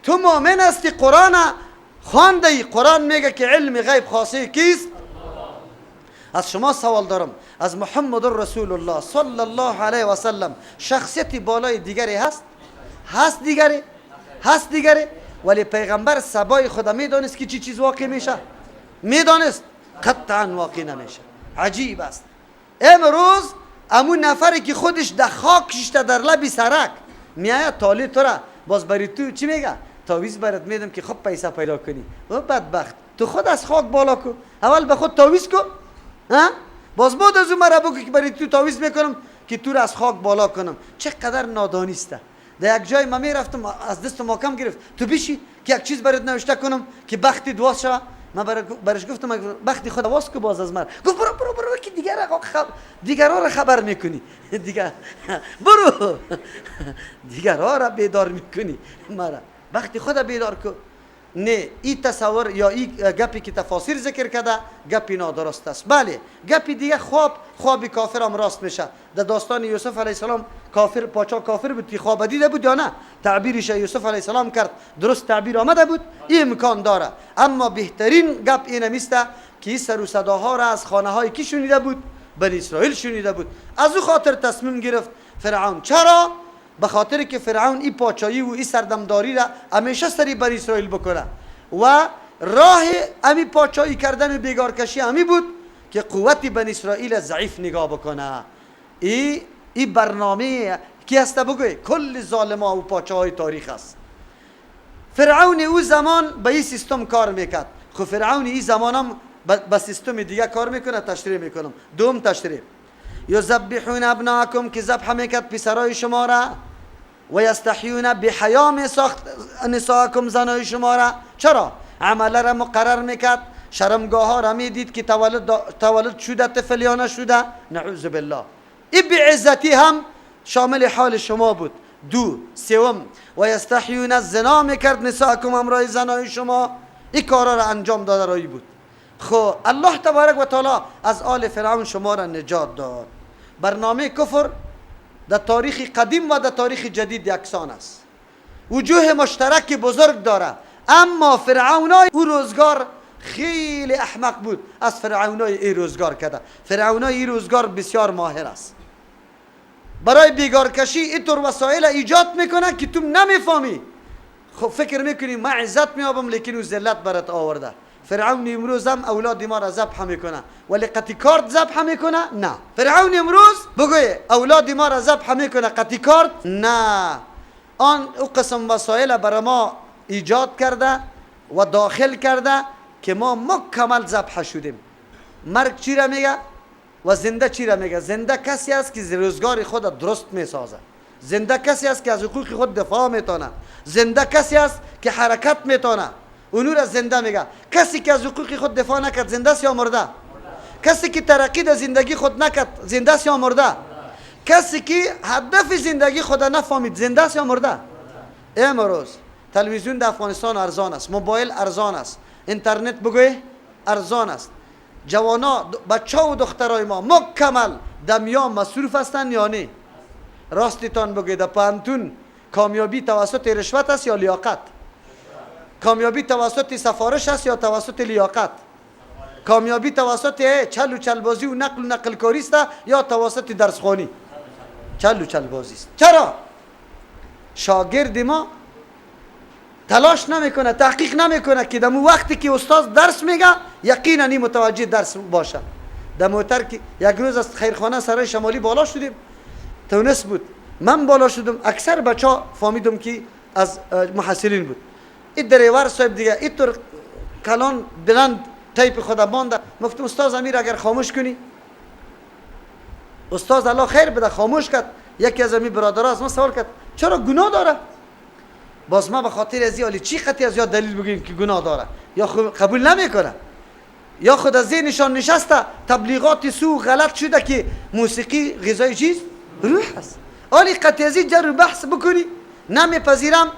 تو مؤمن هستی، قرآن خوانده، قرآن میگه که علم غیب خاصه کیست؟ از شما سوال دارم، از محمد رسول الله صلی الله علیه و سلم شخصیت بالای دیگری هست؟ هست دیگری؟ ولی پیغمبر سبای خدا میدانست که چی چیز واقع میشه؟ میدانست؟ قطعا واقع نمیشه. عجیب است. امروز امون نفری که خودش در خاک ششته در لبی سرک میآید تالی تو را باز بری تو چی میگه؟ تاویز برات میدم که خب پیسه پیدا کنی. و بدبخت تو خود از خاک بالا کو، اول به خود تاویز کن، باز بعد از اون مرا بگو که برای تو تاویز میکنم که تو را از خاک بالا کنم. چقدر نادانیسته. در یک جای من میرفتم از دست ما کم گرفت، تو بشی که یک چیز برات نوشته کنم که بختی دواس شوه. من برش گفتم بختی خود واس کو باز از من. گفت برو که دیگرها را خبر میکنی. برو دیگرها را بیدار میکنی. مرا بختی خود بیدار کن. نه، این تصور یا این گپی که تفاسیر ذکر کرده گپی نادرست است. بله، گپی دیگه خواب کافر هم راست میشه. در داستان یوسف علیه السلام کافر پاچا کافر بود که خواب دیده بود یا نه؟ تعبیرش یوسف علیه السلام کرد، درست تعبیر آمده بود، این امکان داره. اما بهترین گپ اینه میسته که این سر و صداها را از خانه های کی شنیده بود؟ بنی اسرائیل شنیده بود. از او خاطر تصمیم گرفت فرعون. چرا؟ به خاطر که فرعون این پاچایی و این سردمداری را همیشه سری بنی اسرائیل بکنه و راه امی پاچایی کردن و بیگارکشی امی بود که قوت بنی اسرائیل ضعیف نگاه بکنه. این برنامه کی هست بگوی؟ کل ظالما و پاچاهای تاریخ است. فرعون او زمان به این سیستم کار میکرد. خب فرعون این زمان هم به سیستم دیگه کار میکنه. تشریح میکنم. دوم تشریح، یذبحون ابناءکم که ذبح میکرد پسرای شما را. و یستحیون بحیا می ساخت نساءکم، زنای شما را. چرا؟ عمله را مقرر میکرد، شرمگاه ها را میدید که تولد شده طفل یا نشده. نعوذ بالله. این بعزتی هم شامل حال شما بود. دو سوم و یستحیون الزنا میکرد نساءکم، امرای زنای شما. این کارا را انجام داده رایی بود. خب الله تبارک و تعالی از آل فرعون شما را نجات داد. برنامه کفر در تاریخ قدیم و در تاریخ جدید یکسان است، وجوه مشترک بزرگ داره. اما فرعونای او روزگار خیلی احمق بود از فرعونای این روزگار کرده. فرعونای این روزگار بسیار ماهر است. برای بیگارکشی اینطور وسایل ایجاد میکنه که تو نمیفهمی. خب فکر میکنی ما عزت میابم، لیکن او ذلت برات آورده. فرعون امروز هم اولاد ما را ذبح میکنه، ولی قطی کارت ذبح میکنه؟ نه. فرعون امروز بگوی اولاد ما را ذبح میکنه قطی کارت؟ نه. آن او قسم وسایل برای ما ایجاد کرده و داخل کرده که ما مکمل ذبح شدیم. مرگ چی را میگه و زنده چی را میگه؟ زنده کسی است که روزگار خود درست میسازه. زنده کسی است که از حقوق خود دفاع میتونه. زنده کسی است که حرکت میتونه. اونو را زنده میگه. کسی که از حقوق خود دفاع نکرد زنده است یا مرده؟ کسی که ترقی در زندگی خود نکرد زنده است یا مرده؟ کسی که هدف زندگی خود نفهمید زنده است یا مرده؟ امروز تلویزیون در افغانستان ارزان است، موبایل ارزان است، اینترنت بگوی ارزان است. جوانا بچه و دخترای ما مکمل دمیا مصروف هستند یا نه؟ راستیتان بگوید، پانتون کامیابی توسط رشوت است یا لیاقت؟ کامیابی توسط سفارش است یا توسط لیاقت؟ کامیابی توسط چل و چل بازی و نقل کاری است یا توسط درس خوانی؟ چل و چل بازی است. چرا؟ شاگرد ما تلاش نمیکنه، تحقیق نمیکنه که دمو وقتی که استاد درس میگه یقینا این متوجه درس باشه. دموتر که یک روز از خیرخانه سرای شمالی بالا شدیم، تونس بود، من بالا شدم، اکثر بچه فهمیدم که از محصلین بود. این دریور صاحب دیگه اینطور کلان بلند تایپ خدا بانده. گفتم استاد امیر اگر خاموش کنی. استاد الله خیر بده خاموش کرد. یکی از امی برادرها از من سوال کرد چرا گناه داره؟ باز ما به خاطر از این چی خطی از یاد دلیل بگیم که گناه داره، یا قبول نمیکنه، یا خود از ذهنشان نشسته تبلیغات سو غلط شده که موسیقی غذای چیز روح است. آلی قطعی از این جر بحث بکنی نمیپذیرم.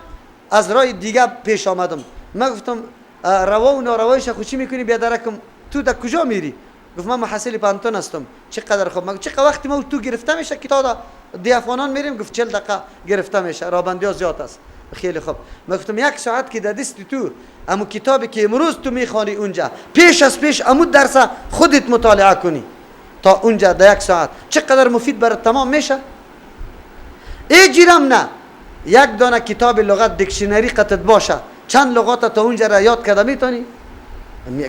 از راه دیگه پیش آمدم. من گفتم روا و ناروایش خود چی میکنی بیادرکم؟ تو در کجا میری؟ گفت من محصل پانتون هستم. چقدر خوب. من چقدر وقتی ما تو گرفته میشه که تا دی افغانان میریم؟ گفت 40 دقیقه گرفته میشه، رابندی ها زیاد است. خیلی خوب. من گفتم یک ساعت که در دست تو امو کتابی که امروز تو میخوانی اونجا پیش از پیش امو درس خودت مطالعه کنی تا اونجا در یک ساعت چقدر مفید برات تمام میشه. ایجیرم نه یک دانه کتاب لغت دیکشنری قطعت باشه چند لغات تا اونجا را یاد کرده میتونی؟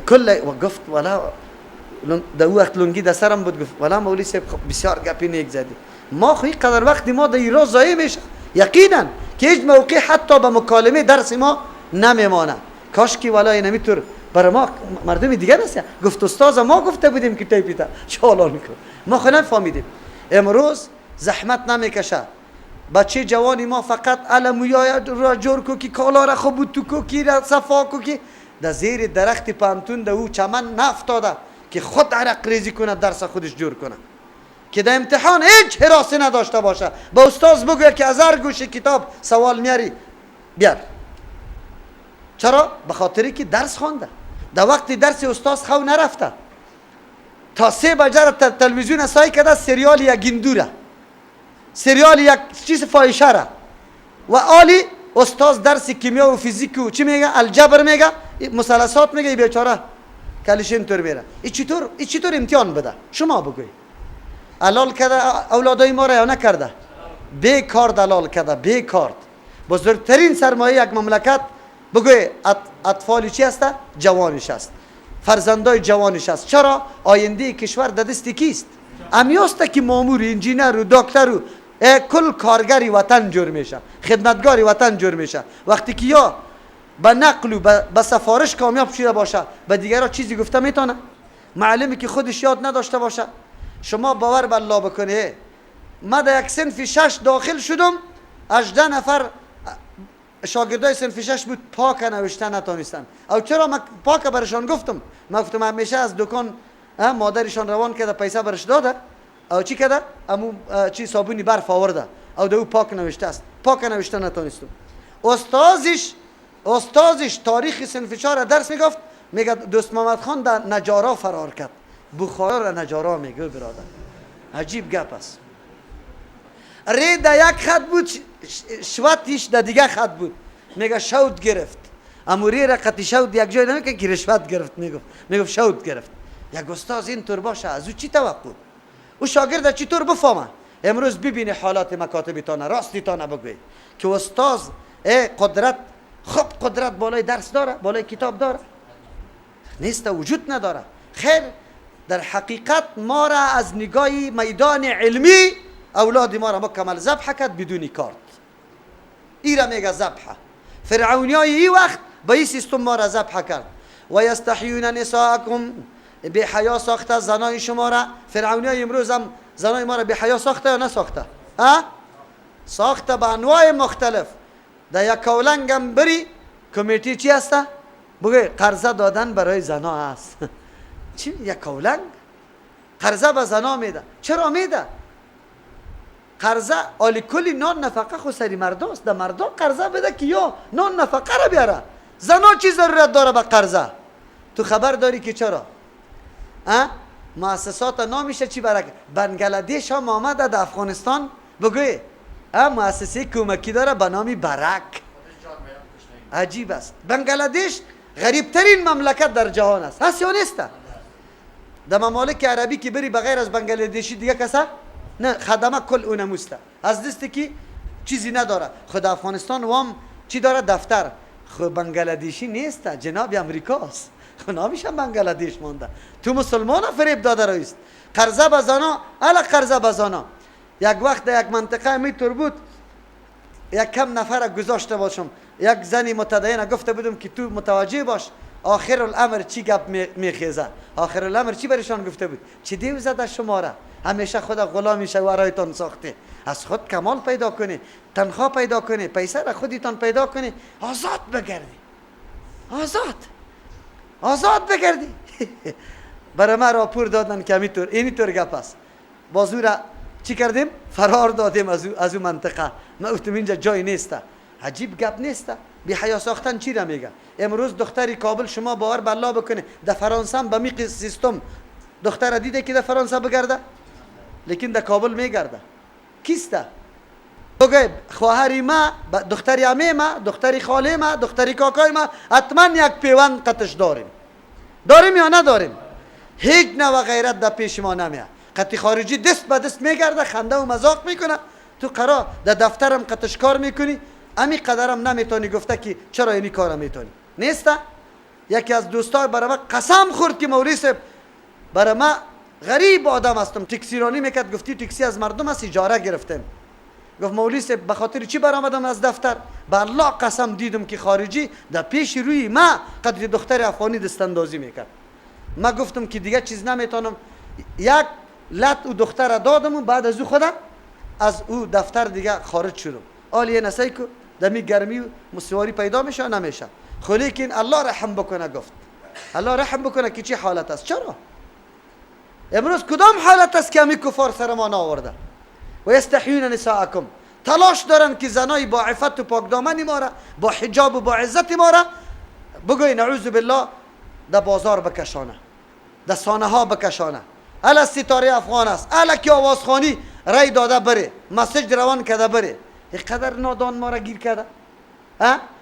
کل گفت والا در وقت لنگی در سرم بود. گفت والا مولی صاحب بسیار گپی نیک زدی. ما خو قدر وقت ما در این روز ضایع میشه یقینا که هیچ موقع حتی به مکالمه درس ما نمیمانه. کاش که والا این نمیطور برای ما مردم دیگه است. گفت استاد ما گفته بودیم که تایپیتا چالان کن، ما خو نفهمیدیم. امروز زحمت نمیکشه. بچه جوانی ما فقط علمویا را جور کو که کالا را خوب تو کو کی را صفا کو کی در زیر درخت پانتون در او چمن نفتاده که خود عرق ریزی کنه درس خودش جور کنه که در امتحان هیچ حراسی نداشته باشه. با استاد بگوید که از هر گوشه کتاب سوال میاری بیار. چرا؟ به خاطری که درس خوانده. در وقت درس استاد خو نرفته تا 3 بجه تلویزیون سای کرده سریال یک گندوره، سریال یک چیز فاحشه را و آلی استاد درس کیمیا و فیزیک و چی میگه الجبر میگه مثلثات میگه. بیچاره کلش اینطور میره. این چطور امتحان بده؟ شما بگوی. حلال کرده اولادای ما را یا نکرده؟ بیکار دلال کرده. بیکار. بزرگترین سرمایه یک مملکت بگوی اطفالی چی هست؟ جوانش است، فرزندای جوانش است. چرا؟ آینده کشور در دست کیست؟ امیاست که مامور، انجینر و دکتر و کل کارگری وطن جور میشه، خدمتگاری وطن جور میشه. وقتی که یا به نقل و به سفارش کامیاب شده باشه به دیگرها چیزی گفته میتونه؟ معلمی که خودش یاد نداشته باشه. شما باور به الله بکنه ما در یک صنف 6 داخل شدم، 18 نفر شاگردای صنف 6 بود پاک نوشتن نتونستن. او چرا من پاک برشان گفتم؟ من گفتم همیشه از دکان مادرشان روان کرده پیسه برش داده او چی کرده؟ امو چی صابونی برف آورده او دو پاک نوشته است. پاک نوشتن نتونستم. استازش تاریخ صنف 4 درس میگفت، میگه دوست محمد خان در نجارا فرار کرد. بخارا را نجارا میگه برادر. عجیب گپ است. ری در یک خط بود، شوتش در دیگه خط بود. میگه شوت گرفت. اموری را قطی شوت یک جای نمیگه که رشوت گرفت، میگفت شوت گرفت. یک استاد اینطور باشه از او چی توقع؟ او شاگرد چطور بفهمه؟ امروز ببینی حالات مکاتبتان راستیتان بگوی که استاد قدرت خب قدرت بالای درس داره، بالای کتاب داره؟ نیست، وجود نداره. خیر در حقیقت ما را از نگاه میدان علمی اولاد ما را مکمل ذبح کرد بدون کارت. ای را میگه ذبح. فرعونیای ای وقت با این سیستم ما را ذبح کرد. و یستحیون نساءکم، به حیا ساخته زنای شما را. فرعونیای امروز هم زنای ما را به حیا ساخته یا نساخته؟ ساخته به انواع مختلف. در یک کولنگ هم بری کمیتی چی هسته؟ بگه قرضه دادن برای زنا هست. چی؟ یک کولنگ قرضه به زنا میده. چرا میده؟ قرضه آلی کلی نان نفقه خود سری مرداست. در مردا قرضه بده که یا نان نفقه را بیاره. زنا چی ضرورت داره به قرضه؟ تو خبر داری که چرا؟ مؤسسات نامیشه چی برک؟ بنگلادش هم آمده در افغانستان بگوی مؤسسه کمکی داره به نام برک. عجیب است. بنگلادش غریب ترین مملکت در جهان است. هست یا نیست؟ در ممالک عربی که بری بغیر از بنگلادشی دیگه کسا نه، خدمه کل اونموسته از دستی که چیزی نداره. خود افغانستان وام چی داره؟ دفتر. خود بنگلادشی نیست، جناب امریکاست. خود نامیشه بنگلادش مانده. تو مسلمان فریب داده رویست. قرضه بزانا الا قرضه بزانا. یک وقت در یک منطقه میتور بود، یک کم نفر گذاشته باشم، یک زنی متدین گفته بودم که تو متوجه باش آخر الامر چی گپ میخیزه. آخر الامر چی برشان گفته بود؟ چی دیو زده شما را؟ همیشه خود غلامی شوارایتان ساخته. از خود کمال پیدا کنی، تنخواه پیدا کنی، پیسه را خودیتان پیدا کنی، آزاد بگردی. آزاد بگردی. برای ما راپور دادن که اینی طور گپ است. بازو را چی کردیم؟ فرار دادیم از اون منطقه. ما گفتم اینجا جای نیسته. عجیب گپ نیسته؟ بی حیا ساختن چی را میگه؟ امروز دختری کابل شما باور بالله بکنه در فرانسه هم به می سیستم دختر دیده که در فرانسه بگرده؟ لیکن در کابل میگرده. کیسته؟ بگه خواهری ما، دختری عمه ما، دختری خاله ما، دختری کاکای ما حتما یک پیوند قطش داریم یا نداریم؟ هیچ نوع غیرت در پیش ما نمیاد. قطی خارجی دست به دست میگرده، خنده و مذاق میکنه. تو قرار در دفترم قطش کار میکنی، امی قدرم نمیتونی گفته که چرا اینی کارم میتونی؟ نیسته؟ یکی از دوستای برای ما قسم خورد که مولوی صاحب برای ما غریب آدم هستم، تاکسی رانی میکرد. گفتی تاکسی از مردم است اجاره گرفتم. گفت مولوی صاحب به خاطر چی برآمدم از دفتر؟ به الله قسم دیدم که خارجی در پیش روی ما قدر دختر افغانی دست اندازی میکرد. ما گفتم که دیگه چیز نمیتونم. یک لط او دختر دادم و بعد از او خودم از او دفتر دیگه خارج شدم. آلیه نسایی که دمی گرمی و مسواری پیدا میشه نمیشه. خو لیکن الله رحم بکنه. گفت الله رحم بکنه که چی حالت است. چرا امروز کدام حالت است که همی کفار سر ما نآورده؟ و یستحیون نساءکم، تلاش دارن که زنای با عفت و پاک دامنی ما را، با حجاب و با عزت ما را بگوی نعوذ بالله در بازار بکشانه، در سانه ها بکشانه. الا ستاره افغان است، الا که آوازخوانی رای داده بره، مسیج روان کرده بره. اینقدر نادان ما را گیر کرده.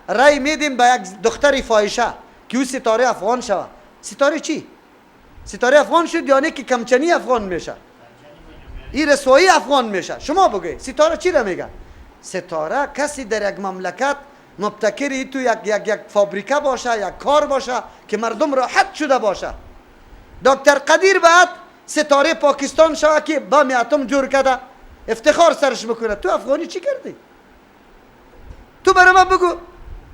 رای میدیم به یک دختری فاحشه که او ستاره افغان شوه. ستاره چی؟ ستاره افغان شد یعنی که کمچنی افغان میشه، این رسوایی افغان میشه. شما بگوی ستاره چی را میگه؟ ستاره کسی در یک مملکت مبتکری تو یک فابریکه باشه، یک کار باشه که مردم راحت شده باشه. دکتر قدیر بعد ستاره پاکستان شوه که بم اتم جور کرده، افتخار سرش بکنه. تو افغانی چی کردی؟ تو برای من بگو.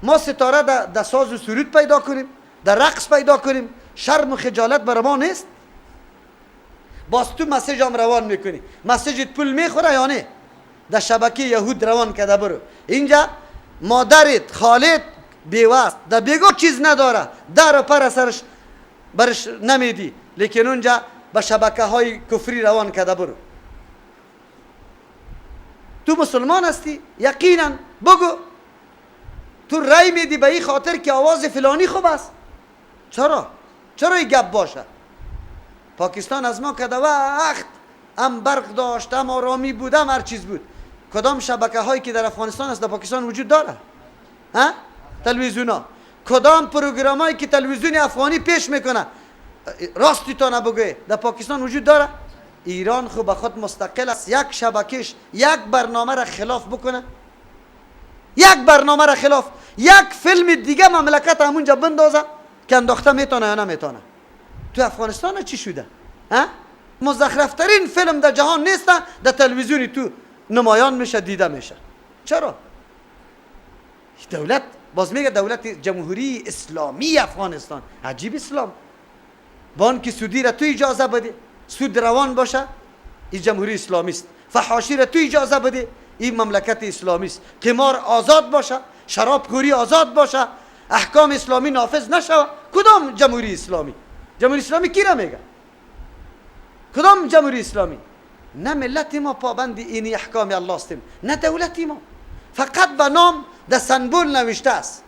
ما ستاره در ساز و سرود پیدا کنیم، در رقص پیدا کنیم. شرم و خجالت برای ما نیست؟ باز تو مسیج هم روان میکنی، مسیجت پول میخوره یا نه؟ در شبکه یهود روان کرده برو. اینجا مادرت خالت بیواست در بیگو چیز نداره، در و پر سرش برش نمیدی، لیکن اونجا به شبکه های کفری روان کرده برو. تو مسلمان هستی؟ یقینا بگو. تو رای میدی به این خاطر که آواز فلانی خوب است؟ چرا این گپ باشه؟ پاکستان از ما کده وقت هم برق داشت، هم آرامی بود، هم هر چیز بود. کدام شبکه هایی که در افغانستان است در پاکستان وجود داره؟ ها؟ تلویزیون ها. کدام پروگرام هایی که تلویزیون افغانی پیش میکنه راستی تا نبگه در پاکستان وجود داره؟ ایران خود به خود مستقل است. یک شبکش یک برنامه را خلاف بکنه، یک برنامه را خلاف، یک فیلم دیگه مملکت همونجا بندازه که انداخته میتونه یا نمیتونه. تو افغانستان چی شده؟ مزخرفترین فیلم در جهان نیست، در تلویزیونی تو نمایان میشه، دیده میشه. چرا؟ دولت باز میگه دولت جمهوری اسلامی افغانستان. عجیب اسلام. بانک سودی را تو اجازه بده سود روان باشه، این جمهوری اسلامی است. فحاشی را تو اجازه بده، این مملکت اسلامی است. قمار آزاد باشه، شرابخوری آزاد باشه، احکام اسلامی نافذ نشود. کدام جمهوری اسلامی؟ جمهوری اسلامی کی را میگه؟ کدام جمهوری اسلامی؟ نه ملت ما پابند این احکام الله هستیم، نه دولت ما. فقط به نام در سنبول نوشته است.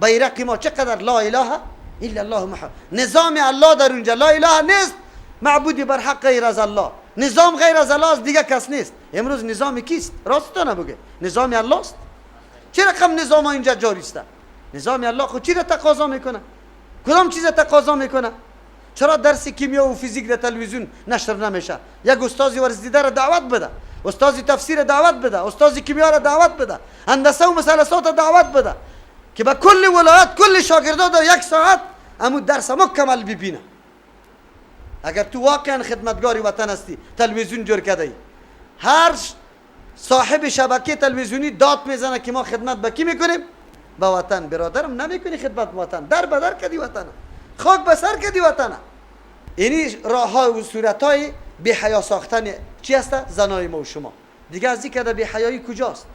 بیرق ما چقدر لا اله الا الله محمد. نظام الله در اونجا لا اله نیست، معبودی بر حق غیر از الله. نظام غیر از الله است، دیگه کس نیست. امروز نظام کیست؟ راست تو نبگه. نظام الله است. چه رقم نظام اینجا جاری است؟ نظام الله خود چی را تقاضا میکنه؟ کدام چیز تقاضا میکنه؟ چرا درس کیمیا و فیزیک در تلویزیون نشر نمیشه؟ یک استاد ورزیده را دعوت بده، استاد تفسیر دعوت بده، استاد کیمیا را دعوت بده، هندسه و مثلثات دعوت بده که به کل ولایت کل شاگردا در یک ساعت امو درس مکمل ببینه. اگر تو واقعا خدمتگاری وطن هستی، تلویزیون جور کرده ای، هر صاحب شبکه تلویزیونی داد میزنه که ما خدمت به کی میکنیم؟ به وطن. برادرم نمیکنی خدمت وطن، در بدر کردی وطن، خاک بسر کردی وطن. اینی راه ها و صورت های بی حیا ساختن چی هست؟ زنای ما و شما. دیگه از این که در بی حیایی کجاست؟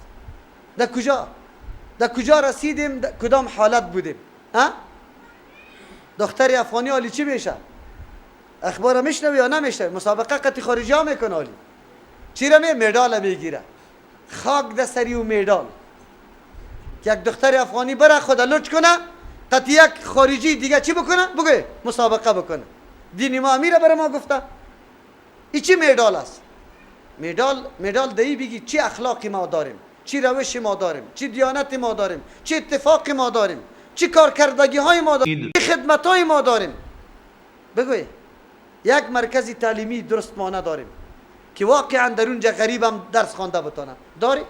در کجا رسیدیم؟ در کدام حالت بودیم؟ دختر افغانی حالی چی میشه؟ اخبار میشنوی یا نمیشنوی؟ مسابقه قطعی خارجی ها میکنه، حالی چی را مدال میگیره، خاک در سری و مدال. که یک دختر افغانی بره خود لوچ کنه، قطعی یک خارجی دیگه چی بکنه؟ بگه مسابقه بکنه. دین ما امیره برای ما گفته. این چی مدال است؟ مدال دهی بگی چی اخلاقی ما داریم، چی روش ما داریم، چی دیانت ما داریم، چی اتفاق ما داریم، چی کارکردگی های ما داریم، چی خدمت های ما داریم. بگوی یک مرکزی تعلیمی درست ما نداریم که واقعا در اونجا غریبم درس خوانده بتونه. داری؟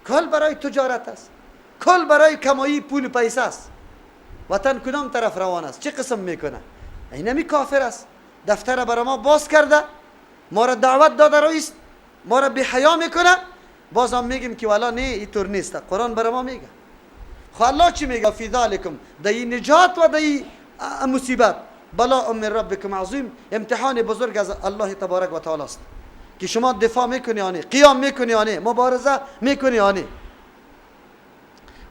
کل برای تجارت است، کل برای کمایی پول پیسه است. وطن کدام طرف روان است؟ چه قسم میکنه؟ اینمی کافر است. دفتر برای ما باز کرده، ما را دعوت داده رئیس، ما را بی حیا میکنه. باز هم میگیم که والا نه اینطور نیست. قرآن برای ما میگه. خو الله چی میگه؟ فی ذالکم، دای نجات و دای مصیبت بلا من ربکم عظیم. امتحان بزرگ از الله تبارک و تعالی است که شما دفاع میکنی یا نه، قیام میکنی یا نه، مبارزه میکنی یا نه.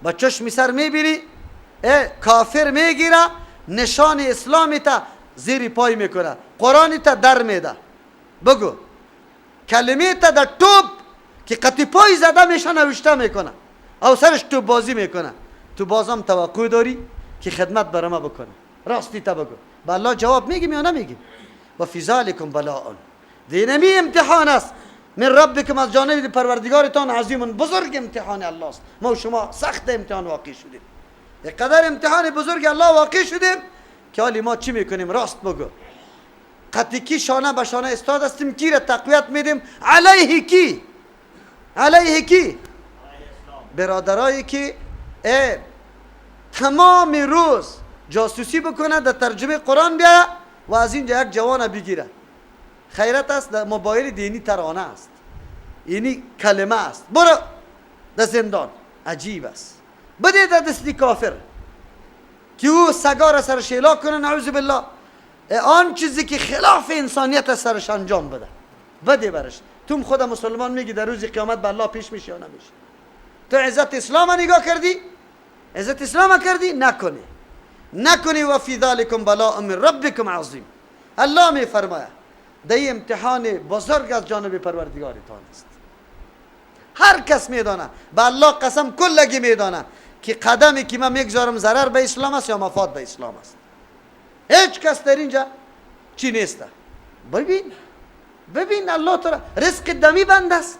با چشم سر میبینی کافر میگیره، نشان اسلامی تا زیر پای میکنه، قرآنی تا در میده. بگو کلمه تا در توپ که قطی پای زده میشه نوشته میکنه او سرش توپ بازی میکنه. تو بازم توقع داری که خدمت برای ما بکنه؟ راستی تا بگو. با الله جواب میگیم یا نمیگیم؟ و فی ذالکم بلاء، دینمی امتحان است من ربکم، از جانب پروردگارتان، عظیم بزرگ امتحان الله است. ما و شما سخت امتحان واقع شدیم، یک قدر امتحان بزرگ الله واقع شدیم که حالی ما چی میکنیم؟ راست بگو. قطعی کی شانه به شانه استاد هستیم، کی را تقویت میدیم؟ علیه کی؟ علیه کی؟ برادرایی که تمام روز جاسوسی بکنه، در ترجمه قرآن بیاره و از اینجا یک جوان بگیره. خیرت است در موبایل دینی ترانه است، اینی کلمه است، برو در زندان. عجیب است. بده در دستی کافر که او سگا را سرش هلاک کنه، نعوذ بالله، آن چیزی که خلاف انسانیت سرش انجام بده، بده برش. تو خود مسلمان میگی در روز قیامت به الله پیش میشی یا نمیشی؟ تو عزت اسلام نگاه کردی؟ عزت اسلام کردی؟ نکنی و فی ذالکم بلاء من ربکم عظیم. الله می فرماید دی امتحان بزرگ از جانب پروردگارتان است. هر کس میدانه، به الله قسم کلگی میدانه که قدمی که من میگذارم ضرر به اسلام است یا مفاد به اسلام است. هیچ کس در اینجا چی نیسته. ببین الله تو را رزق دمی بند است،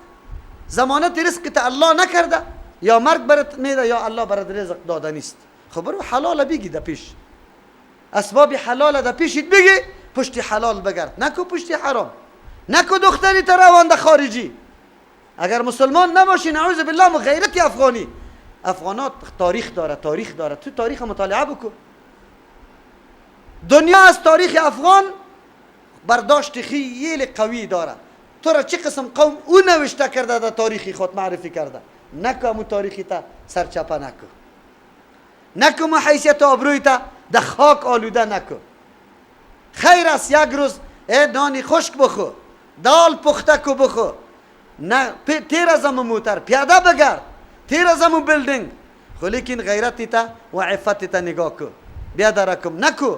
ضمانت رزق تا الله نکرده، یا مرگ برات میده یا الله برات رزق داده نیست. خب برو حلال بگی در پیش، اسباب حلال در پیشت بگی، پشت حلال بگرد، نکو پشت حرام، نکو دختری تا روان خارجی. اگر مسلمان نباشی نعوذ بالله غیرت افغانی، افغانات تاریخ داره، تو تاریخ مطالعه بکن. دنیا از تاریخ افغان برداشت خیلی قوی داره. تو را چه قسم قوم او نوشته کرده در تاریخی خود معرفی کرده، نکو همون تاریخی تا سرچپه نکو ما حیثیت و آبروی تا در خاک آلوده نکو. خیر است یک روز نانی خشک بخو، دال پخته کو بخو، نه تیر از همون موتر پیاده بگرد، تیر از همون بلدنگ، خو لیکن غیرتی تا و عفتی تا نگاه کو، بیادرکم نکو.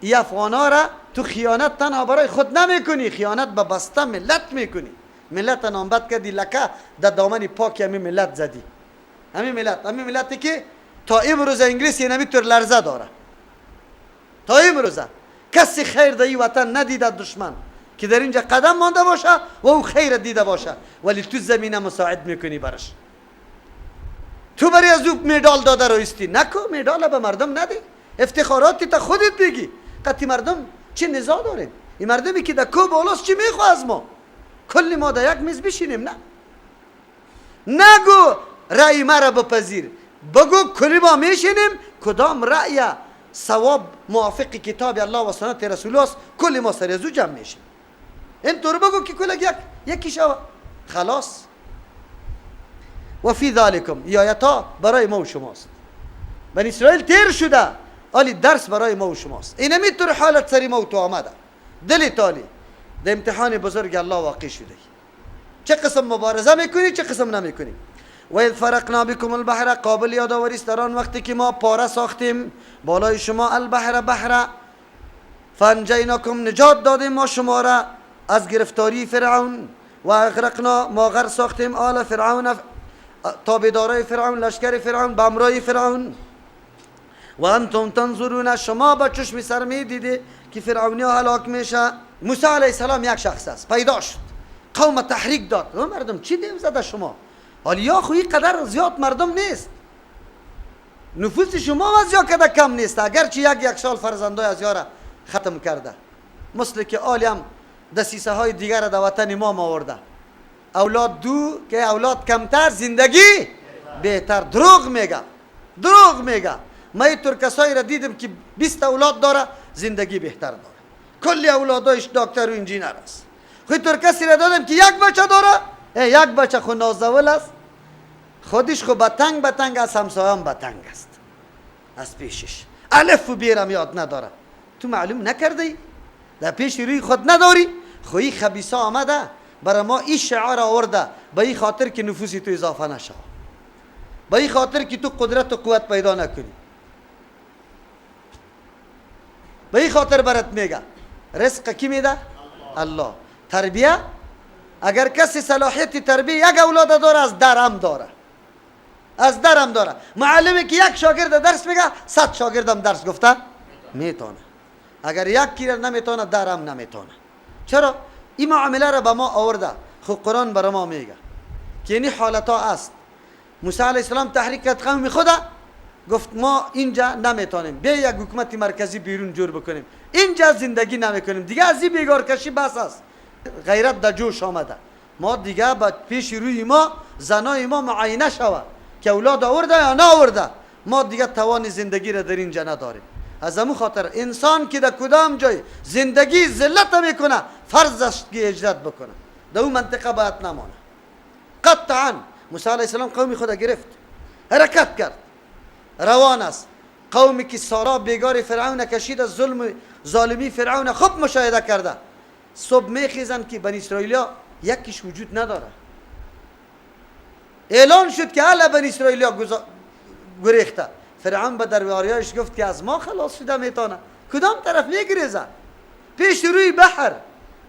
ای افغانا را تو خیانت تنها برای خود نمی کنی، خیانت به بسته ملت میکنی. ملت نامبد کردی، لکه در دامن پاک همین ملت زدی. همین ملتی که تا امروز انگلیس نمی طور لرزه داره. تا امروز کسی خیر در این وطن ندیده دشمن که در اینجا قدم مانده باشه و او خیر دیده باشه، ولی تو زمینه مساعد میکنی برش. تو برای از او مدال داده رویستی، نکو مدال به مردم ندی، افتخاراتی تا خودت بگی. قطعی مردم چه نزاع داریم؟ این مردمی که در کو بالاست چی میخواه از ما؟ کلی ما در یک میز بشینیم؟ نه، نگو رأی مرا بپذیر، بگو کلی ما میشینیم کدام رأی ثواب موافق کتاب الله و سنت رسول است، کلی ما سر ازو جمع میشیم. اینطور بگو که کلک یکی شو خلاص. و فی ذالکم، ای آیتا برای ما و شماست. بنی اسرائیل تیر شده، آلی درس برای ما و شماست. این میتور حالت سری ما و تو آمده، دلی تالی ده امتحان بزرگ الله واقع شده. چه قسم مبارزه میکنی، چه قسم نمیکنی. و اذ فرقنا بكم البحر، قابل یادآوری است در آن وقتی که ما پاره ساختیم بالای شما البحر بحر، فانجیناکم، نجات دادیم ما شما را از گرفتاری فرعون، و اغرقنا، ما غرق ساختیم آل فرعون، تابعدارای فرعون، لشکر فرعون، بامرای فرعون. و انتم تنظرون، شما با چشم سر می دیدی که فرعونی ها هلاک میشه. موسی علیه السلام یک شخص است، پیدا شد، قوم تحریک داد. مردم چی دیم زده شما؟ حالی یا خوی قدر زیاد مردم نیست، نفوس شما از یا کده کم نیست، اگرچه یک سال فرزندای از یاره ختم کرده. مثل که آلی هم دسیسه های دیگر در وطن ما آورده، اولاد دو که اولاد کمتر زندگی بهتر. دروغ میگه. ما اینطور کسایی را دیدم که 20 اولاد داره زندگی بهتر داره، کلی اولادایش دکتر و انجینر است. اینطور کسی را دادم که یک بچه داره، یک بچه خود نازول است، خودش خود بتنگ است، همسایه‌ام بتنگ است از پیشش، الف و بیرم یاد نداره. تو معلوم نکردی؟ در پیش روی خود نداری؟ خوی خبیثا آمده برای ما این شعار آورده، به این خاطر که نفوسی تو اضافه نشه، به این خاطر که تو قدرت و قوت پیدا نکنی، به این خاطر برات میگه رزق کی میده؟ الله. تربیه، اگر کسی صلاحیت تربیه یک اولاد داره از درم داره، معلمی که یک شاگرد درس میگه 100 شاگردم درس گفته میتونه. اگر یک کی نمیتونه درم نمیتونه. چرا؟ این معامله را به ما آورده. خود قرآن برای ما میگه که یعنی حالت ها است. موسی علیه السلام تحریک کرد قوم خدا، گفت ما اینجا نمیتونیم، بیا یک حکومت مرکزی بیرون جور بکنیم، اینجا زندگی نمیکنیم دیگه، از این بیگار کشی بس است. غیرت در جوش آمده، ما دیگه با پیش روی ما زنای ما معاینه شود که اولاد آورده یا نه آورده، ما دیگه توان زندگی را در اینجا نداریم. از همون خاطر انسان که در کدام جای زندگی ذلت میکنه، فرض است که هجرت بکنه، در اون منطقه باید نمانه. قطعا موسی علیه السلام قومی خود گرفت، حرکت کرد، روان است. قومی که سارا بیگار فرعون کشید، از ظلمی فرعون خوب مشاهده کرده. صبح میخیزن که بنی اسرائیلیا یکیش وجود نداره. اعلان شد که اهل بنی اسرائیل گریخته. فرعون به درباریایش گفت که از ما خلاص شده میتونه. کدام طرف میگریزه؟ پیش روی بحر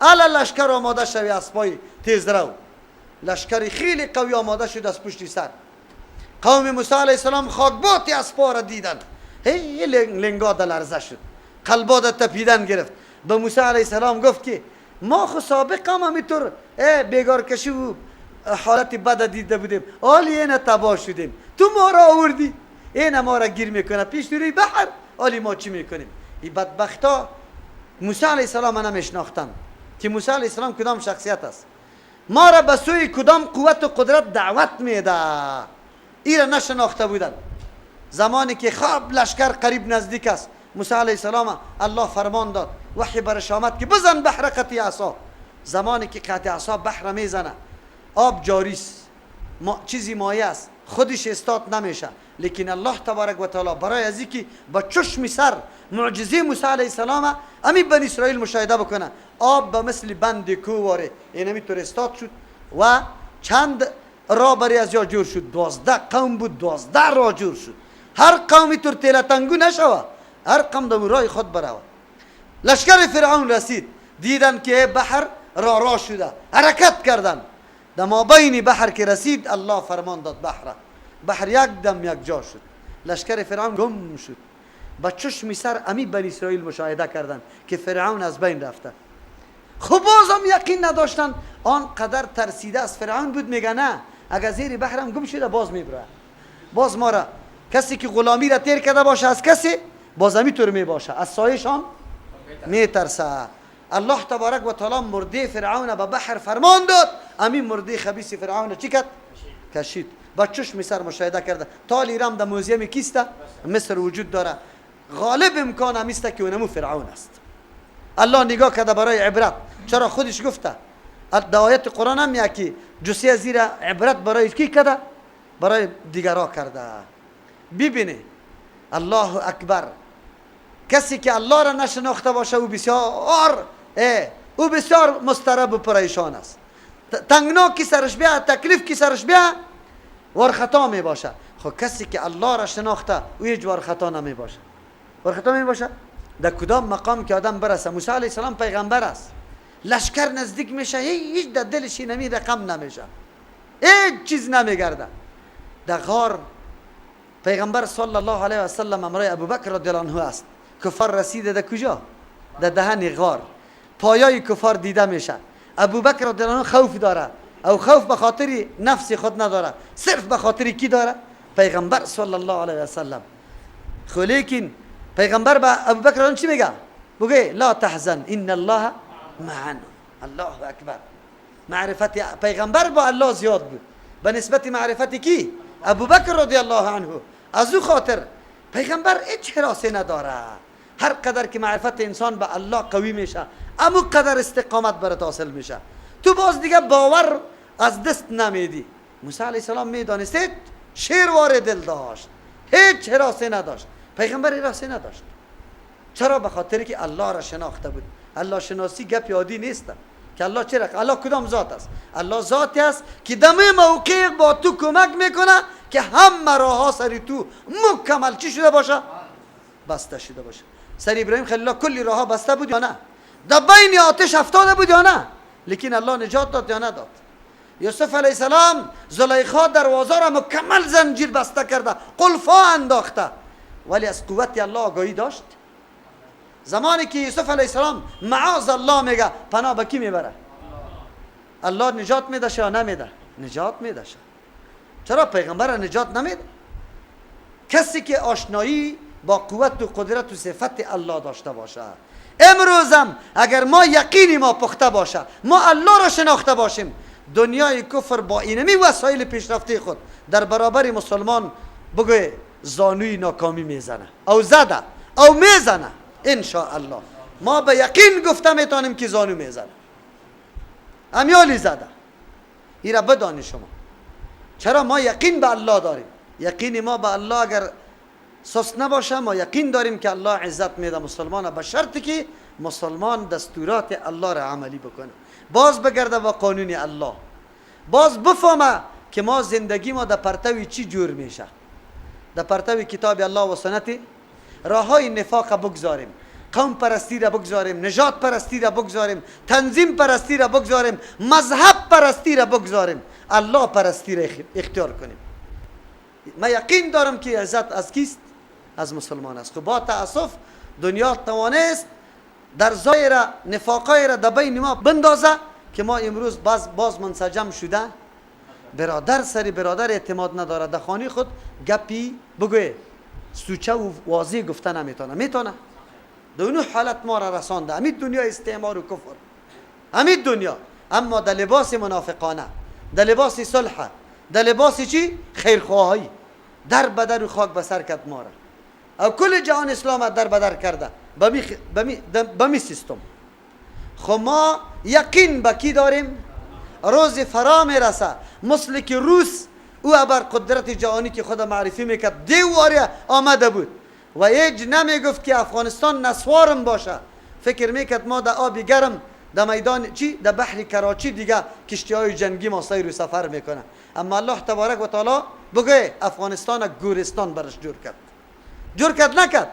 اهل لشکر آماده شوی، اسبای تیز رو، لشکری خیلی قوی آماده شد از پشت سر. قوم موسی علیه السلام خاکبات اسبا را دیدن، هی لنگا لرزه شد، قلبا تپیدن گرفت. به موسی علیه السلام گفت که ما خو سابق هم همینطور بیگار کشی و حالت بد دیده بودیم، حالی اینه تباه شدیم، تو ما را آوردی، اینه ما را گیر میکنه پیش روی بحر، حالی ما چی میکنیم؟ این بدبختا موسی علیه السلام نمیشناختن که موسی علیه السلام کدام شخصیت است، ما را به سوی کدام قوت و قدرت دعوت میده، این را نشناخته بودن. زمانی که خواب لشکر قریب نزدیک است، موسی علیه السلام الله فرمان داد، وحی برش آمد که بزن بحر قطع عصا. زمانی که قطع عصا بحر میزنه، آب جاری است، چیزی مایه است، خودش استاد نمیشه، لیکن الله تبارک و تعالی برای از اینکه با چشم سر معجزه موسی علیه السلام امی بنی اسرائیل مشاهده بکنه، آب به مثل بند کواره این همینطور استاد شد و چند راه بری از جا جور شد. 12 قوم بود، 12 راه جور شد، هر قومی طور تیلتنگو نشوه، هر قوم در راه خود بروه. لشکر فرعون رسید، دیدن که بحر راه شده، حرکت کردن. در مابین بحر که رسید، الله فرمان داد بحر یک دم یک جا شد، لشکر فرعون گم شد. با چشم سر امی بنی اسرائیل مشاهده کردن که فرعون از بین رفته. خب بازم یقین نداشتن، آنقدر ترسیده از فرعون بود، میگه نه اگر زیر بحرم گم شده باز میبره، باز ما را کسی که غلامی را تیر کرده باشه از کسی باز امی طور میباشه، از سایشان میترسه. الله تبارک و تعالی مرده فرعون به بحر فرمان داد، امی مرده خبیث فرعون چی کرد؟ کشید. با چشم سر مشاهده کرده. تا لیرام در موزیم کیسته مصر وجود داره، غالب امکان همیسته که اونمو فرعون است. الله نگاه کرده برای عبرت، چرا خودش گفته در آیت قرآن هم یکی جسیه زیر عبرت برای کی کرده؟ برای دیگرها کرده. ببینه الله اکبر، کسی که الله را نشناخته باشه او بسیار مضطرب و پریشان است. تنگنا کی سرش بیا، تکلیف کی سرش بیا ورخطا می باشه. خب کسی که الله را شناخته او هیچ ورخطا نمی باشه. ورخطا می باشه در کدام مقام که آدم برسه. موسی علیه السلام پیغمبر است، لشکر نزدیک میشه هیچ در دلش نمی رقم نمیشه، هیچ چیز نمیگرده. در غار پیغمبر صلی الله علیه و سلم امرای ابوبکر رضی الله عنه است. کفار رسیده در کجا؟ در دهن غار، پایای کفار دیده میشه. ابوبکر رضی الله عنه خوف داره، او خوف به خاطر نفس خود نداره، صرف به خاطر کی داره؟ پیغمبر صلی الله علیه و سلم. خو لیکن پیغمبر به ابوبکر چی میگه؟ بگه لا تحزن ان الله معنا. الله اکبر. معرفت پیغمبر با الله زیاد بود به نسبت معرفت کی؟ ابوبکر رضی الله عنه. از او خاطر پیغمبر هیچ حراسی نداره. هر قدر که معرفت انسان به الله قوی میشه، امو قدر استقامت برات حاصل میشه. تو باز دیگه باور از دست نمیدی. موسی علیه السلام میدانست شیروار دل داشت، هیچ حراسی نداشت. پیغمبر حراسی نداشت. چرا؟ به خاطر که الله را شناخته بود. الله شناسی گپ عادی نیست که الله چرا؟ الله کدام ذات است؟ الله ذاتی است که دم موقع با تو کمک میکنه که همه راهها سری تو مکمل چی شده باشه؟ بسته شده باشه. سر ابراهیم خلیل الله کلی راهها بسته بود یا نه؟ در بین آتش افتاده بود یا نه؟ لیکن الله نجات داد یا نداد؟ یوسف علیه السلام زلیخا دروازه را مکمل زنجیر بسته کرده، قلفا انداخته، ولی از قوت الله آگاهی داشت. زمانی که یوسف علیه السلام معاذ الله میگه پناه به کی میبره؟ الله نجات میده یا نمیده؟ نجات میده. چرا پیغمبر نجات نمیده؟ کسی که آشنایی با قوت و قدرت و صفت الله داشته باشه. امروزم اگر ما یقینی ما پخته باشه، ما الله را شناخته باشیم، دنیای کفر با اینمی وسایل پیشرفته خود در برابر مسلمان بگوی زانوی ناکامی میزنه او زده او میزنه. ان شاء الله ما به یقین گفته میتونیم که زانو میزنه، امیالی زده. این را بدانی شما. چرا؟ ما یقین به الله داریم. یقین ما به الله اگر سست نباشه، ما یقین داریم که الله عزت میده مسلمان، به شرطی که مسلمان دستورات الله را عملی بکنه. باز بگرده با قانون الله، باز بفهمه که ما زندگی ما در پرتوی چی جور میشه، در پرتوی کتاب الله و سنت. راه های نفاق بگذاریم، قوم پرستی را بگذاریم، نجات پرستی را بگذاریم، تنظیم پرستی را بگذاریم، مذهب پرستی را بگذاریم، الله پرستی را اختیار کنیم. من یقین دارم که عزت از کیست؟ از مسلمان است. خب با تأسف دنیا توانست در ظاهر نفاقای را در بین ما بندازه که ما امروز باز منسجم شده، برادر سری برادر اعتماد نداره، در خانه خود گپی بگوه سوچه و واضح گفته میتونه. در اون حالت ما را رسانده همین دنیا استعمار و کفر، همین دنیا، اما در لباس منافقانه، در لباس صلح، در لباس چی؟ خیرخواهی، در بدر و خاک بسر کرد ما را. او کل جهان اسلام در بدر کرده بمی سیستم. خب ما یقین با کی داریم؟ روز فرا میرسه مثل که روس او ابر قدرت جهانی که خود معرفی میکرد دیواری آمده بود و هیچ نمیگفت که افغانستان نسوارم باشه، فکر میکرد ما در آب گرم در میدان چی؟ در بحر کراچی دیگه کشتی های جنگی ما سیر و سفر میکنه. اما الله تبارک و تعالی بگه افغانستان گورستان برش جور کرد نکرد.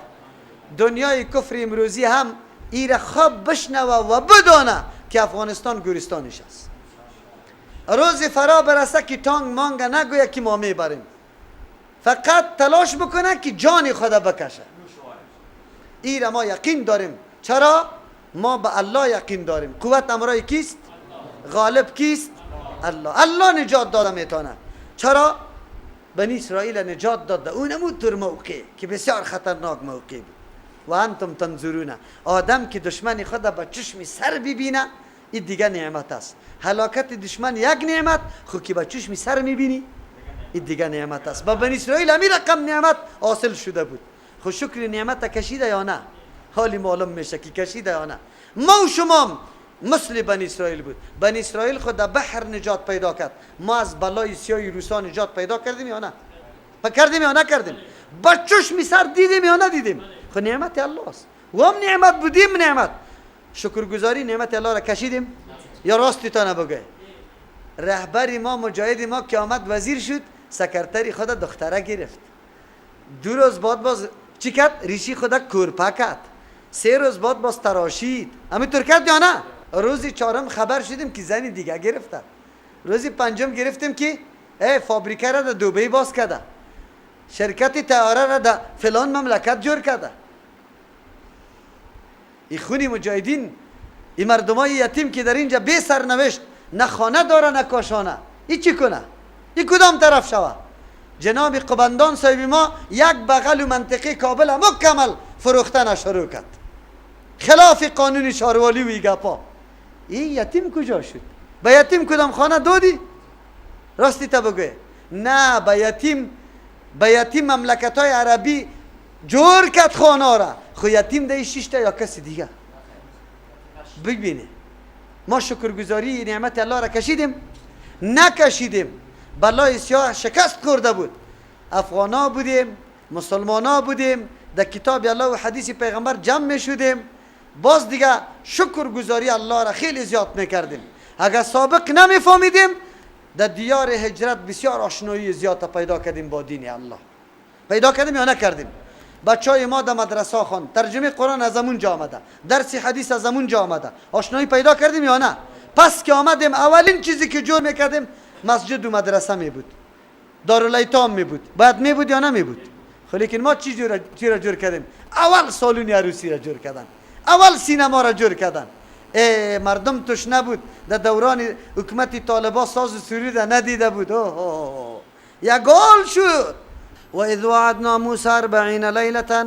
دنیای کفر امروزی هم ایره خواب بشنوه و بدانه که افغانستان گورستانش است. روز فرا برسه که تانگ مانگ نگویه که ما میبریم، فقط تلاش بکنه که جان خدا بکشه. ایره ما یقین داریم. چرا؟ ما به الله یقین داریم. قوت امرای کیست؟ غالب کیست؟ الله. الله نجات داده میتونه. چرا؟ بنی اسرائیل نجات داده اونمو در موقع که بسیار خطرناک موقع بود. و انتم تنظرون، آدم که دشمن خود به چشم سر ببینه این دیگه نعمت است. هلاکت دشمن یک نعمت، خود که به چشم سر میبینی این دیگه نعمت است. با بنی اسرائیل همین رقم نعمت حاصل شده بود. خود شکر نعمت کشیده یا نه؟ حالی معلوم میشه که کشیده یا نه. ما و شما مثل بنی اسرائیل بود. بنی اسرائیل خود در بحر نجات پیدا کرد. ما از بلای سیاه روسا نجات پیدا کردیم یا نه؟ کردیم یا نکردیم؟ با چشم سر دیدیم یا ندیدیم؟ خود نعمت الله است. و هم نعمت بودیم. نعمت شکرگزاری نعمت الله را کشیدیم یا راستی تا نبگه؟ رهبری ما مجاهد ما که آمد وزیر شد، سکرتری خود دختره گرفت. 2 روز بعد باز چی کرد؟ ریشی خود کورپا کرد. 3 روز بعد باز تراشید. همینطور کرد یا نه؟ روزی 4م خبر شدیم که زنی دیگه گرفته. روزی 5م گرفتیم که فابریکه را در دبی باز کرده، شرکت طیاره را در فلان مملکت جور کرده. این خونی مجاهدین، این مردمای یتیم که در اینجا بی سرنوشت، نه خانه داره نه کاشانه، این چی کنه؟ این کدام طرف شوه؟ جناب قبندان صاحب ما یک بغل و منطقه کابل مکمل فروختن شروع کرد، خلاف قانون شاروالی و ایگپا. این یتیم کجا شد؟ به یتیم کدام خانه دادی؟ راستی تا بگوی. نه، به یتیم مملکت های عربی جور کرد خانه را. خو یتیم ده 6 تا یا کسی دیگه. ببینه ما شکرگزاری نعمت الله را کشیدیم؟ نکشیدیم. بلای سیاه شکست کرده بود. افغانا بودیم، مسلمانا بودیم، در کتاب الله و حدیث پیغمبر جمع می شدیم، باز دیگه شکرگزاری الله را خیلی زیاد میکردیم. اگر سابق نمیفهمیدیم در دیار هجرت بسیار آشنایی زیاد پیدا کردیم با دین الله. پیدا کردیم یا نکردیم؟ بچهای ما در مدرسه خوان، ترجمه قرآن از همون جا آمده، درس حدیث از همون جا آمده. آشنایی پیدا کردیم یا نه؟ پس که آمدیم اولین چیزی که جور میکردیم مسجد و مدرسه می بود، دارالایتام می بود. باید می بود یا نمی بود؟ خب لیکن ما چی را جور کردیم؟ اول سالون عروسی را جور کردن، اول سینما را جور کردن. مردم توش نبود. در دوران حکومت طالبا ساز و سرود ندیده بود. یا گل شد. و اذ وعدنا موسی 40 لیلة،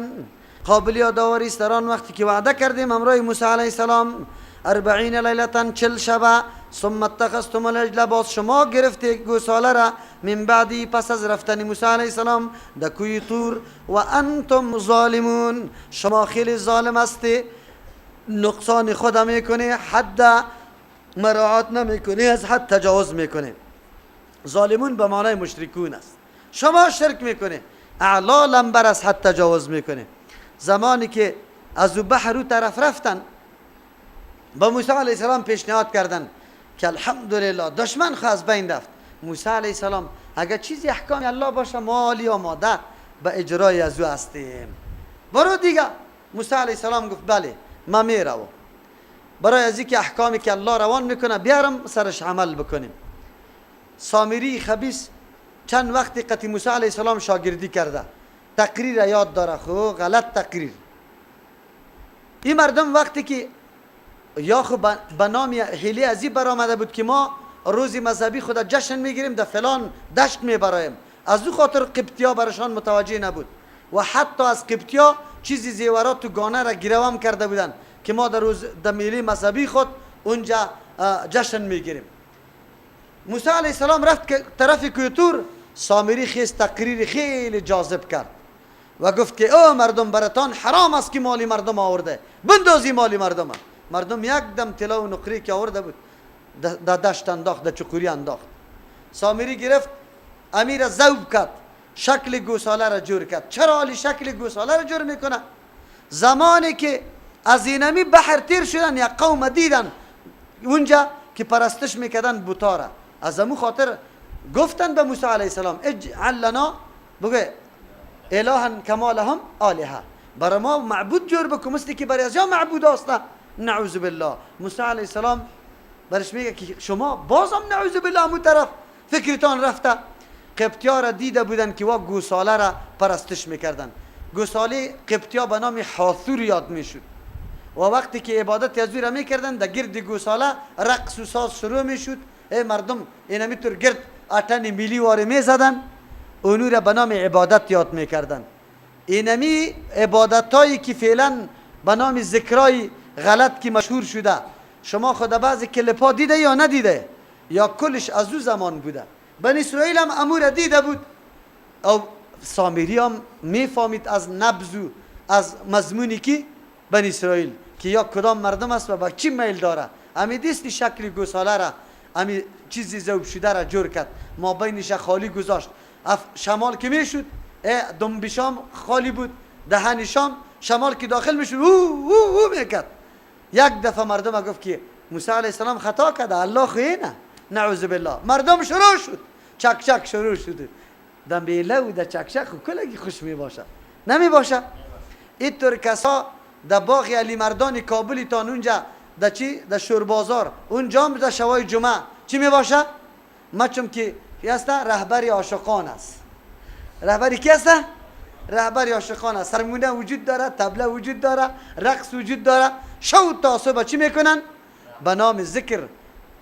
قابل یادآوری است در آن وقتی که وعده کردیم همراه موسی علیه السلام 40 لیلة 40 شب. ثم اتخذتم العجل، باز شما گرفته گوساله را، من بعدی پس از رفتن موسی علیه السلام در کوی طور، و انتم ظالمون، شما خیلی ظالم هستی، نقصان خود میکنه، حد مراعات نمیکنه، از حد تجاوز میکنه. ظالمون به معنای مشرکون است. شما شرک میکنه، اعلا لنبر از حد تجاوز میکنه. زمانی که از بحر رو طرف رفتن با موسی علیه السلام پیشنهاد کردن که الحمدلله دشمن خو از بین رفت. موسی علیه السلام اگر چیزی احکام الله باشه ما عالی آماده به اجرای از او هستیم. برو دیگه. موسی علیه السلام گفت بله ما میروم، برای از اینکه احکامی که الله روان میکنه بیارم سرش عمل بکنیم. سامری خبیث چند وقتی قتی موسی علیه السلام شاگردی کرده، تقریر یاد داره، خو غلط تقریر. این مردم وقتی که یا خو به نام حیله ازی برآمده بود که ما روزی مذهبی خود جشن میگیریم در فلان دشت میبرایم، از او خاطر قبطیا برشان متوجه نبود و حتی از قبطیا چیزی زیورات تو گانه را گیروام کرده بودن که ما در میله مذهبی خود اونجا جشن میگیریم. موسی علیه السلام رفت که طرف کوتور، سامری خیز تقریر خیلی جاذب کرد و گفت که او مردم براتان حرام است که مالی مردم آورده، بندازی مالی مردم. مردم یک دم طلا و نقره که آورده بود در دشت انداخت، در چقوری انداخت. سامری گرفت امیر ذوب کرد، شکل گوساله را جور کرد. چرا حالی شکل گوساله را جور میکنه؟ زمانی که از اینمی بحر تیر شدن یک قوم دیدن اونجا که پرستش میکردن بوتا را، از امو خاطر گفتن به موسی علیه السلام اجعل لنا بگه الها کما لهم آلهه، برای ما معبود جور بکن مثل که برای از یا معبود هسته. نعوذ بالله. موسی علیه السلام برش میگه که شما بازم نعوذ بالله همون طرف فکرتان رفته. قبطیا را دیده بودن که وا گوساله را پرستش میکردن. گوساله قبطیا به نام حاثور یاد میشد و وقتی که عبادت از او را میکردن در گرد گوساله رقص و ساز شروع میشد. مردم اینمی طور گرد آتن میلی واره میزدن، اونو را به نام عبادت یاد میکردن. اینمی عبادت هایی که فعلا به نام ذکرای غلط که مشهور شده، شما خود بعضی کلیپ ها دیده یا ندیده یا کلش از او زمان بوده؟ بنی اسرائیل هم امور دیده بود او سامری هم میفهمید از نبض و از مضمونی که بنی اسرائیل که یا کدام مردم است و با چی میل داره. امی دیستی شکل گوساله را، امی چیزی ذوب شده را جور کرد، ما بینش خالی گذاشت. شمال که میشد دنبشام خالی بود، دهنشام شمال که داخل میشد او میکرد. یک دفعه مردم گفت که موسی علیه السلام خطا کرده، الله خیینه، نعوذ بالله. مردم شروع شد چک چک شروع شد. دم بیله و در چک چک کلگی خوش می باشه نمی باشه. اینطور کسا در باغ علی مردان کابلی تان اونجا در چی در شور بازار اونجا در شوای جمعه چی می باشه؟ مچم که هست رهبری عاشقان است. رهبری کی است؟ رهبری عاشقان است. سرمونه وجود داره، طبله وجود داره، رقص وجود داره. شو تا صبح چی میکنن؟ به نام ذکر،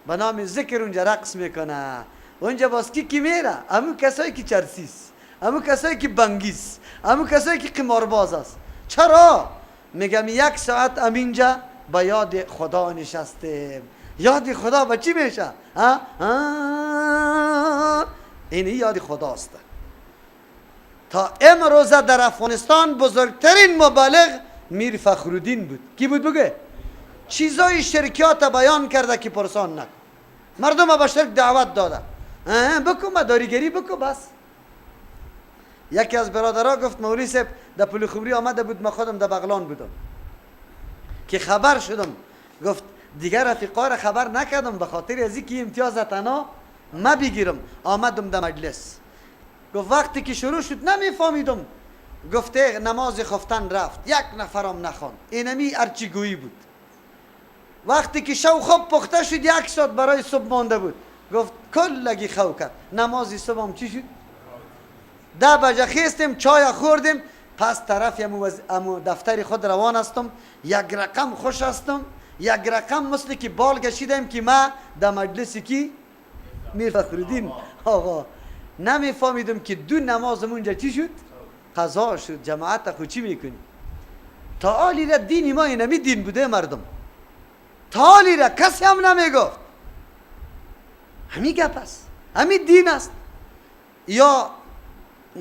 به نام ذکر اونجا رقص میکنه. اونجا باز کی میره؟ همون کسایی که چرسیست، همون کسایی که بنگیست، همون کسایی که قمارباز است. چرا؟ میگم یک ساعت امینجا با یاد خدا نشستیم. یاد خدا با چی میشه؟ اینی یاد خداست. تا امروز در افغانستان بزرگترین مبالغ میر فخرالدین بود. کی بود بگه؟ چیزای شرکیات بیان کرده که پرسان نکن. مردم به شرک دعوت داده. بکن مداریگری بکن بس. یکی از برادرها گفت مولوی صاحب در پل خبری آمده بود، ما خودم در بغلان بودم که خبر شدم. گفت دیگر رفیقا را خبر نکردم به خاطر از اینکه امتیاز تنها ما بگیرم. آمدم در مجلس. گفت وقتی که شروع شد نمیفهمیدم. گفته نماز خفتن رفت، یک نفرم نخوان. اینمی ارچی گویی بود. وقتی که شو خوب پخته شد یک ساعت برای صبح مانده بود. گفت کلگی خو کرد. نمازی صبح هم چی شد؟ 10 بجه خیستیم، چای خوردیم، پس طرف امو دفتر خود روان هستم. یک رقم خوش هستم، یک رقم مثل که بال کشیدم که ما در مجلسی کی میر فخرالدین آقا نمیفهمیدم که دو نمازم اونجا چی شد؟ قضا شد. جماعت خود چی میکنی؟ تا حالی را دین ما اینمی دین بوده مردم، تا حالی را کسی هم نمیگفت همی گپ است، همی دین است. یا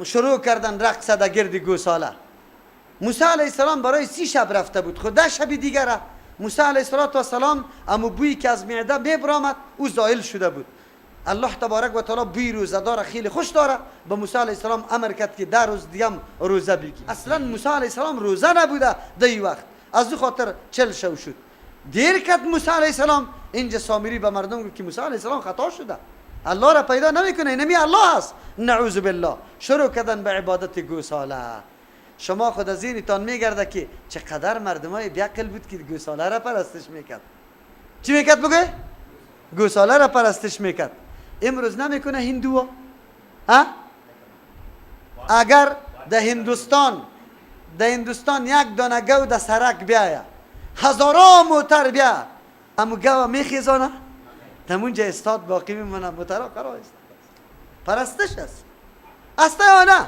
شروع کردن رقص در گرد گوساله. موسی علیه السلام برای 30 شب رفته بود، خود 10 شب دیگر موسی علیه السلام امو بویی که از معده میبرامد او زائل شده بود. الله تبارک و تعالی بوی روزدار خیلی خوش داره. به موسی علیه السلام امر کرد که 10 روز دیگه روزه بگی. اصلا موسی علیه السلام روزه نبوده در این وقت، از او خاطر 40 شو شد. دیر کرد موسی علیه السلام. اینجا سامری به مردم گفت که موسی علیه السلام خطا شده، الله را پیدا نمیکنه، اینمی الله است. نعوذ بالله. شروع کردن به عبادت گوساله. شما خود از ذهنتان میگرده که چقدر مردمای بیعقل بود که گوساله را پرستش میکرد. چی میکرد بگه؟ گوساله را پرستش میکرد. امروز نمیکنه هندوها؟ ها؟ اگر در هندوستان یک دانه گو در سرک بیاید، هزاران موتر بیا، همو گو میخیزانه، تمونجا استاد باقی میمونه، موترها قرار است. پرستش است. است یا نه؟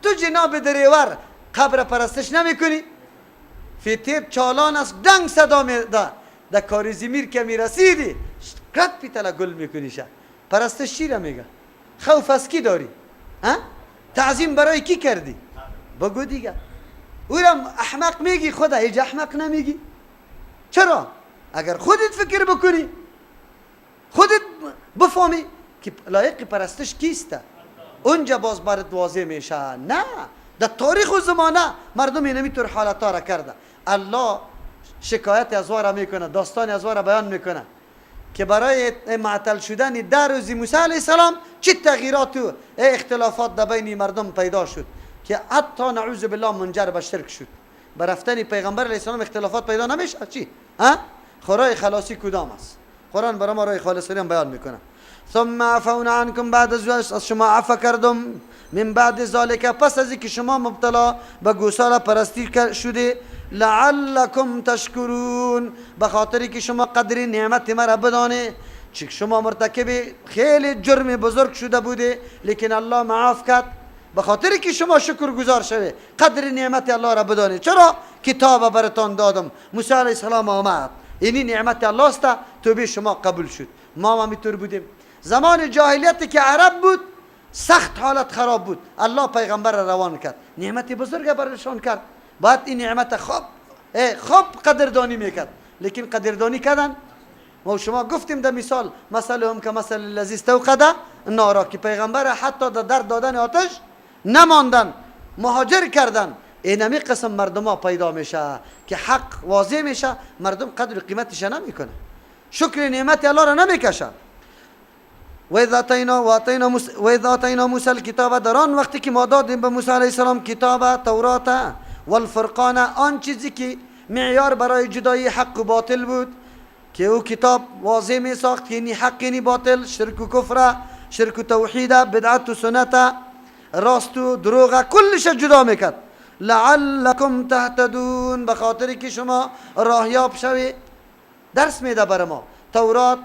تو جناب دریور قبر پرستش نمیکنی؟ فیتیب چالان است، دنگ صدا میده. در کاریزمیر که میرسیدی قد پیتلا گل میکنی. پرستش چی را میگه؟ خوف از کی داری؟ تعظیم برای کی کردی؟ بگو دیگه. او را احمق میگی، خدا هیچ احمق نمیگی. چرا؟ اگر خودت فکر بکنی، خودت بفهمی که لایق پرستش کیسته، اونجا باز برات واضح میشه. نه، در تاریخ و زمانه مردم اینمی طور حالتا را کرده. الله شکایت از وارا میکنه، داستان از وارا بیان میکنه که برای معطل شدن در روزی موسی علیه السلام چه تغییرات و اختلافات در بین مردم پیدا شد که حتی نعوذ بالله منجر به شرک شد. بر رفتن پیغمبر علیه السلام اختلافات پیدا نمیشه. چی؟ راه خلاصی کدام است؟ قرآن برای ما راه خلاصی هم بیان میکنه. ثم عفونا عنکم، بعد از شما عفو کردم، من بعد ذالک، پس از اینکه شما مبتلا به گوساله پرستی شده، لعلکم تشکرون، به خاطری که شما قدر نعمت مرا بدانه. چه شما مرتکب خیلی جرم بزرگ شده بوده لیکن الله معاف کرد، به خاطری که شما شکر گزار شوه، قدر نعمت الله را بدانه. چرا؟ کتاب براتان دادم، موسی علیه السلام آمد، اینی نعمت الله است، توبه شما قبول شد. ما میتور بودیم زمان جاهلیتی که عرب بود، سخت حالت خراب بود، الله پیغمبر را روان کرد، نعمت بزرگ برشان کرد. باید این نعمت خوب قدردانی میکرد، لیکن قدردانی کردن. ما شما گفتیم در مثال هم که مثل الذی استوقد نارا، که پیغمبر حتی در درد دادن آتش نماندن، مهاجر کردن. اینمی قسم مردم ها پیدا میشه که حق واضح میشه، مردم قدر قیمتش نمیکنه، شکر نعمت الله را نمیکشه. و اذا اتینا موسی الکتاب، در آن وقتی که ما دادیم به موسی علیه السلام کتاب تورات والفرقان، آن چیزی که معیار برای جدایی حق و باطل بود، که او کتاب واضح می ساخت که اینی حق اینی باطل، شرک و کفر، شرک و توحید، بدعت و سنت، راست و دروغ، کلش جدا میکرد. لعلکم تهتدون، به خاطری که شما راهیاب شوی. درس میده برای ما. تورات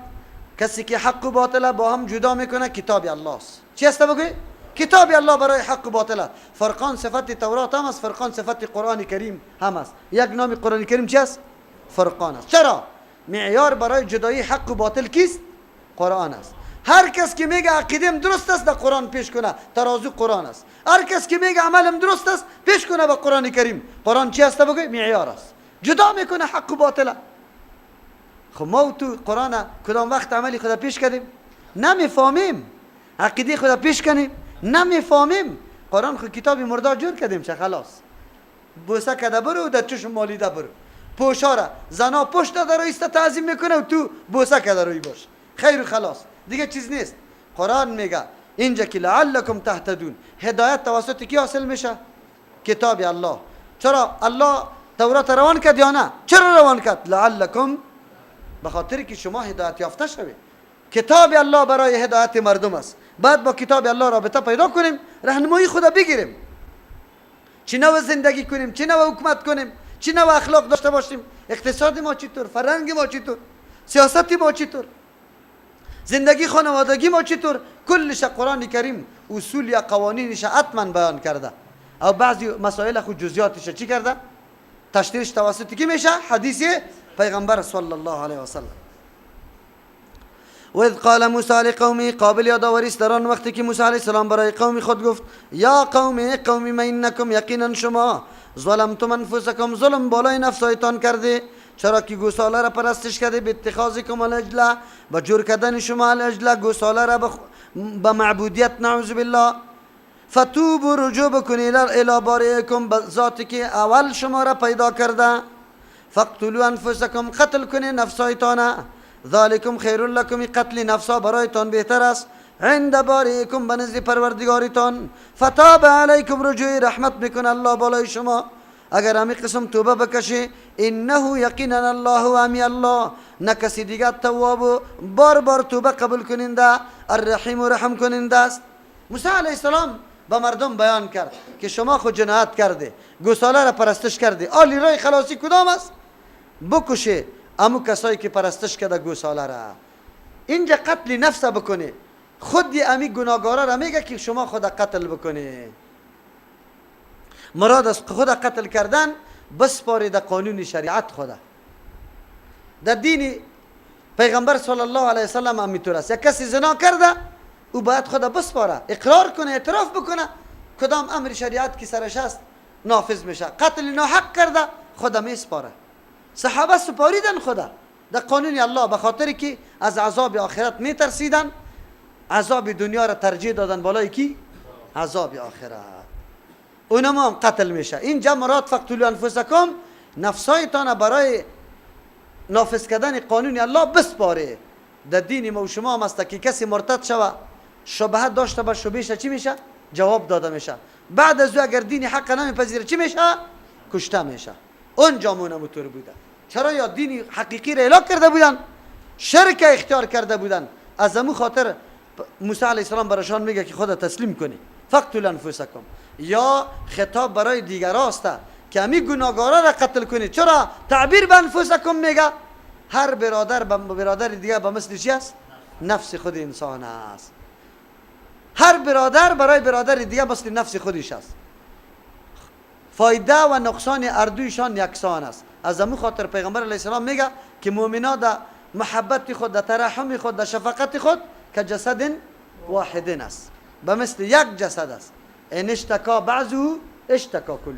کسی که حق و باطل با هم جدا میکنه کتاب الله است. چی است بگوی؟ کتاب الله برای حق و باطل. فرقان صفت تورات هم است، فرقان صفت قرآن کریم هم است. یک نام قرآن کریم چی است؟ فرقان است. چرا؟ معیار برای جدایی حق و باطل کیست؟ قرآن است. هر کس که میگه عقیدم درست است در قرآن پیش کنه، ترازو قرآن است. هر کس که میگه عملم درست است پیش کنه به قرآن کریم. قرآن چی است بگوی؟ معیار است، جدا میکنه حق و باطل. خب ما تو قرآن کدام وقت عملی خدا پیش کردیم؟ نمیفهمیم. عقیده خدا پیش کنیم؟ نمیفهمیم. قرآن خود کتابی مردار جور کردیم چه خلاص. بوسه کده برو در چشم مالیده برو. پوشاره زنا پشت در ایست تعظیم میکنه و تو بوسه کده روی باش. خیر و خلاص. دیگه چیز نیست. قرآن میگه اینجا که لعلکم تهتدون، هدایت توسط کی حاصل میشه؟ کتاب الله. چرا الله تورات روان کرد یا نه؟ چرا روان کرد؟ لعلکم، به خاطر که شما هدایت یافته شوید. کتاب الله برای هدایت مردم است. بعد با کتاب الله رابطه پیدا کنیم، راهنمایی خدا بگیریم، چی نوع زندگی کنیم، چی نوع حکومت کنیم، چی نوع اخلاق داشته باشیم، اقتصاد ما چطور، فرهنگ ما چطور، سیاست ما چطور، زندگی خانوادگی ما چطور. کلش قرآن کریم اصول یا قوانینش حتما بیان کرده، او بعضی مسائل خود جزئیاتش چی کرده؟ تشریحش توسط کی میشه؟ حدیث پیغمبر صلی الله علیه و سلم. و اذ قال موسی لقومه، قابل یادآوری است در آن وقتی که موسی علیه السلام برای قوم خود گفت یا قوم ما انکم، یقینا شما ظلمتم انفسکم، ظلم بالای نفسایتان کرده. چرا که گوساله را پرستش کرده، به اتخاذکم العجل، با جور کردن شما العجل گوساله را به معبودیت، نعوذ بالله. فتوبوا، رجوع بکنید الی بارئکم، ذاتی که اول شما را پیدا کرده. فاقتلوا انفسکم، قتل کنید نفسایتان. ذالکم خیر لکم، قتل نفسا برایتان بهتر است عند باریکم، به نزد پروردگارتان. فتاب علیکم، رجوع رحمت میکنه الله بالای شما اگر همین قسم توبه بکشی. انه یقینا الله، و همی الله نه کسی دیگر تواب و بار بار توبه قبول کننده، الرحیم و رحم کننده است. موسی علیه السلام به مردم بیان کرد که شما خود جنایت کرده، گوساله را پرستش کرده، آلی رای خلاصی کدام است؟ بکشه امو کسایی که پرستش کرده گوساله را. اینجا قتل نفس بکنه، خود امی گناهگارا را میگه که شما خود قتل بکنه. مراد از خود قتل کردن بسپاری در قانون شریعت خدا. در دین پیغمبر صلی الله علیه وسلم هم میطور است. یک کسی زنا کرده او باید خود بسپاره، اقرار کنه، اعتراف بکنه کدام امر شریعت که سرش است نافذ میشه. قتل ناحق کرده خدا میسپاره. صحابه سپاریدن خدا در قانون الله، به خاطر که از عذاب آخرت میترسیدن، عذاب دنیا را ترجیح دادن بالای کی؟ عذاب آخرت. اونم هم قتل میشه. اینجا مراد فقتلوا انفسکم، نفسایتان برای نافذ کردن قانون الله بسپاره. در دین ما و شما هم است که کسی مرتد شوه شبهه داشته باشه، شبهش چی میشه؟ جواب داده میشه. بعد از او اگر دین حق نمیپذیره چی میشه؟ کشته میشه. اونجا مونم طور بوده. چرا؟ یا دین حقیقی را اعلام کرده بودن، شرک اختیار کرده بودن. از امو خاطر موسی علیه السلام براشان میگه که خود تسلیم کنی. فقتلوا انفسکم. یا خطاب برای دیگر است که همین گناهگارا را قتل کنید. چرا تعبیر به انفسکم میگه؟ هر برادر به برادر دیگه به مثل چی است؟ نفس خود انسان است. هر برادر برای برادر دیگه مثل نفس خودش است. فایده و نقصان اردویشان یکسان است. از همون خاطر پیغمبر علیه السلام میگه که مؤمنان در محبت خود، در ترحم خود، در شفقت خود که جسد واحد است، به مثل یک جسد است. ان اشتکا بعضو اشتکا کلو.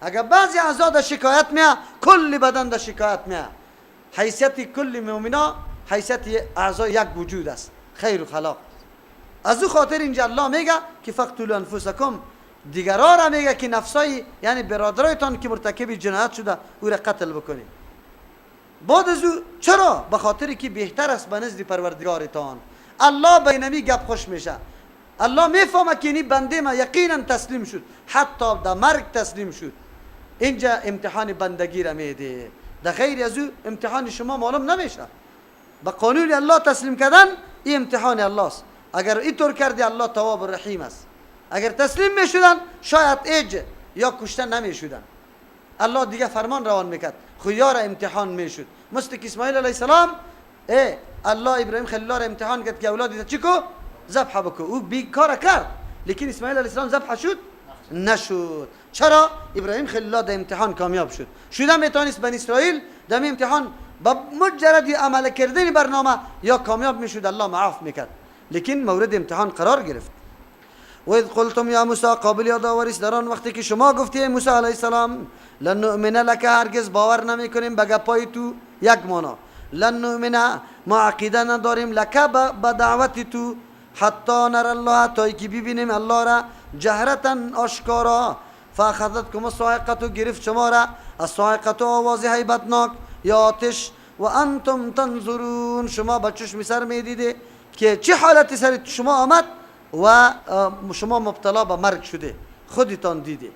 اگر بعضی اعضا در شکایت میاد کل بدن در شکایت میاد. حیثیت کل مؤمنا حیثیت اعضا یک وجود است، خیر و خلاق. از او خاطر اینجا الله میگه که فقتلوا انفسکم، دیگرها را میگه که نفسای یعنی برادرایتان که مرتکب جنایت شده او را قتل بکنید. بعد از او چرا؟ به خاطر که بهتر است به نزد پروردگارتان. الله بینمی گپ خوش میشه. الله میفهمه که این بنده ما یقینا تسلیم شد، حتی در مرگ تسلیم شد. اینجا امتحان بندگی را میده. در غیر از او امتحان شما معلوم نمیشه. به قانون الله تسلیم کردن این امتحان الله است. اگر اینطور کردی الله تواب و رحیم است. اگر تسلیم میشدن شاید ایج یا کشته نمیشدن. الله دیگه فرمان روان میکرد، خویار امتحان میشد. مثل که اسماعیل علیه السلام الله ابراهیم خلیل الله را امتحان کرد که اولادی چی کو؟ ذبح بکو. او بیکار کرد، لیکن اسماعیل علیه السلام ذبح شد؟ نشد. چرا؟ ابراهیم خلیل الله در امتحان کامیاب شد. شده میتونست بنی اسرائیل در امتحان با مجرد عمل کردن برنامه یا کامیاب میشد، الله معاف میکرد، لیکن مورد امتحان قرار گرفت. و اذ قلتم یا موسی، قابل یادآوری است در آن وقتی که شما گفتی موسی علیه السلام لن نؤمن لك، هرگز باور نمیکنیم به گپای تو. یک معنا لن نؤمن، ما عقیده نداریم، لک به دعوت تو، حتی نر الله، تا که ببینیم الله را جهرتا آشکارا. فاخذتکم الصاعقه، گرفت شما را الصاعقه آواز هیبتناک یا آتش، و انتم تنظرون، شما با چشم سر میدیده که چه حالتی سر شما آمد و شما مبتلا به مرگ شده، خودتان دیده.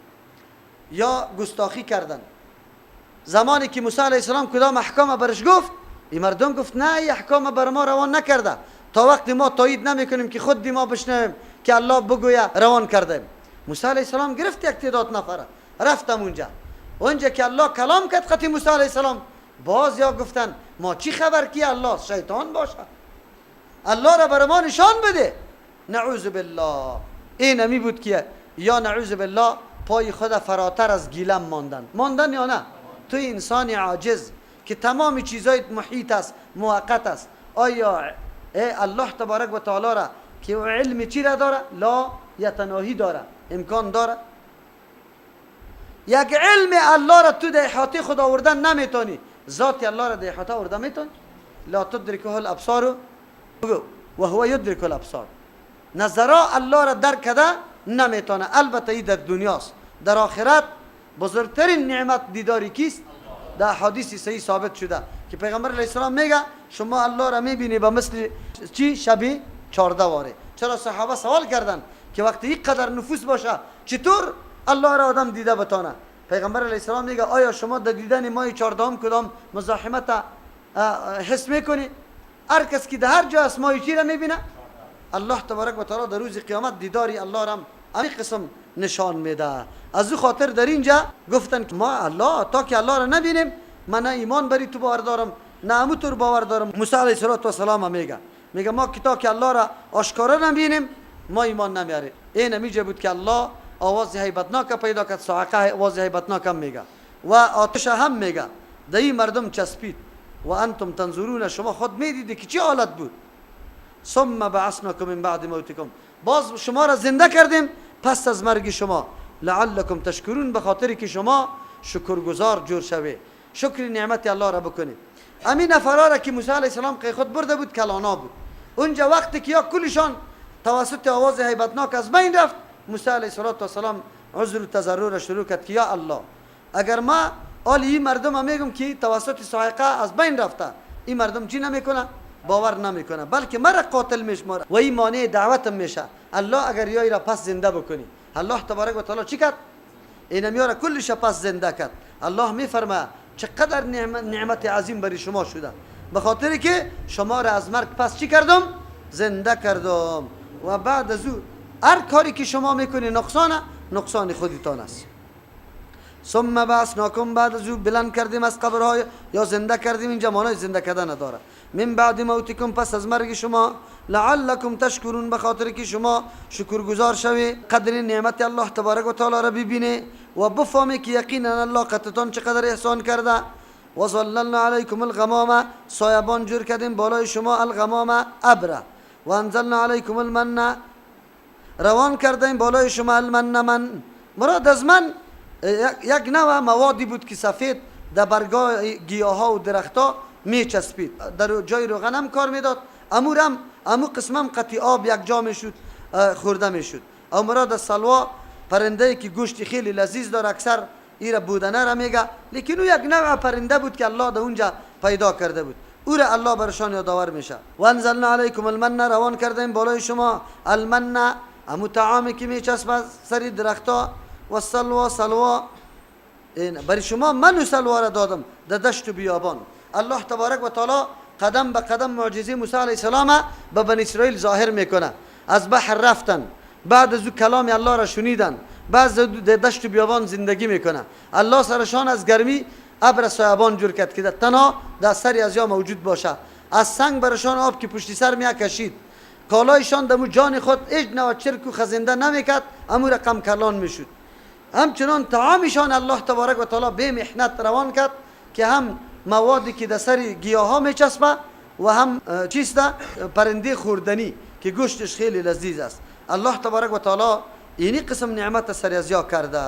یا گستاخی کردن. زمانی که موسی علیه السلام کدام احکام برش گفت، این مردم گفت نه این احکام بر ما روان نکرده، تا وقتی ما تایید نمیکنیم که خود ما بشنویم که الله بگویه روان کردیم. موسی علیه السلام گرفت یک تعداد نفره رفتم اونجا که الله کلام کرد خطی موسی علیه السلام. باز یا گفتن ما چی خبر کی الله شیطان باشه، الله را بر ما نشان بده. نعوذ بالله. این همی بود که یا نعوذ بالله پای خود فراتر از گیلم ماندن یا نه؟ تو انسان عاجز که تمام چیزای محیط است، موقت است. آیا الله تبارک و تعالی را که علم چی را داره؟ لا یتناهی داره، امکان داره. یک علم الله را تو در احاطه خود آوردن نمیتونی، ذات الله را در احاطه آوردن میتونی؟ لا تدرکه الابصار و هو یدرک الابصار. نظرا الله را درک کرده نمیتونه. البته این در دنیاست. در آخرت بزرگترین نعمت دیداری کیست؟ در احادیث صحیح ثابت شده که پیغمبر علیه السلام میگه شما الله را میبینی به مثل چی؟ شبی 14 واره. چرا صحابه سوال کردن که وقتی این قدر نفوس باشه چطور الله را آدم دیده بتانه؟ پیغمبر علیه السلام میگه آیا شما در دیدن ماه 14 کدام مزاحمت حس میکنی؟ هر کس که در هر جا است ماه چی را میبینه؟ الله تبارک و تعالی در روز قیامت دیداری الله را همین قسم نشان میده. از او خاطر در اینجا گفتن که ما الله تا که الله را نبینیم من نه ایمان بری تو باور دارم نه امو تو باور دارم. موسی علیه السلام میگه ما تا که الله را آشکارا نبینیم ما ایمان نمیاریم. این میجه بود که الله آواز هیبتناک پیدا کرد، صاعقه آواز هیبتناک هم میگه و آتش هم میگه در این مردم چسبید و انتم تنظرون، شما خود میدیدی که چه حالت بود. ثم بعثناکم من بعد موتکم، باز شما را زنده کردیم پس از مرگ شما، لعلکم تشکرون، به خاطر که شما شکرگزار جور شوی، شکر نعمت الله را بکنید. امین نفرا را که موسی علیه السلام قی خود برده بود کلانا بود، اونجا وقتی که یا کلشان توسط آواز هیبتناک از بین رفت، موسی علیه السلام عذر و تضرع شروع کرد که یا الله اگر ما آلی مردم میگم که توسط صاعقه از بین رفته، این مردم چی نمیکنه؟ باور نمیکنه، بلکه مرا قاتل میشماره و این مانع دعوتم میشه. الله اگر یای را پس زنده بکنی، الله تبارک و تعالی چی کرد؟ این میاره کلش پس زنده کرد. الله میفرماید چقدر نعمت عظیم برای شما شده، به خاطر که شما را از مرگ پس چی کردم؟ زنده کردم. و بعد از او هر کاری که شما میکنی نقصان خودتان است. ثم بعثناکم، بعد از او بلند کردیم از قبرهای یا زنده کردیم، اینجا معنای زنده کردن نداره. من بعد موتکم، پس از مرگ شما، لعلکم تشکرون، به خاطر که شما شکرگزار شوی، قدر نعمت الله تبارک و تعالی را ببینی و بفهمی که یقینا الله قطتان چقدر احسان کرده. و ظللنا علیکم الغمام، سایبان جور کردیم بالای شما، الغمام ابره، و انزلنا علیکم المن، روان کردیم بالای شما المن. مراد از من یک نوع موادی بود که سفید در برگاه گیاها و درختها میچسبید، در جای روغن هم کار میداد، امو قسمم قطعی آب یک جا میشد خورده میشد. او مراد از سلوا پرنده که گوشت خیلی لذیذ داره، اکثر ایره بودنه را میگه، لیکن او یک نوع پرنده بود که الله در اونجا پیدا کرده بود، او را الله برشان یادآور میشه. و انزلنا علیکم المن، روان کردیم بالای شما المن، امو طعامی که میچسبه سری درختها، و سلوا برای شما من و سلوا را دادم در دشت و بیابان. الله تبارک و تعالی قدم به قدم معجزه موسی علیه السلام به بنی اسرائیل ظاهر میکنه. از بحر رفتن، بعد از او کلام الله را شنیدن، بعد در دشت و بیابان زندگی میکنه. الله سرشان از گرمی ابر سایبان جور کرد که تنها در سری از یا موجود باشه. از سنگ برشان آب که پشت سر می کشید، کالایشان دمو جان خود هیچ نوع چرک و خزنده نمیکرد، امو رقم کلان میشد. همچنان طعامشان الله تبارک و تعالی به محنت روان کرد که هم موادی که در سر گیاها میچسبه و هم چیست پرنده خوردنی که گوشتش خیلی لذیذ است. الله تبارک و تعالی اینی قسم نعمت سر از یا کرده،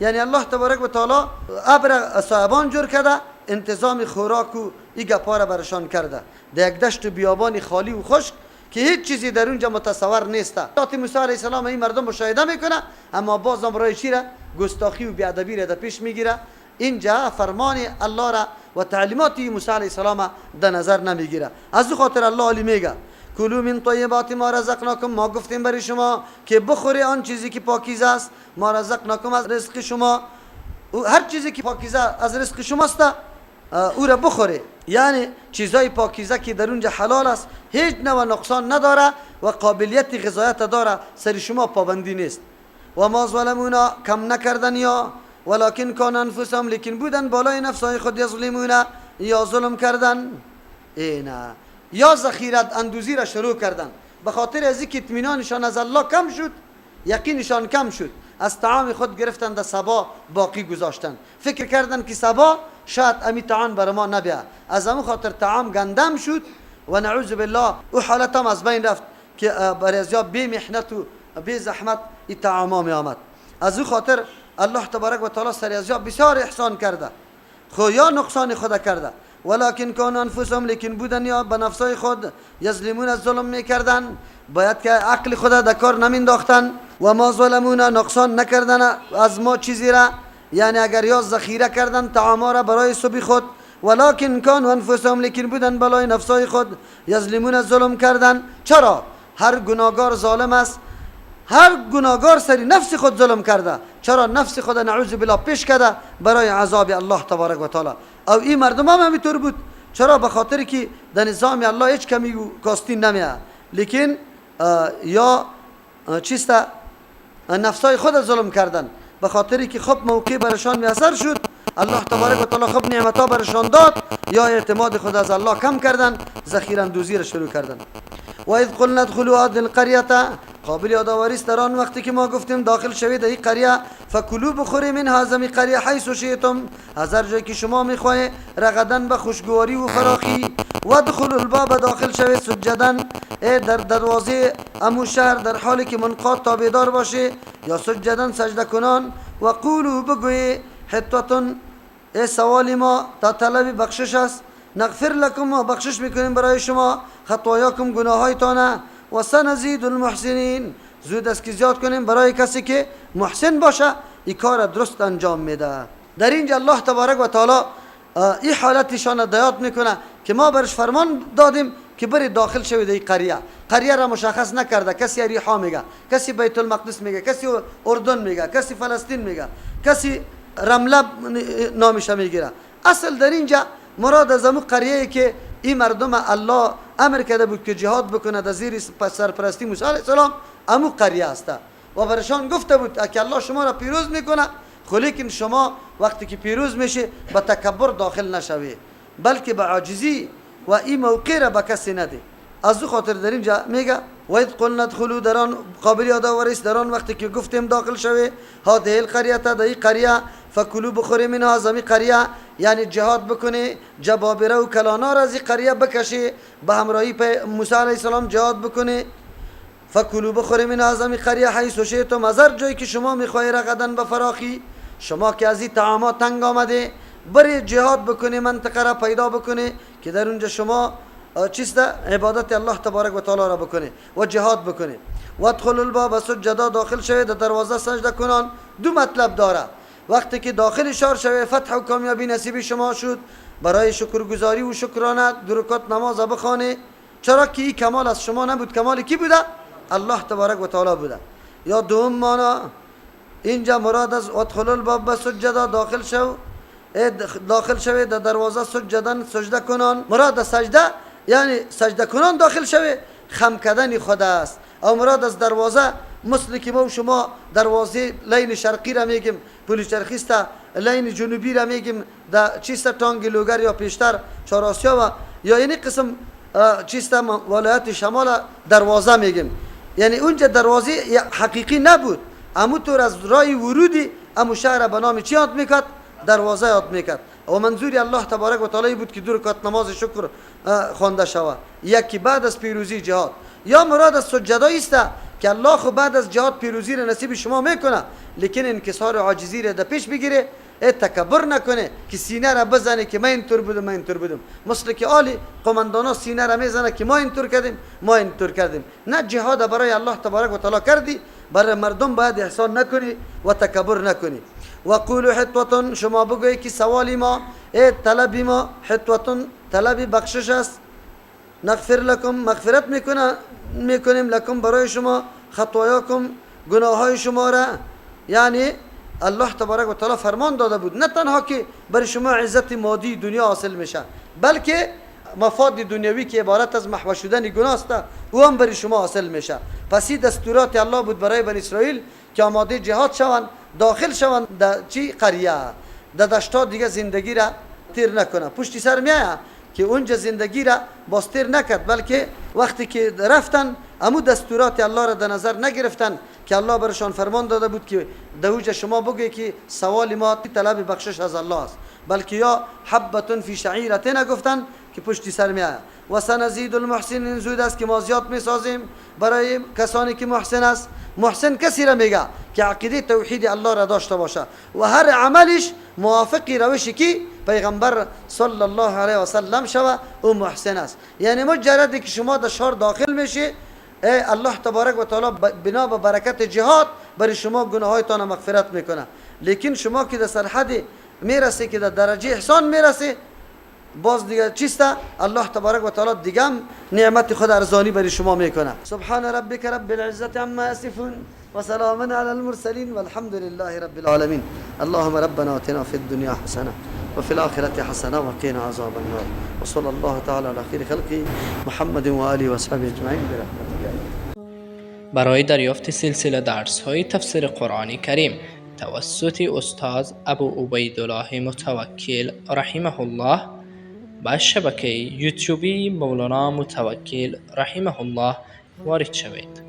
یعنی الله تبارک و تعالی ابر صایبان جور کرده، انتظام خوراک و این گپا را برشان کرده در یک دشت و بیابان خالی و خشک که هیچ چیزی در اونجا متصور نیست. وقتی موسی علیه السلام این مردم مشاهده میکنه، اما بازم رای چی را؟ گستاخی و بیادبی را در پیش میگیره. اینجا فرمان الله را و تعلیمات موسی علیه السلام در نظر نمیگیره. از او خاطر الله علی میگه کلوا من طیبات ما رزقناکم، ما گفتیم برای شما که بخوری آن چیزی که پاکیزه است، ما رزقناکم از رزق شما، هر چیزی که پاکیزه از رزق شماست او را بخوری، یعنی چیزای پاکیزه که در اونجا حلال است، هیچ نوع نقصان نداره و قابلیت غذایت داره، سر شما پابندی نیست. و ما ظلمونا، کم نکردن یا ولکن کان انفسهم، لیکن بودن بالای نفسای خود یظلمون، یا ظلم کردن، اینا یا ذخیرت اندوزی را شروع کردن، به خاطر از اینکه اطمینانشان از الله کم شد، یقینشان کم شد، از طعام خود گرفتن در سبا باقی گذاشتن، فکر کردن که سبا شاید امی طعام بر ما نبیه، از همون خاطر طعام گندم شد و نعوذ بالله او حالت هم از بین رفت که برای از بی محنت و بی زحمت این طعام می آمد. از او خاطر الله تبارک و تعالی سر از بسیار احسان کرده، خو یا نقصان خود کرده، ولکن کان انفسهم، لیکن بودن یا به نفسای خود یظلمون، از ظلم میکردن، باید که عقل خود در کار نمینداختن. و ما ظلمون، نقصان نکردن از ما چیزی را، یعنی اگر یا ذخیره کردن طعاما را برای صبح خود، ولکن کانوا انفسهم، لیکن بودن بالای نفسای خود، یظلمون، ظلم کردن. چرا؟ هر گناهگار ظالم است، هر گناهگار سری نفس خود ظلم کرده. چرا؟ نفس خود نعوذ بالله پیش کرده برای عذاب الله تبارک و تعالی. او این مردم هم همینطور بود. چرا؟ به خاطر که در نظام الله هیچ کمی و کاستی نمیاد، لیکن یا چیست نفسای خود ظلم کردن، به خاطری که خب موقع برشان میسر شد، الله تبارک و تعالی خب نعمتها برشان داد، یا اعتماد خود از الله کم کردن، ذخیره اندوزی را شروع کردن. و اذ قلنا ادخلوا هذه القريه، قابل یادآوری است در آن وقتی که ما گفتیم داخل شوید این قریه، فکلوا بخوری منها، از این قریه حیث شئتم، از هر جایی که شما میخواهید، رغدن به خوشگواری و فراخی. و ادخلوا الباب، داخل شوید سجدن، در دروازه امو شهر در حالی که منقاد تابعدار باشه، یا سجدن سجده کنان. و قولوا، بگوی، حطتون، سوال ما تا طلب بخشش است، نغفر لكم، و بخشش میکنیم برای شما خطایاکم، گناهایتان، و سنزید المحسنین، زود است که زیاد کنیم برای کسی که محسن باشه، این کار درست انجام میده. در اینجا الله تبارک و تعالی این حالتشان دیاد میکنه که ما برش فرمان دادیم که بری داخل شوید این قریه. قریه را مشخص نکرده، کسی اریحا میگه، کسی بیت المقدس میگه، کسی اردن میگه، کسی فلسطین میگه، کسی رمله نامش میگیره. اصل در اینجا مراد از امو قریه که این مردم الله امر کرده بود که جهاد بکنه در زیر سرپرستی موسی علیه السلام، امو قریه است و برشان گفته بود که الله شما را پیروز میکنه، لیکن شما وقتی که پیروز میشه به تکبر داخل نشوی، بلکه به عاجزی و این موقع را به کسی نده. از او خاطر در اینجا میگه و اذ قلنا ادخلوا، در آن قابل یادآوری است در آن وقتی که گفتیم داخل شوی هذه القریه، در این قریه، فکلوا بخوری منها، از این قریه، یعنی جهاد بکنه، جبابره و کلانا را از این قریه بکشه، به همراهی موسی علیه السلام جهاد بکنه. فکلوا بخوری منها، از این قریه، حیث شئتم، از هر جایی که شما میخوای، رغدن به فراخی، شما که از این طعامات تنگ آمده، بری جهاد بکنه، منطقه را پیدا بکنه که در اونجا شما چیست عبادت الله تبارک و تعالی را بکنه و جهاد بکنه. و ادخلوا الباب سجدا، داخل شوید در دروازه سجده کنان. دو مطلب داره. وقتی که داخل شهر شوید، فتح و کامیابی نصیب شما شد، برای شکرگزاری و شکرانه دو رکعت نماز بخوانه. چرا که این کمال از شما نبود، کمال کی بوده؟ الله تبارک و تعالی بوده. یا دوم معنا اینجا مراد از ادخلوا الباب سجدا، داخل شوید در دروازه سجدن، سجده کنان. مراد از سجده یعنی سجده کنان داخل شوید، خم کردن خود است. او مراد از دروازه مثل که ما و شما دروازه لین شرقی را میگیم، پل چرخیست، لین جنوبی را میگیم در چیست تانگ لوگر یا پیشتر چهار آسیا، و یا این قسم چیست ولایت شمال دروازه میگیم. یعنی اونجا دروازه حقیقی نبود، اما طور از رای ورودی امو شهر به نام چی یاد میکرد؟ دروازه یاد میکرد. و منظوری الله تبارک و تعالی بود که دو رکعت نماز شکر خوانده شود، یکی بعد از پیروزی جهاد. یا مراد از سجدایی است که الله خو بعد از جهاد پیروزی را نصیب شما میکنه، لیکن انکسار و عاجزی را در پیش بگیره، تکبر نکنه که سینه را بزنه که من اینطور بودم، من اینطور بودم، مثل که آلی قماندانا سینه را میزنه که ما اینطور کردیم، ما اینطور کردیم. نه، جهاد برای الله تبارک و تعالی کردی، برای مردم باید احسان نکنی و تکبر نکنی. و قولوا حطة، شما بگویی که سوالی ما، طلبی ما، حطة طلبی بخشش است، نغفر لكم، مغفرت میکنیم لکم برای شما، خطایاکم، گناههای شما را. یعنی الله تبارک و تعالی فرمان داده بود نه تنها که برای شما عزت مادی دنیا حاصل میشه، بلکه مفاد دنیوی که عبارت از محو شدن گناه است، او هم برای شما حاصل میشه. پس این دستورات الله بود برای بنی اسرائیل که آماده جهاد شوند، داخل شوند در چی قریه، در دشتا دیگه زندگی را تیر نکنه. پشت سر میایه که اونجا زندگی را باز تیر نکرد، بلکه وقتی که رفتن امو دستورات الله را در نظر نگرفتن که الله برشان فرمان داده بود که دوجه شما بگوی که سوال ما طلب بخشش از الله است، بلکه یا حبتون فی شعیرته نگفتن که پشت سر میایه. و سنزید المحسنین، زود است که ما زیاد میسازیم برای کسانی که محسن است. محسن کسی را میگه که عقیده توحید الله را داشته باشه و هر عملش موافقی روشی که پیغمبر صلی الله علیه و سلم شوه، او محسن است. یعنی مجردی که شما در شهر داخل میشه، الله تبارک و تعالی بنا به برکت جهاد برای شما گناهایتان مغفرت میکنه. لیکن شما که در سرحد میرسی که در درجه احسان میرسی، باز دیگه چیسته الله تبارک و تعالی دیگه نعمت خود ارزانی برای شما میکنه. سبحان ربک رب العزت عما یصفون و سلام علی المرسلین والحمد لله رب العالمین. اللهم ربنا آتنا فی الدنیا حسنه وفي الآخرة حسنة وقنا عذاب النار وصلى الله تعالى على خير خلقه محمد و آله و صحبه اجمعین برحمتك. برای دریافت سلسله درس‌های تفسیر قرآن کریم توسط استاد ابو عبیدالله متوکل رحمه الله با شبکه یوتیوبی مولانا متوکل رحمه الله وارد شوید.